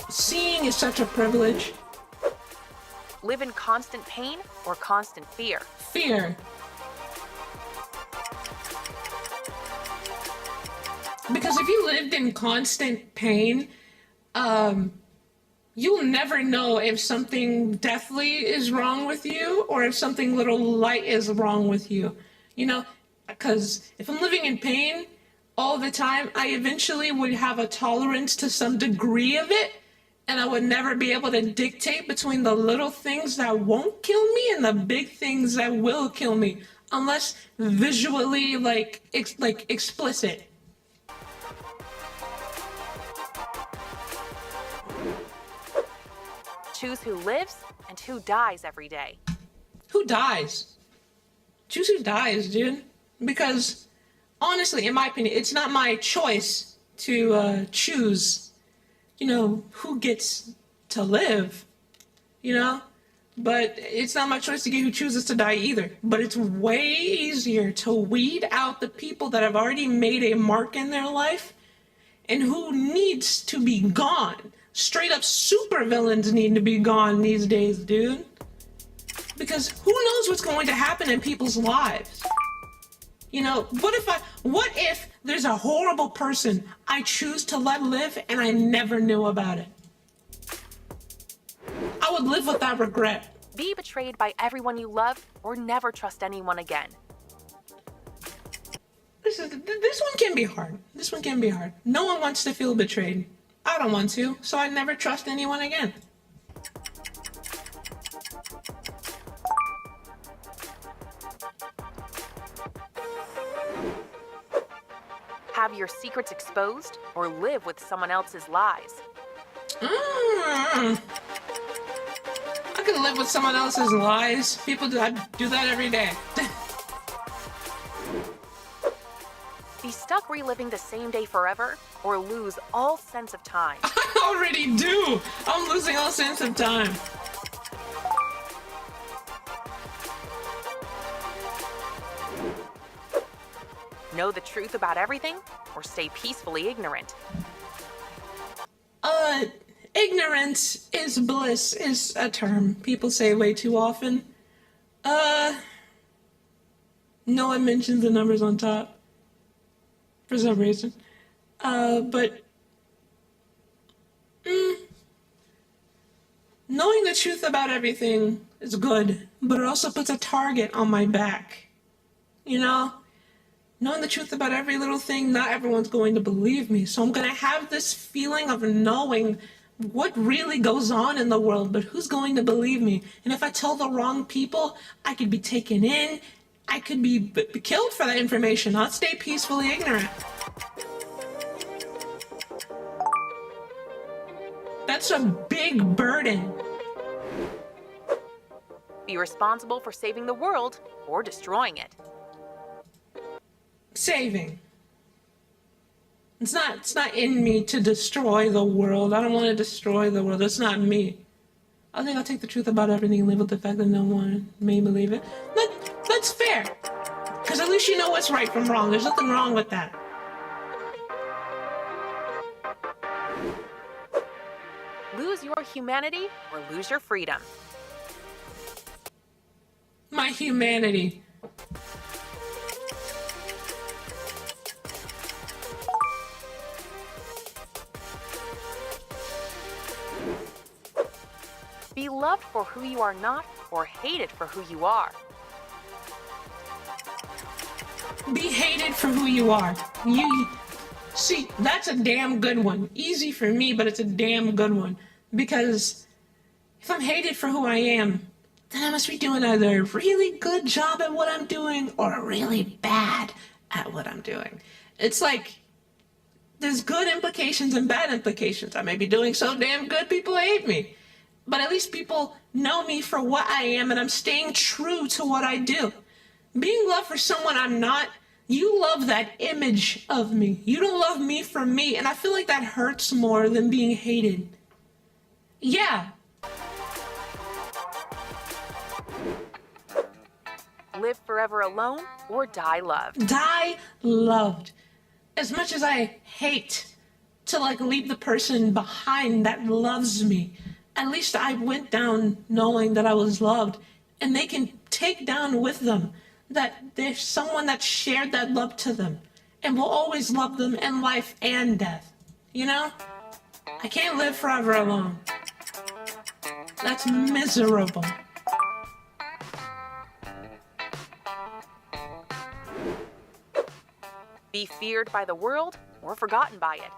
Seeing is such a privilege. Live in constant pain or constant fear? Fear. Because if you lived in constant pain, you'll never know if something deathly is wrong with you or if something little light is wrong with you. You know, because if I'm living in pain all the time, I eventually would have a tolerance to some degree of it, and I would never be able to dictate between the little things that won't kill me and the big things that will kill me, unless visually, like explicit. Choose who lives and who dies every day. Who dies? Choose who dies, dude. Because, honestly, in my opinion, it's not my choice to choose, you know, who gets to live, you know? But it's not my choice to get who chooses to die either. But it's way easier to weed out the people that have already made a mark in their life and who needs to be gone. Straight up supervillains need to be gone these days, dude. Because who knows what's going to happen in people's lives? You know, what if there's a horrible person I choose to let live and I never knew about it? I would live with that regret. Be betrayed by everyone you love or never trust anyone again. This one can be hard. This one can be hard. No one wants to feel betrayed. I don't want to, so I never trust anyone again. Have your secrets exposed or live with someone else's lies? I could live with someone else's lies. People do that every day. Be stuck reliving the same day forever or lose all sense of time? I already do. I'm losing all sense of time. Know the truth about everything or stay peacefully ignorant? Ignorance is bliss is a term people say way too often. No one mentions the numbers on top. For some reason. But knowing the truth about everything is good, but it also puts a target on my back. You know? Knowing the truth about every little thing, not everyone's going to believe me. So I'm going to have this feeling of knowing what really goes on in the world, but who's going to believe me? And if I tell the wrong people, I could be taken in. I could be killed for that information. I'll stay peacefully ignorant. That's a big burden. Be responsible for saving the world or destroying it? Saving. It's not in me to destroy the world. I don't want to destroy the world. That's not me. I think I'll take the truth about everything and live with the fact that no one may believe it. That's fair. Because at least you know what's right from wrong. There's nothing wrong with that. Lose your humanity or lose your freedom? My humanity. Be loved for who you are not or hated for who you are? Be hated for who you are. See, that's a damn good one. Easy for me, but it's a damn good one. Because if I'm hated for who I am, then I must be doing either a really good job at what I'm doing or really bad at what I'm doing. It's like, there's good implications and bad implications. I may be doing so damn good people hate me. But at least people know me for what I am and I'm staying true to what I do. Being loved for someone I'm not, you love that image of me. You don't love me for me, and I feel like that hurts more than being hated. Yeah. Live forever alone or die loved. Die loved. As much as I hate to leave the person behind that loves me, at least I went down knowing that I was loved, and they can take down with them that there's someone that shared that love to them and will always love them in life and death. You know? I can't live forever alone. That's miserable. Be feared by the world or forgotten by it.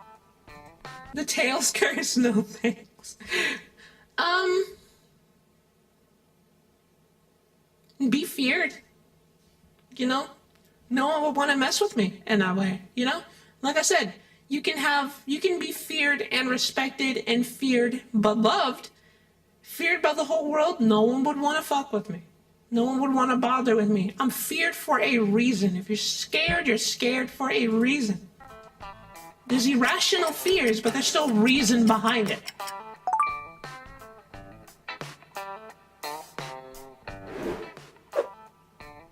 The tails curse, no thanks. Be feared. You know? No one would want to mess with me in that way, you know? Like I said, you can be feared and respected and feared but loved. Feared by the whole world, no one would want to fuck with me. No one would want to bother with me. I'm feared for a reason. If you're scared for a reason. There's irrational fears, but there's still reason behind it.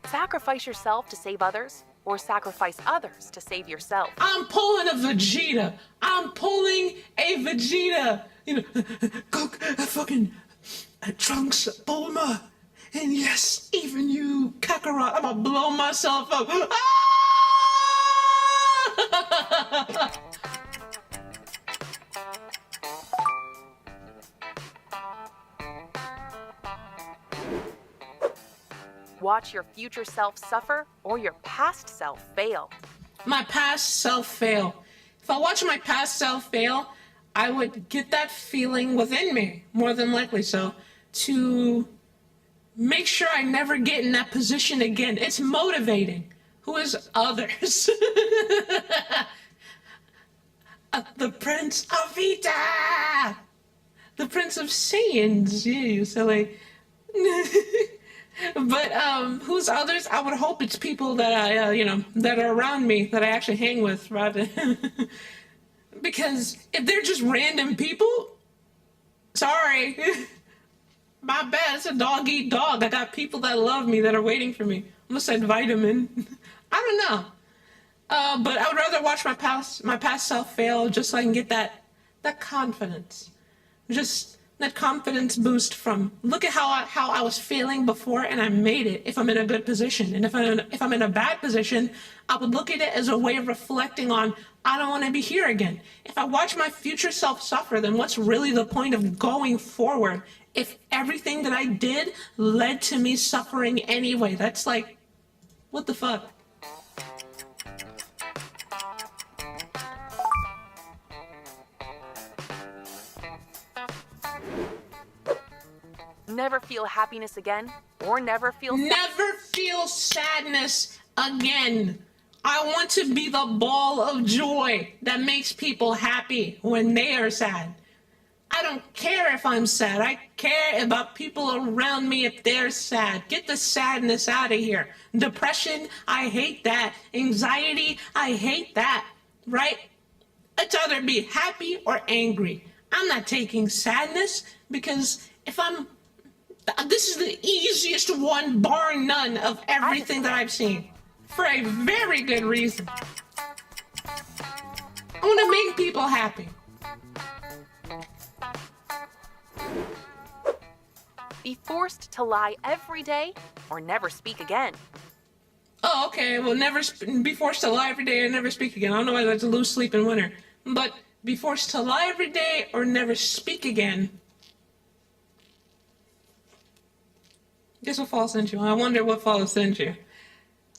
Sacrifice yourself to save others, or sacrifice others to save yourself. I'm pulling a Vegeta. I'm pulling a Vegeta. You know, fucking Trunks, Bulma, and yes, even you, Kakarot. I'm gonna blow myself up. Ah! Watch your future self suffer or your past self fail. My past self fail. If I watch my past self fail, I would get that feeling within me, more than likely so, to make sure I never get in that position again. It's motivating. Who is others? The Prince of Vita! The Prince of Saiyans, yeah, you silly. But who's others? I would hope it's people that I, that are around me, that I actually hang with, rather. Because if they're just random people, sorry. My bad, it's a dog eat dog. I got people that love me that are waiting for me. Almost said vitamin. I don't know. But I would rather watch my past self fail just so I can get that confidence. Just that confidence boost from, look at how I was feeling before and I made it if I'm in a good position. And if I'm in a bad position, I would look at it as a way of reflecting on, I don't want to be here again. If I watch my future self suffer, then what's really the point of going forward if everything that I did led to me suffering anyway? That's like, what the fuck? Never feel happiness again, or never feel Never feel sadness again. I want to be the ball of joy that makes people happy when they are sad. I don't care if I'm sad. I care about people around me if they're sad. Get the sadness out of here. Depression, I hate that. Anxiety, I hate that. Right? It's either be happy or angry. I'm not taking sadness because this is the easiest one, bar none, of everything that I've seen. For a very good reason. I want to make people happy. Be forced to lie every day or never speak again. Oh, okay. Well, never be forced to lie every day or never speak again. I don't know why that's lose sleep in winter. But be forced to lie every day or never speak again. Guess what fall sent you? I wonder what fall sent you.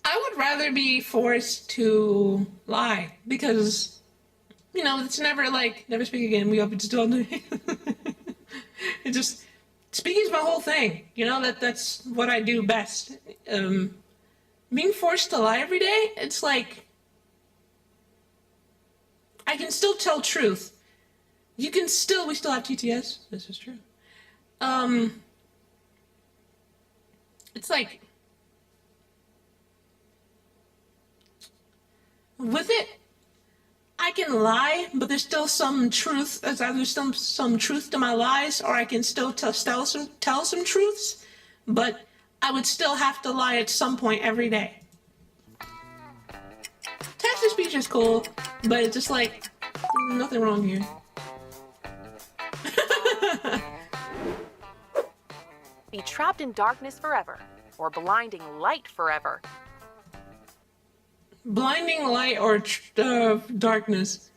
I would rather be forced to lie because You know, it's never like, never speak again, we hope it's still new. It just, speaking's my whole thing. You know, that's what I do best. Being forced to lie every day, it's like, I can still tell truth. We still have TTS, this is true. It's like, with it, I can lie, but there's still some truth. There's either some truth to my lies, or I can still tell some truths, but I would still have to lie at some point every day. Text to speech is cool, but it's just like, nothing wrong here. Be trapped in darkness forever, or blinding light forever. Blinding light or darkness.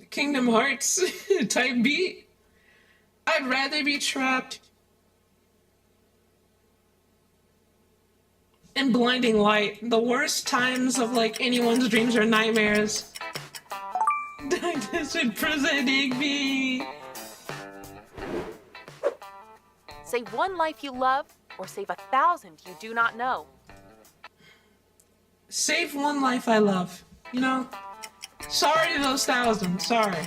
Kingdom Hearts type beat. I'd rather be trapped in blinding light. The worst times of like anyone's dreams or nightmares. Presenting me. Save one life you love, or save 1,000 you do not know. Save one life I love. You know? Sorry to those 1,000. Sorry.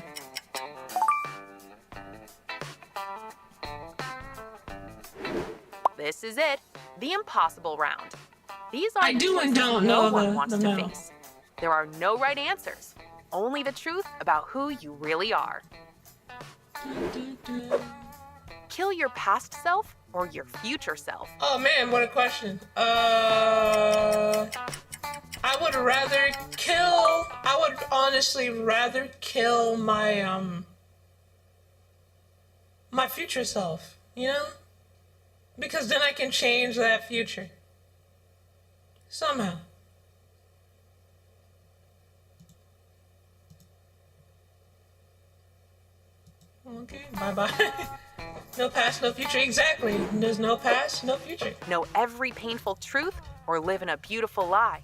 This is it, the impossible round. These are I the do and choices don't no know one wants the to no. face. There are no right answers, only the truth about who you really are. Kill your past self or your future self? Oh man, what a question. I would honestly rather kill my, my future self, you know? Because then I can change that future. Somehow. Okay, bye-bye. No past, no future. Exactly. There's no past, no future. Know every painful truth or live in a beautiful lie?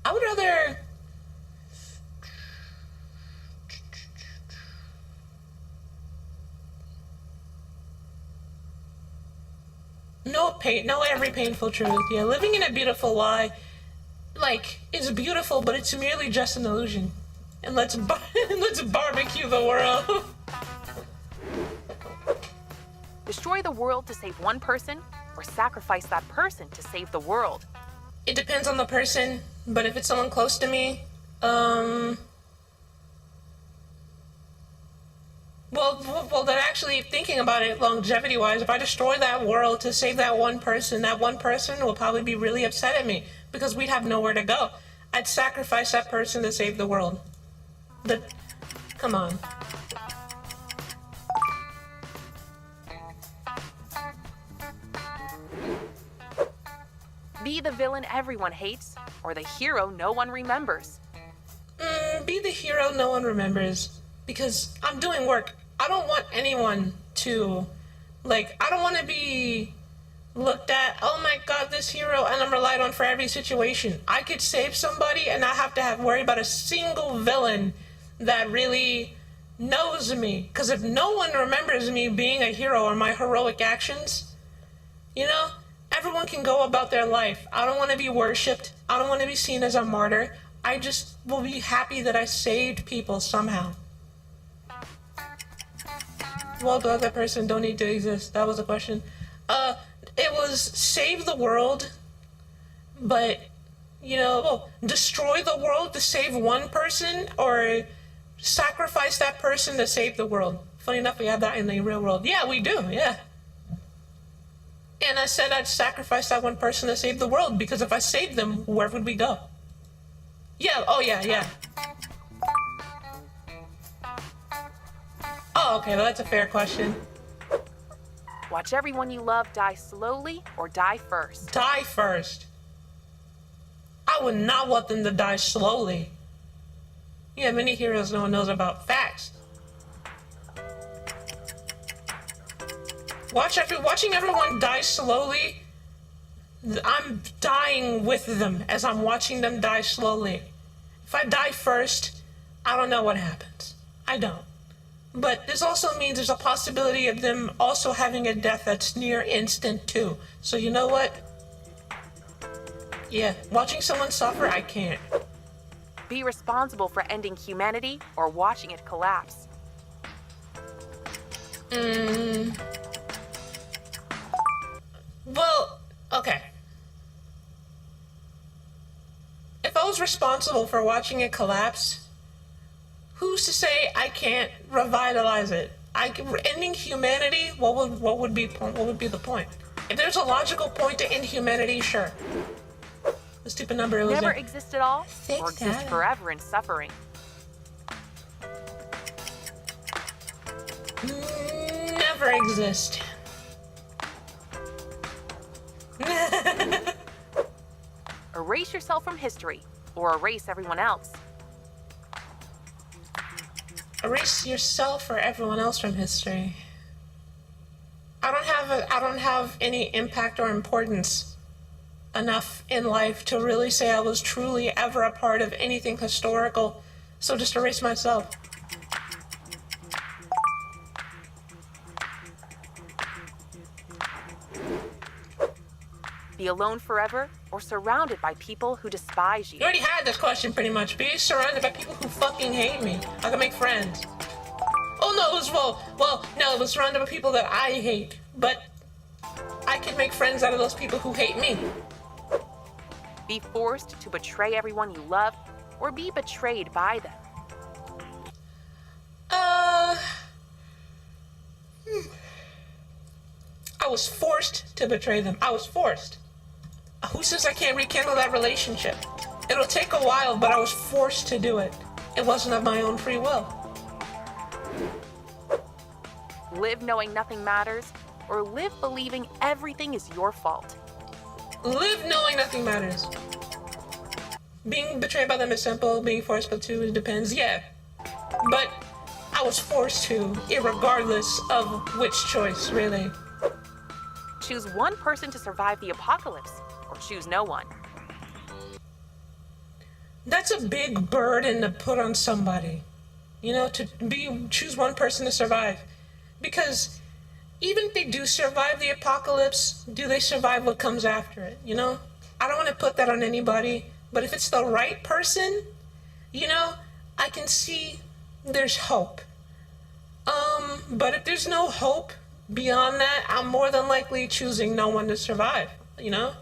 I would rather... know every painful truth. Yeah, living in a beautiful lie, like, it's beautiful, but it's merely just an illusion. And let's barbecue the world. Destroy the world to save one person, or sacrifice that person to save the world? It depends on the person, but if it's someone close to me, well, they're actually thinking about it longevity-wise. If I destroy that world to save that one person will probably be really upset at me because we'd have nowhere to go. I'd sacrifice that person to save the world. Come on. Be the villain everyone hates, or the hero no one remembers? Be the hero no one remembers, because I'm doing work. I don't want anyone to, like, I don't want to be looked at, oh my god, this hero, and I'm relied on for every situation. I could save somebody and not have to worry about a single villain that really knows me. Because if no one remembers me being a hero or my heroic actions, you know, everyone can go about their life. I don't want to be worshipped. I don't want to be seen as a martyr. I just will be happy that I saved people somehow. Well, the other person don't need to exist. That was a question. It was save the world, but, you know, destroy the world to save one person, or sacrifice that person to save the world. Funny enough, we have that in the real world. Yeah, we do, yeah. And I said I'd sacrifice that one person to save the world, because if I saved them, where would we go? Yeah, oh yeah. Oh, okay, well, that's a fair question. Watch everyone you love die slowly or die first? Die first. I would not want them to die slowly. Yeah, many heroes no one knows about. Facts. Watching everyone die slowly, I'm dying with them as I'm watching them die slowly. If I die first, I don't know what happens. I don't. But this also means there's a possibility of them also having a death that's near instant too. So you know what? Yeah, watching someone suffer, I can't. Be responsible for ending humanity or watching it collapse. Well, okay. If I was responsible for watching it collapse, who's to say I can't revitalize it? Ending humanity, what would be the point? If there's a logical point to end humanity, sure. The stupid number was Never exist at all, or exist that. forever in suffering. Never exist. Erase yourself from history, or erase everyone else. Erase yourself or everyone else from history. I don't have any impact or importance enough in life to really say I was truly ever a part of anything historical, so just erase myself. Be alone forever, or surrounded by people who despise you. You already had this question pretty much. Be surrounded by people who fucking hate me. I can make friends. Oh no, it was surrounded by people that I hate, but I can make friends out of those people who hate me. Be forced to betray everyone you love, or be betrayed by them. I was forced to betray them. I was forced. Who says I can't rekindle that relationship? It'll take a while, but I was forced to do it. It wasn't of my own free will. Live knowing nothing matters, or live believing everything is your fault. Live knowing nothing matters. Being betrayed by them is simple. Being forced to, it depends. Yeah. But I was forced to, irregardless of which choice, really. Choose one person to survive the apocalypse, or choose no one. That's a big burden to put on somebody. You know, choose one person to survive. Because even if they do survive the apocalypse, do they survive what comes after it, you know? I don't want to put that on anybody, but if it's the right person, you know, I can see there's hope. But if there's no hope beyond that, I'm more than likely choosing no one to survive, you know?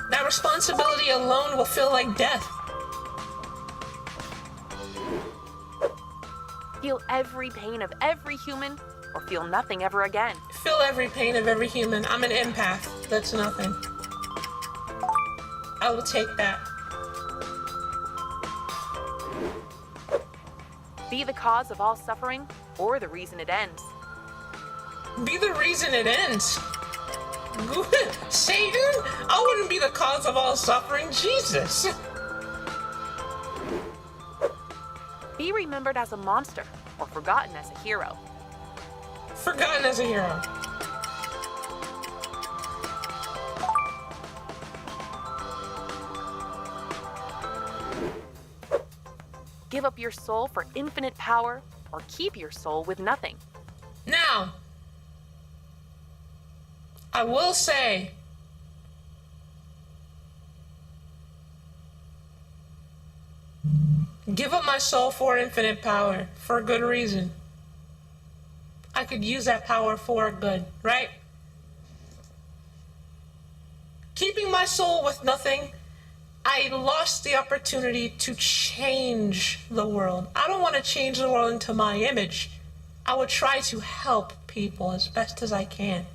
That responsibility alone will feel like death. Feel every pain of every human, or feel nothing ever again. Feel every pain of every human. I'm an empath. That's nothing. I will take that. Be the cause of all suffering, or the reason it ends. Be the reason it ends. Satan? I wouldn't be the cause of all suffering. Jesus. Be remembered as a monster, or forgotten as a hero. Forgotten as a hero. Give up your soul for infinite power, or keep your soul with nothing. Now, I will say, give up my soul for infinite power for a good reason. I could use that power for good, right? Keeping my soul with nothing, I lost the opportunity to change the world. I don't want to change the world into my image. I would try to help people as best as I can.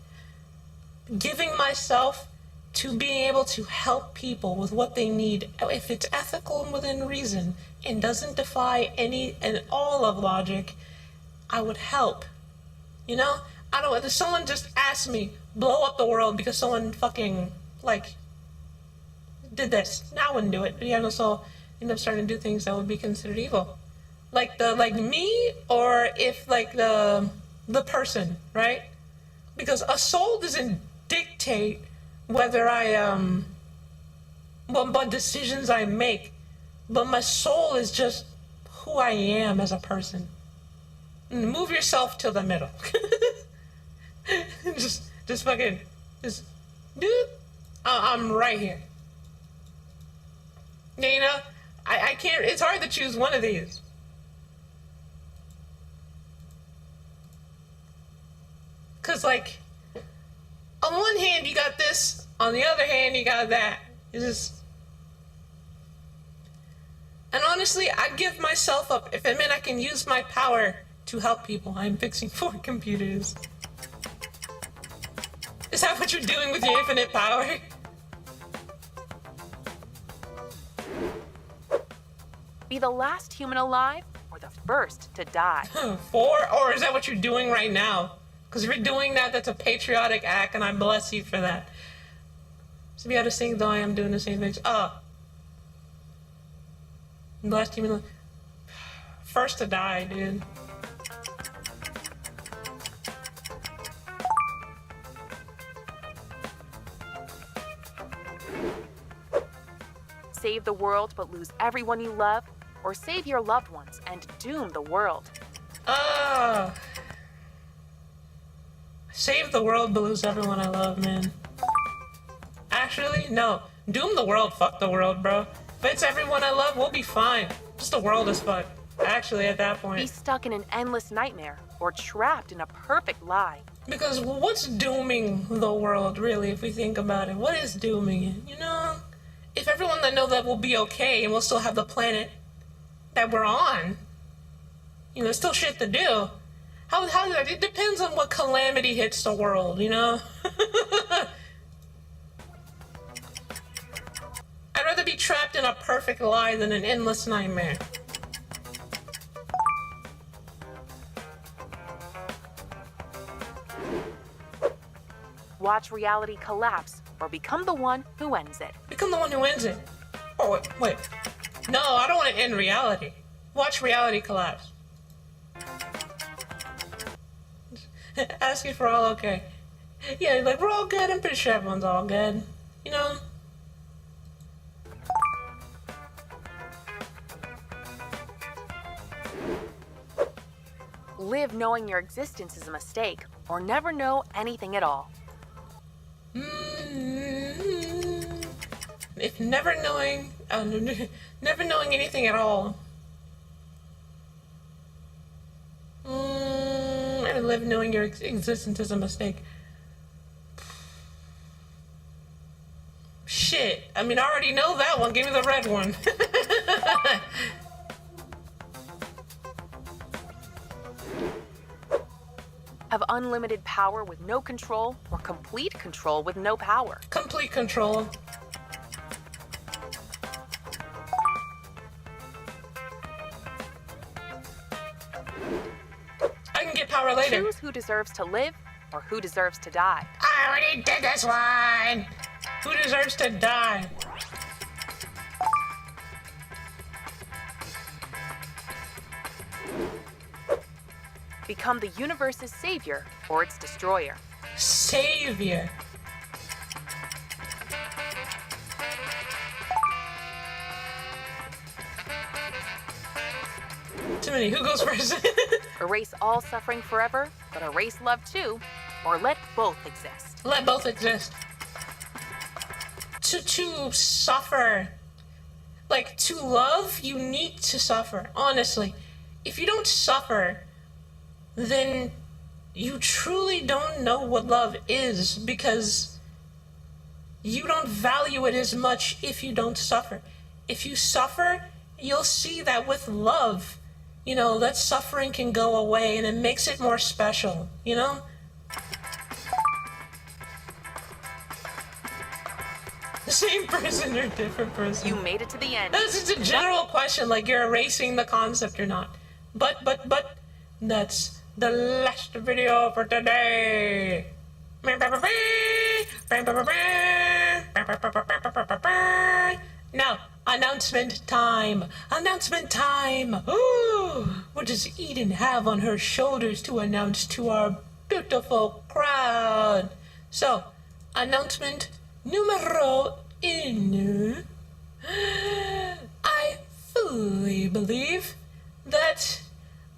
Giving myself to being able to help people with what they need, if it's ethical and within reason, and doesn't defy any and all of logic, I would help. You know? I don't, if someone just asked me, blow up the world because someone fucking, like, did this, I wouldn't do it. But yeah, no, so end up starting to do things that would be considered evil. like me, or if like the person, right? Because a soul doesn't dictate whether what decisions I make, but my soul is just who I am as a person. Move yourself to the middle. just fucking, dude, I'm right here. You know, I can't, it's hard to choose one of these. Cause like, on one hand you got this, on the other hand you got that. It's just, and honestly, I'd give myself up if it meant I can use my power to help people. I'm fixing 4 computers. Is that what you're doing with your infinite power? Be the last human alive or the first to die. 4? Or is that what you're doing right now? Because if you're doing that, that's a patriotic act, and I bless you for that. So be able to sing, though I am doing the same things. Last human, first to die, dude. Save the world but lose everyone you love, or save your loved ones and doom the world. Save the world but lose everyone I love, man. Actually, no. Doom the world, fuck the world, bro. If it's everyone I love, we'll be fine. Just the world is fucked. Actually, at that point. Be stuck in an endless nightmare, or trapped in a perfect lie. Because what's dooming the world, really, if we think about it? What is dooming it? You know? If everyone that know that will be okay and we'll still have the planet that we're on, you know, there's still shit to do. How it depends on what calamity hits the world, you know? I'd rather be trapped in a perfect lie than an endless nightmare. Watch reality collapse, or become the one who ends it. Become the one who ends it. Oh, wait. No, I don't want to end reality. Watch reality collapse. Ask if we're all okay. Yeah, like, we're all good. I'm pretty sure everyone's all good. You know? Live knowing your existence is a mistake, or never know anything at all. If never knowing anything at all. And live knowing your existence is a mistake. Shit. I mean, I already know that one. Give me the red one. Have unlimited power with no control, or complete control with no power. Complete control. I can get power later. Choose who deserves to live or who deserves to die. I already did this one. Who deserves to die? Become the universe's savior or its destroyer. Savior. Too many. Who goes first? Erase all suffering forever, but erase love too, or let both exist. Let both exist. To suffer, like, to love, you need to suffer. Honestly, if you don't suffer, then you truly don't know what love is, because you don't value it as much if you don't suffer. If you suffer, you'll see that with love, you know, that suffering can go away and it makes it more special, you know? The same person or different person? You made it to the end. This is a general question, like you're erasing the concept or not. But, that's the last video for today. Now, Announcement time! Announcement time! Ooh, what does Eden have on her shoulders to announce to our beautiful crowd? So, announcement numero uno. I fully believe that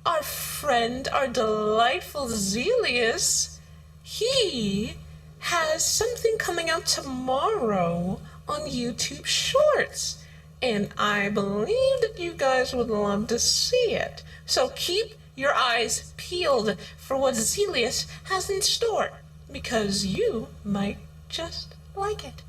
our friend, our delightful Zelius, he has something coming out tomorrow on YouTube Shorts. And I believe that you guys would love to see it. So keep your eyes peeled for what Zelius has in store, because you might just like it.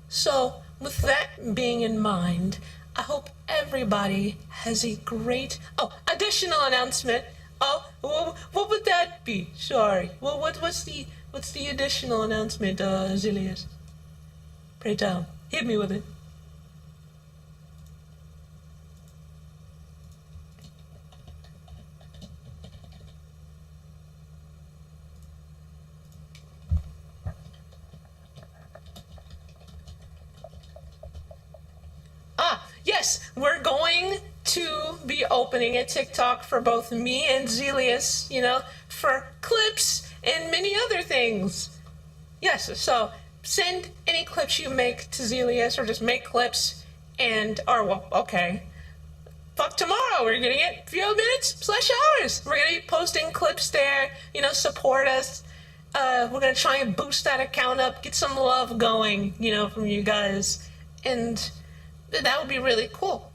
So, with that being in mind, I hope everybody has a great... Oh, additional announcement. Oh, what would that be? Sorry. Well, what's the additional announcement, Zelius? Pray tell. Hit me with it. Yes, we're going to be opening a TikTok for both me and Zelius, for clips and many other things. Yes, so send any clips you make to Zelius, or just make clips okay. Fuck tomorrow, we're gonna get a few minutes / hours. We're gonna be posting clips there, support us. We're gonna try and boost that account up, get some love going, from you guys. And that would be really cool.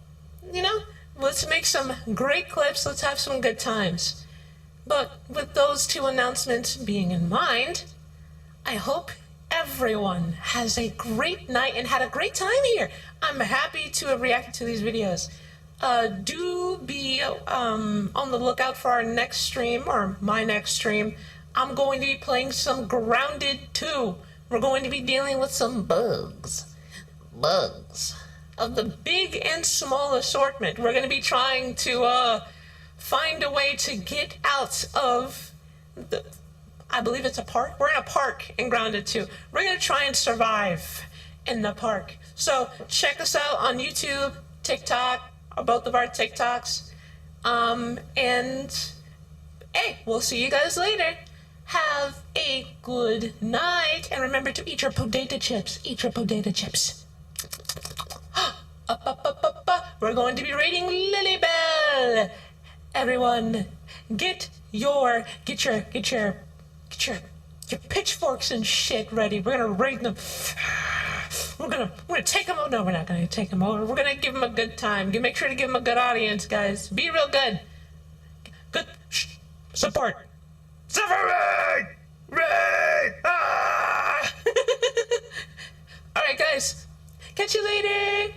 Let's make some great clips. Let's have some good times. But with those two announcements being in mind, I hope everyone has a great night and had a great time here. I'm happy to have reacted to these videos. Do be on the lookout for our next stream, or my next stream. I'm going to be playing some Grounded 2. We're going to be dealing with some bugs. Of the big and small assortment. We're going to be trying to find a way to get out of I believe it's a park. We're in a park in Grounded 2. We're going to try and survive in the park. So check us out on YouTube, TikTok, or both of our TikToks. And hey, we'll see you guys later. Have a good night. And remember to eat your potato chips. Eat your potato chips. We're going to be raiding Lilybell. Everyone, get your pitchforks and shit ready. We're gonna raid them. We're gonna take them over. No, we're not gonna take them over. We're gonna give them a good time. Make sure to give them a good audience, guys. Be real good. Good support. Raid! Raid! Ah! All right, guys. Catch you later.